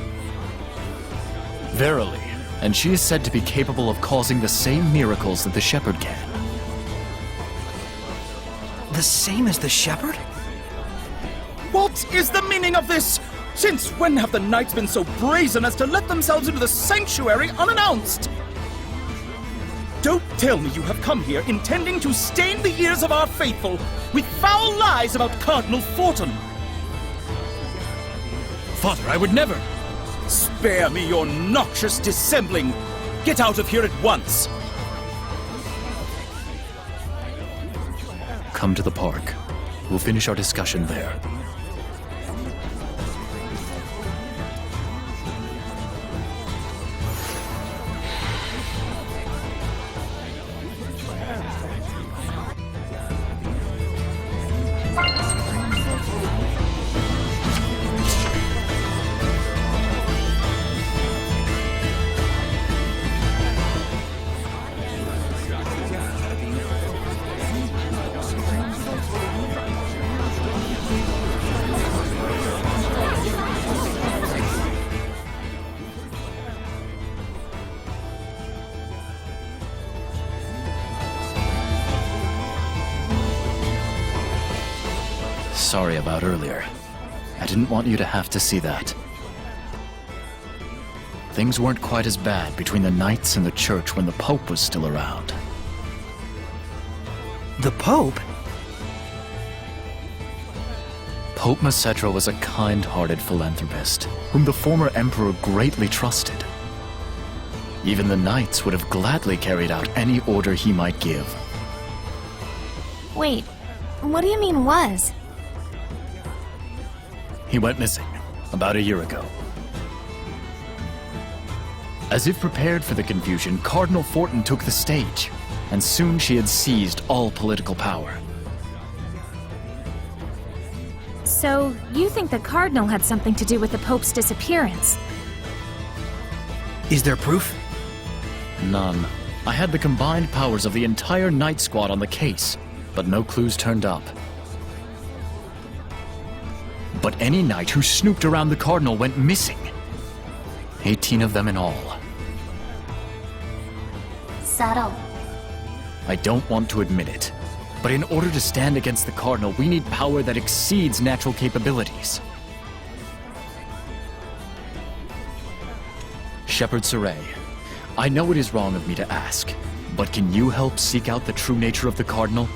[SPEAKER 12] Verily, and she is said to be capable of causing the same miracles that the Shepherd can.
[SPEAKER 1] The same as the Shepherd?
[SPEAKER 16] What is the meaning of this? Since when have the Knights been so brazen as to let themselves into the sanctuary unannounced? Don't tell me you have come here intending to stain the ears of our faithful with foul lies about Cardinal Fortin.
[SPEAKER 12] Father, I would never!
[SPEAKER 16] Spare me your noxious dissembling! Get out of here at once!
[SPEAKER 12] Come to the park. We'll finish our discussion there. Sorry about earlier. I didn't want you to have to see that. Things weren't quite as bad between the Knights and the Church when the Pope was still around.
[SPEAKER 1] The Pope?
[SPEAKER 12] Pope Macedra was a kind-hearted philanthropist, whom the former Emperor greatly trusted. Even the Knights would have gladly carried out any order he might give.
[SPEAKER 2] Wait, what do you mean was?
[SPEAKER 12] He went missing about a year ago. As if prepared for the confusion, Cardinal Fortin took the stage, and soon she had seized all political power.
[SPEAKER 2] So, you think the Cardinal had something to do with the Pope's disappearance?
[SPEAKER 1] Is there proof?
[SPEAKER 12] None. I had the combined powers of the entire Knight Squad on the case, but no clues turned up. But any knight who snooped around the Cardinal went missing. 18 of them in all.
[SPEAKER 8] Subtle.
[SPEAKER 12] I don't want to admit it, but in order to stand against the Cardinal, we need power that exceeds natural capabilities. Shepherd Saray, I know it is wrong of me to ask, but can you help seek out the true nature of the Cardinal?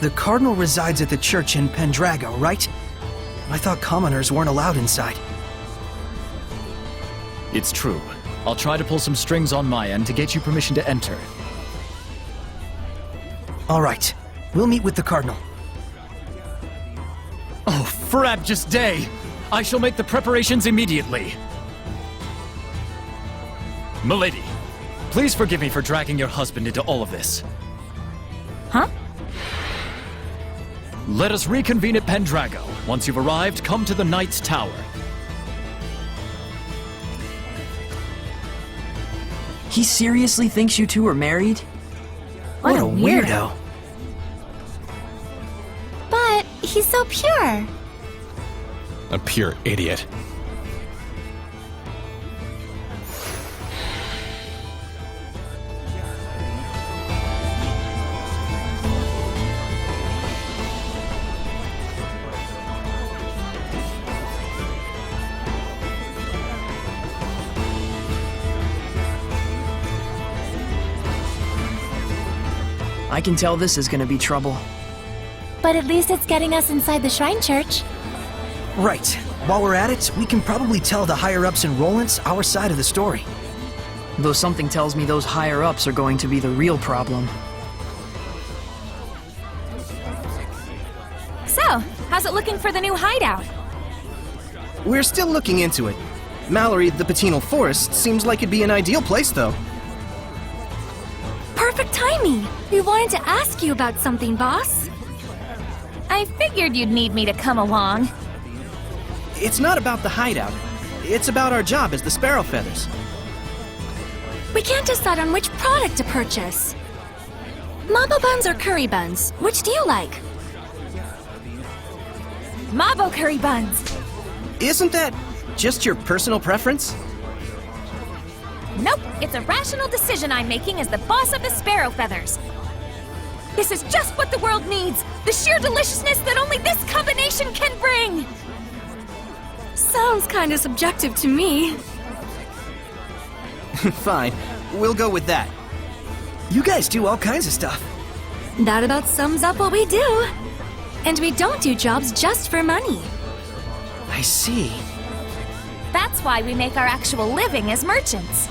[SPEAKER 1] The Cardinal resides at the church in Pendrago, right? I thought commoners weren't allowed inside.
[SPEAKER 12] It's true. I'll try to pull some strings on my end to get you permission to enter.
[SPEAKER 1] All right. We'll meet with the Cardinal.
[SPEAKER 12] Oh, frabjous day! I shall make the preparations immediately. Milady, please forgive me for dragging your husband into all of this.
[SPEAKER 2] Huh?
[SPEAKER 12] Let us reconvene at Pendrago. Once you've arrived, come to the Knight's Tower.
[SPEAKER 7] He seriously thinks you two are married?
[SPEAKER 1] What a weirdo.
[SPEAKER 3] But he's so pure.
[SPEAKER 10] A pure idiot.
[SPEAKER 7] I can tell this is gonna be trouble.
[SPEAKER 3] But at least it's getting us inside the Shrine Church.
[SPEAKER 1] Right. While we're at it, we can probably tell the higher-ups in Rollins our side of the story.
[SPEAKER 7] Though something tells me those higher-ups are going to be the real problem.
[SPEAKER 2] So, how's it looking for the new hideout?
[SPEAKER 17] We're still looking into it. Mallory, the Patinal Forest, seems like it'd be an ideal place, though.
[SPEAKER 3] Perfect timing! We wanted to ask you about something, boss.
[SPEAKER 2] I figured you'd need me to come along.
[SPEAKER 17] It's not about the hideout. It's about our job as the Sparrow Feathers.
[SPEAKER 3] We can't decide on which product to purchase. Mabo buns or curry buns? Which do you like?
[SPEAKER 2] Mabo curry buns!
[SPEAKER 17] Isn't that just your personal preference?
[SPEAKER 2] Nope, it's a rational decision I'm making as the boss of the Sparrow Feathers. This is just what the world needs! The sheer deliciousness that only this combination can bring!
[SPEAKER 3] Sounds kinda subjective to me.
[SPEAKER 17] Fine, we'll go with that.
[SPEAKER 1] You guys do all kinds of stuff.
[SPEAKER 3] That about sums up what we do. And we don't do jobs just for money.
[SPEAKER 1] I see.
[SPEAKER 2] That's why we make our actual living as merchants.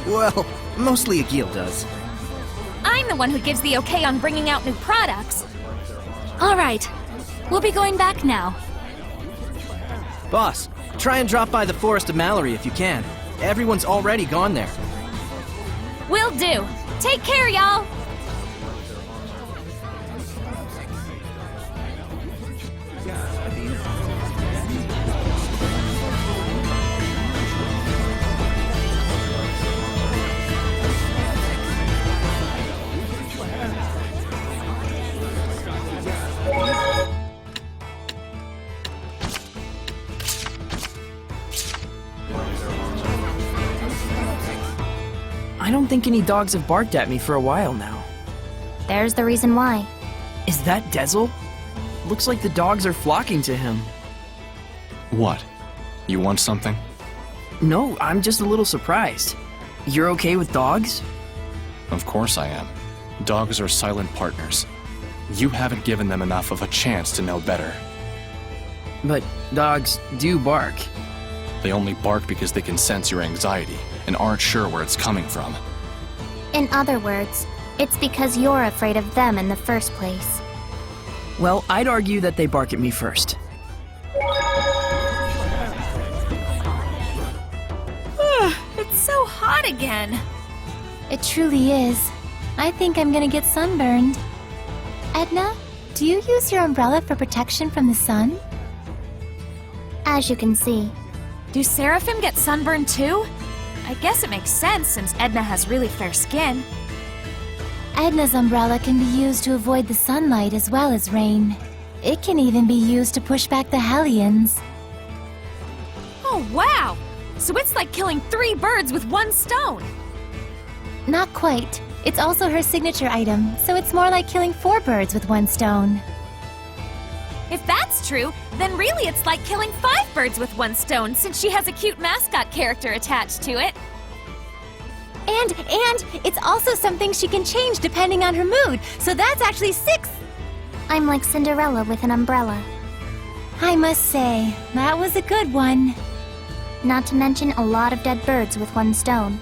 [SPEAKER 17] Well, mostly Agil does.
[SPEAKER 2] I'm the one who gives the okay on bringing out new products.
[SPEAKER 3] All right, we'll be going back now.
[SPEAKER 17] Boss, try and drop by the Forest of Mallory if you can. Everyone's already gone there.
[SPEAKER 2] Will do. Take care, y'all!
[SPEAKER 7] I don't think any dogs have barked at me for a while now.
[SPEAKER 8] There's the reason why.
[SPEAKER 7] Is that Dezel? Looks like the dogs are flocking to him.
[SPEAKER 10] What? You want something?
[SPEAKER 7] No, I'm just a little surprised. You're okay with dogs?
[SPEAKER 10] Of course I am. Dogs are silent partners. You haven't given them enough of a chance to know better.
[SPEAKER 7] But dogs do bark.
[SPEAKER 10] They only bark because they can sense your anxiety and aren't sure where it's coming from.
[SPEAKER 8] In other words, it's because you're afraid of them in the first place.
[SPEAKER 7] Well, I'd argue that they bark at me first.
[SPEAKER 2] It's so hot again.
[SPEAKER 3] It truly is. I think I'm gonna get sunburned. Edna, do you use your umbrella for protection from the sun?
[SPEAKER 8] As you can see.
[SPEAKER 2] Do Seraphim get sunburned too? I guess it makes sense since Edna has really fair skin.
[SPEAKER 3] Edna's umbrella can be used to avoid the sunlight as well as rain. It can even be used to push back the Hellions.
[SPEAKER 2] Oh, wow! So it's like killing 3 birds with 1 stone!
[SPEAKER 3] Not quite. It's also her signature item, so it's more like killing 4 birds with 1 stone.
[SPEAKER 2] If that's true, then really it's like killing 5 birds with 1 stone since she has a cute mascot character attached to it.
[SPEAKER 3] And it's also something she can change depending on her mood, so that's actually 6.
[SPEAKER 8] I'm like Cinderella with an umbrella.
[SPEAKER 3] I must say, that was a good one.
[SPEAKER 8] Not to mention a lot of dead birds with 1 stone.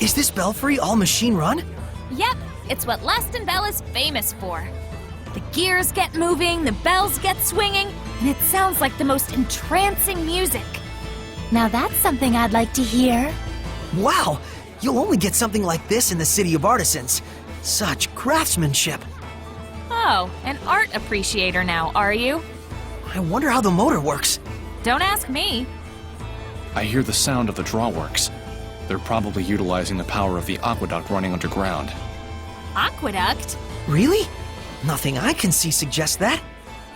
[SPEAKER 1] Is this belfry all machine run?
[SPEAKER 2] Yep, it's what Leston Bell is famous for. The gears get moving, the bells get swinging, and it sounds like the most entrancing music.
[SPEAKER 3] Now that's something I'd like to hear.
[SPEAKER 1] Wow! You'll only get something like this in the City of Artisans. Such craftsmanship.
[SPEAKER 2] Oh, an art appreciator now, are you?
[SPEAKER 1] I wonder how the motor works.
[SPEAKER 2] Don't ask me.
[SPEAKER 10] I hear the sound of the drawworks. They're probably utilizing the power of the aqueduct running underground.
[SPEAKER 2] Aqueduct?
[SPEAKER 1] Really? Nothing I can see suggests that.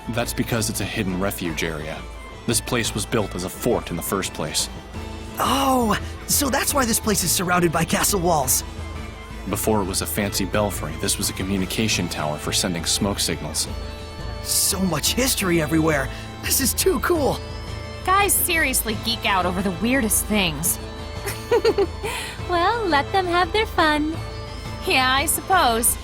[SPEAKER 10] That's because it's a hidden refuge area. This place was built as a fort in the first place.
[SPEAKER 1] Oh, so that's why this place is surrounded by castle walls.
[SPEAKER 10] Before it was a fancy belfry, this was a communication tower for sending smoke signals.
[SPEAKER 1] So much history everywhere. This is too cool.
[SPEAKER 2] Guys seriously geek out over the weirdest things.
[SPEAKER 3] Well, let them have their fun.
[SPEAKER 2] Yeah, I suppose.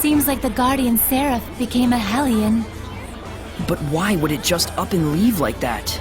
[SPEAKER 3] Seems like the Guardian Seraph became a Hellion.
[SPEAKER 7] But why would it just up and leave like that?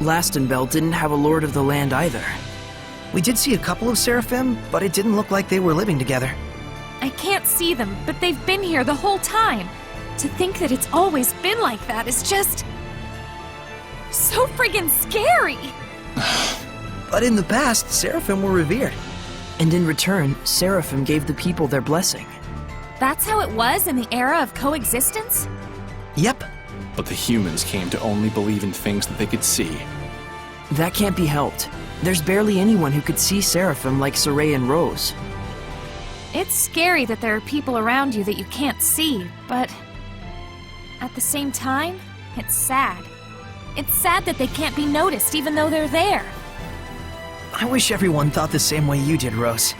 [SPEAKER 7] Lastenbell didn't have a lord of the land either.
[SPEAKER 17] We did see a couple of Seraphim, but it didn't look like they were living together.
[SPEAKER 2] I can't see them, but they've been here the whole time. To think that it's always been like that is just... so friggin' scary!
[SPEAKER 17] But in the past, Seraphim were revered.
[SPEAKER 7] And in return, Seraphim gave the people their blessing.
[SPEAKER 2] That's how it was in the era of coexistence?
[SPEAKER 17] Yep.
[SPEAKER 10] But the humans came to only believe in things that they could see.
[SPEAKER 7] That can't be helped. There's barely anyone who could see Seraphim like Saray and Rose.
[SPEAKER 2] It's scary that there are people around you that you can't see, but... at the same time, it's sad. It's sad that they can't be noticed even though they're there.
[SPEAKER 17] I wish everyone thought the same way you did, Rose.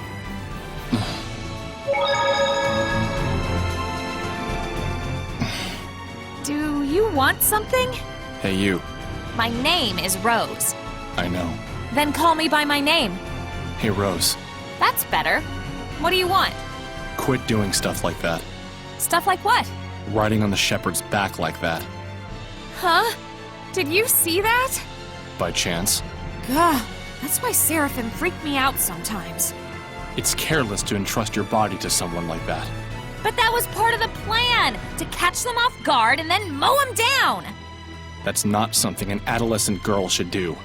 [SPEAKER 2] Do you want something?
[SPEAKER 10] Hey, you.
[SPEAKER 2] My name is Rose.
[SPEAKER 10] I know.
[SPEAKER 2] Then call me by my name.
[SPEAKER 10] Hey, Rose.
[SPEAKER 2] That's better. What do you want?
[SPEAKER 10] Quit doing stuff like that.
[SPEAKER 2] Stuff like what?
[SPEAKER 10] Riding on the shepherd's back like that.
[SPEAKER 2] Huh? Did you see that?
[SPEAKER 10] By chance.
[SPEAKER 2] Gah, that's why Seraphim freak me out sometimes.
[SPEAKER 10] It's careless to entrust your body to someone like that.
[SPEAKER 2] But that was part of the plan! To catch them off guard and then mow them down!
[SPEAKER 10] That's not something an adolescent girl should do.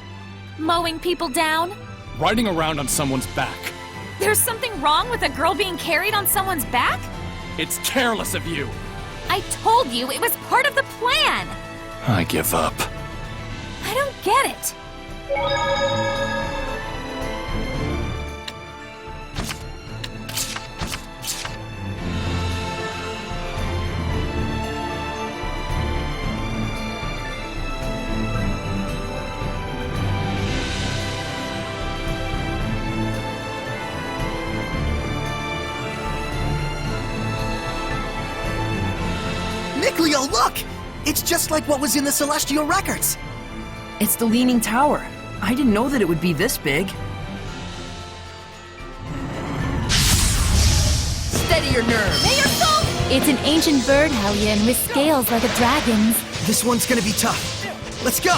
[SPEAKER 2] Mowing people down?
[SPEAKER 10] Riding around on someone's back.
[SPEAKER 2] There's something wrong with a girl being carried on someone's back?
[SPEAKER 10] It's careless of you!
[SPEAKER 2] I told you it was part of the plan!
[SPEAKER 10] I give up.
[SPEAKER 2] I don't get it.
[SPEAKER 17] Nikleo, look! It's just like what was in the Celestial Records!
[SPEAKER 7] It's the Leaning Tower. I didn't know that it would be this big.
[SPEAKER 17] Steady your nerve!
[SPEAKER 2] May your soul!
[SPEAKER 3] It's an ancient bird hellion with scales like a dragon's.
[SPEAKER 17] This one's gonna be tough. Let's go!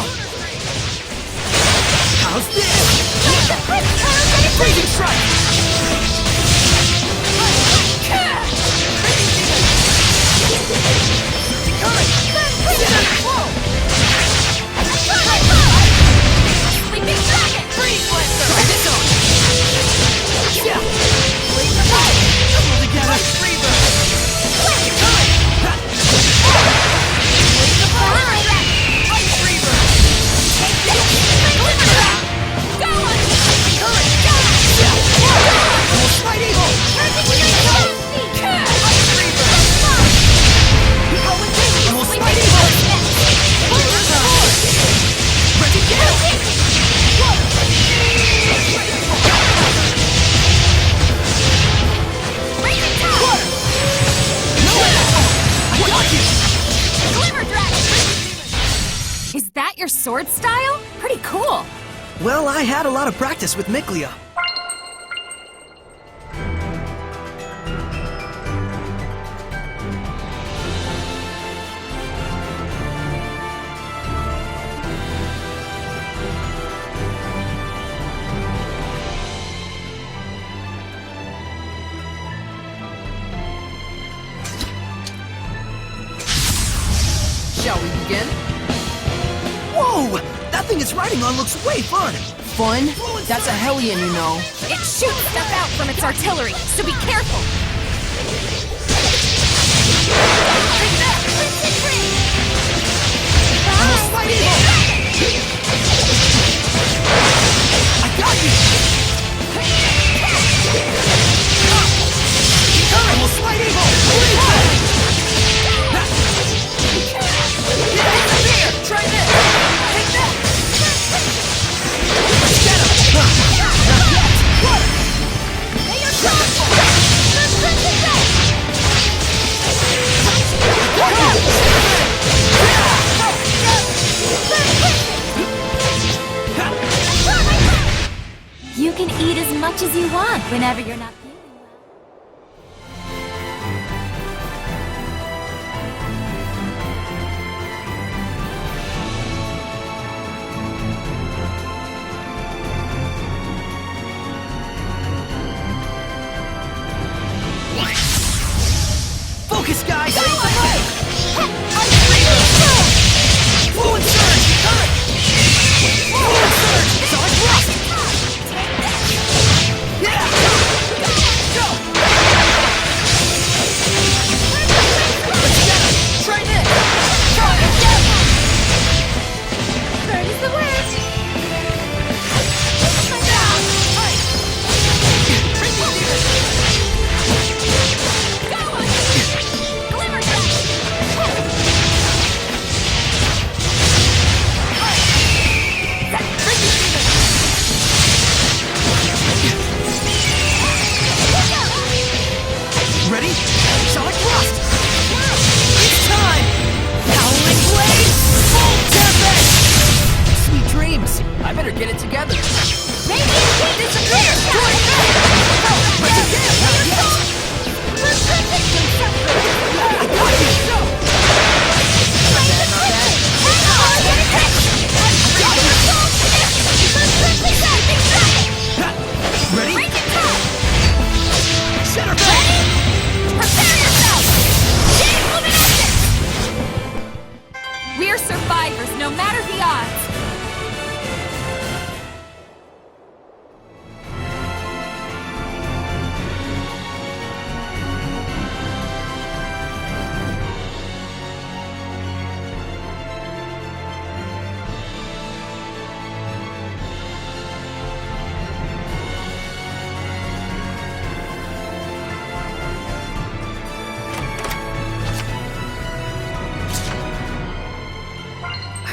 [SPEAKER 17] How's this? Freezing strike!
[SPEAKER 2] Sleeping dragon! Freeze blister!
[SPEAKER 17] Try this on! Yeah! Pull together! Reaver! Ice Reaver!
[SPEAKER 2] Go on!
[SPEAKER 17] Fight evil! Ice Reaver! Almost fight evil! Ready, go!
[SPEAKER 2] Is that your sword style? Pretty cool.
[SPEAKER 17] Well, I had a lot of practice with Nikleo.
[SPEAKER 7] Shall we begin?
[SPEAKER 17] Whoa! That thing it's riding on looks way fun!
[SPEAKER 7] Fun? That's a hellion, you know.
[SPEAKER 2] It shoots stuff out from its artillery, so be careful.
[SPEAKER 17] Almost fight evil! I got you! Almost fight evil! Try this! Take that! Let's get him! Not yet!
[SPEAKER 3] You can eat as much as you want whenever you're not feeling well.
[SPEAKER 2] survivors, no matter the odds.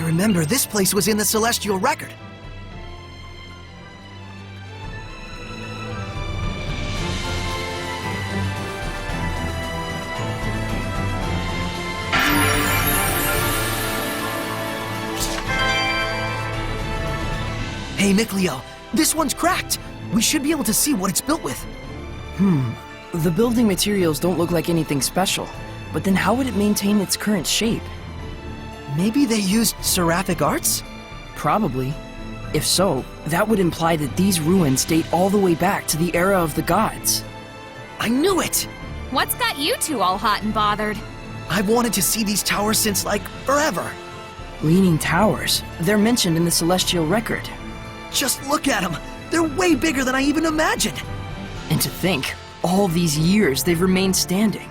[SPEAKER 1] Remember, this place was in the Celestial Record. Hey, Mikleo, this one's cracked. We should be able to see what it's built with.
[SPEAKER 7] The building materials don't look like anything special, but then how would it maintain its current shape?
[SPEAKER 1] Maybe they used seraphic arts?
[SPEAKER 7] Probably. If so, that would imply that these ruins date all the way back to the era of the gods.
[SPEAKER 1] I knew it!
[SPEAKER 2] What's got you two all hot and bothered?
[SPEAKER 1] I've wanted to see these towers since, like, forever.
[SPEAKER 7] Leaning towers. They're mentioned in the Celestial Record.
[SPEAKER 1] Just look at them! They're way bigger than I even imagined!
[SPEAKER 7] And to think, all these years they've remained standing.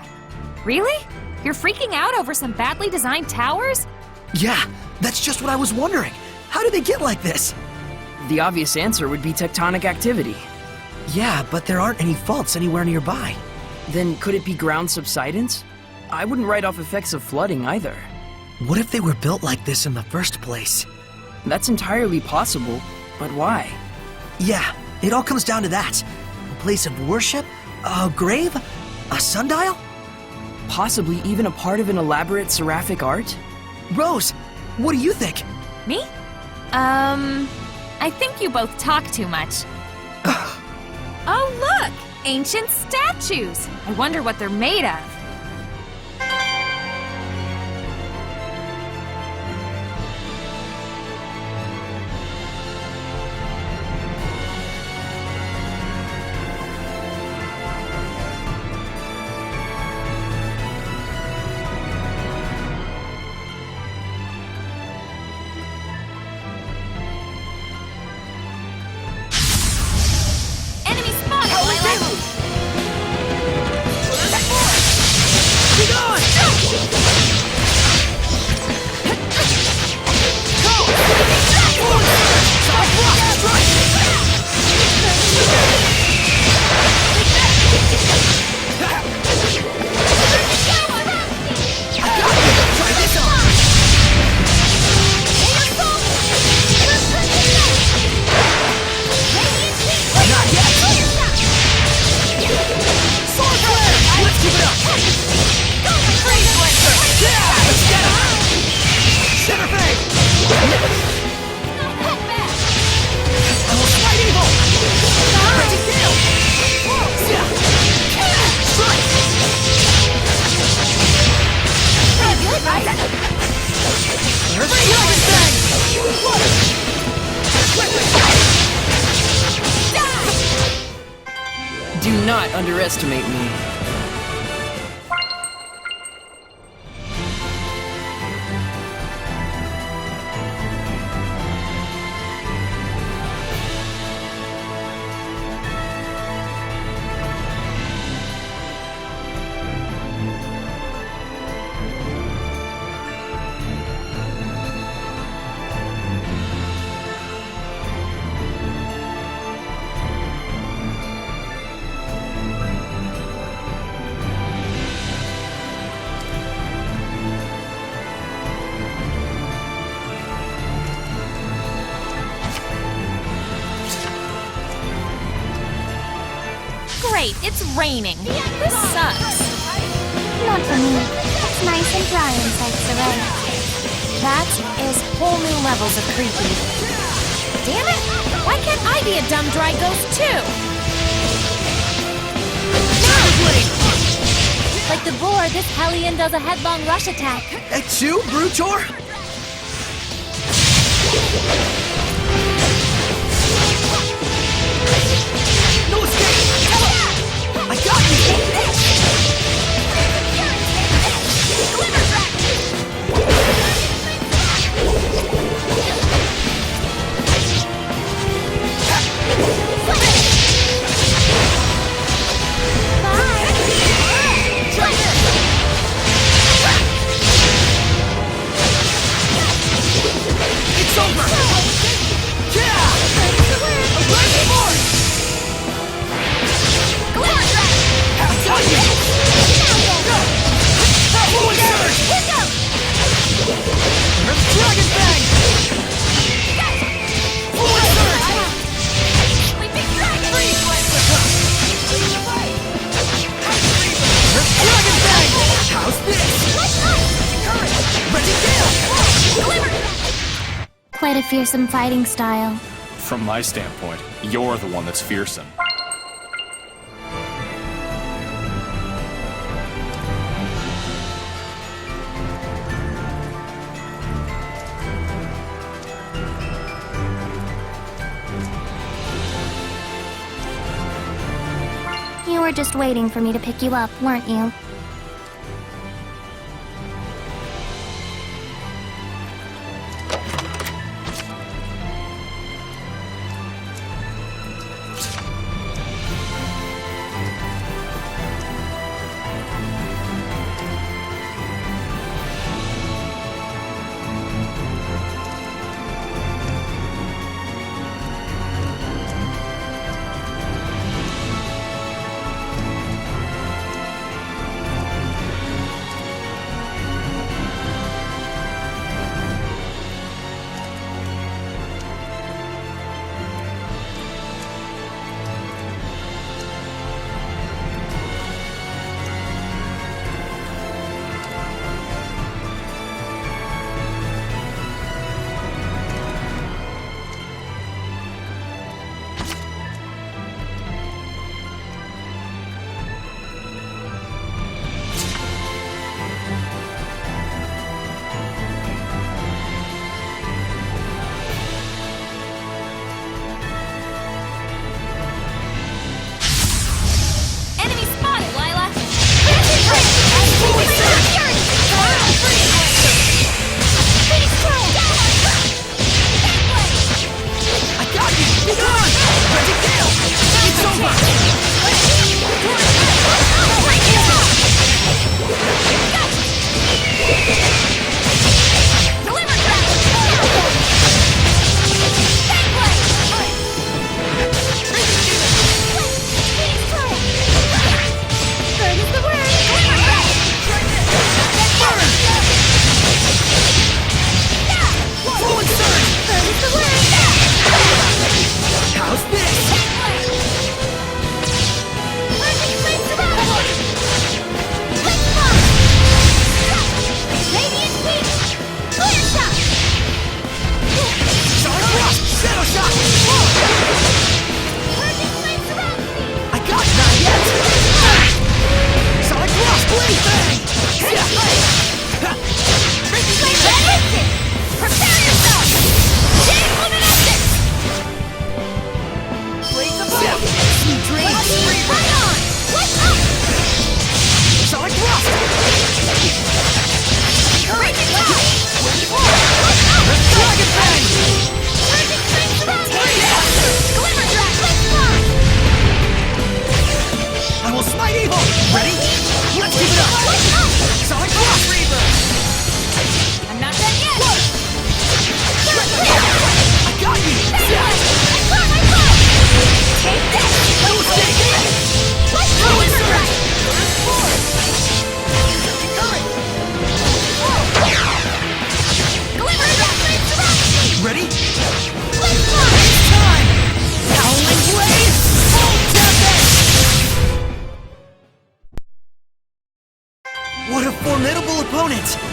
[SPEAKER 2] Really? You're freaking out over some badly designed towers?
[SPEAKER 1] Yeah, that's just what I was wondering. How did they get like this?
[SPEAKER 7] The obvious answer would be tectonic activity.
[SPEAKER 1] Yeah, but there aren't any faults anywhere nearby.
[SPEAKER 7] Then could it be ground subsidence? I wouldn't write off effects of flooding either.
[SPEAKER 1] What if they were built like this in the first place?
[SPEAKER 7] That's entirely possible, but why?
[SPEAKER 1] Yeah, it all comes down to that. A place of worship? A grave? A sundial?
[SPEAKER 7] Possibly even a part of an elaborate seraphic art?
[SPEAKER 1] Rose, what do you think?
[SPEAKER 2] Me? I think you both talk too much. Oh, look! Ancient statues! I wonder what they're made of.
[SPEAKER 7] Do not underestimate me.
[SPEAKER 2] Great, it's raining. This sucks.
[SPEAKER 8] Not for me. It's nice and dry inside Saray.
[SPEAKER 2] That is whole new levels of creepy. Damn it! Why can't I be a dumb dry ghost too?
[SPEAKER 3] Like the boar, this hellion does a headlong rush attack.
[SPEAKER 1] Etsu, Brutor? No escape! I got you!
[SPEAKER 8] quite a fearsome fighting style.
[SPEAKER 10] From my standpoint, you're the one that's fearsome.
[SPEAKER 8] You were just waiting for me to pick you up, weren't you?
[SPEAKER 1] What a formidable opponent!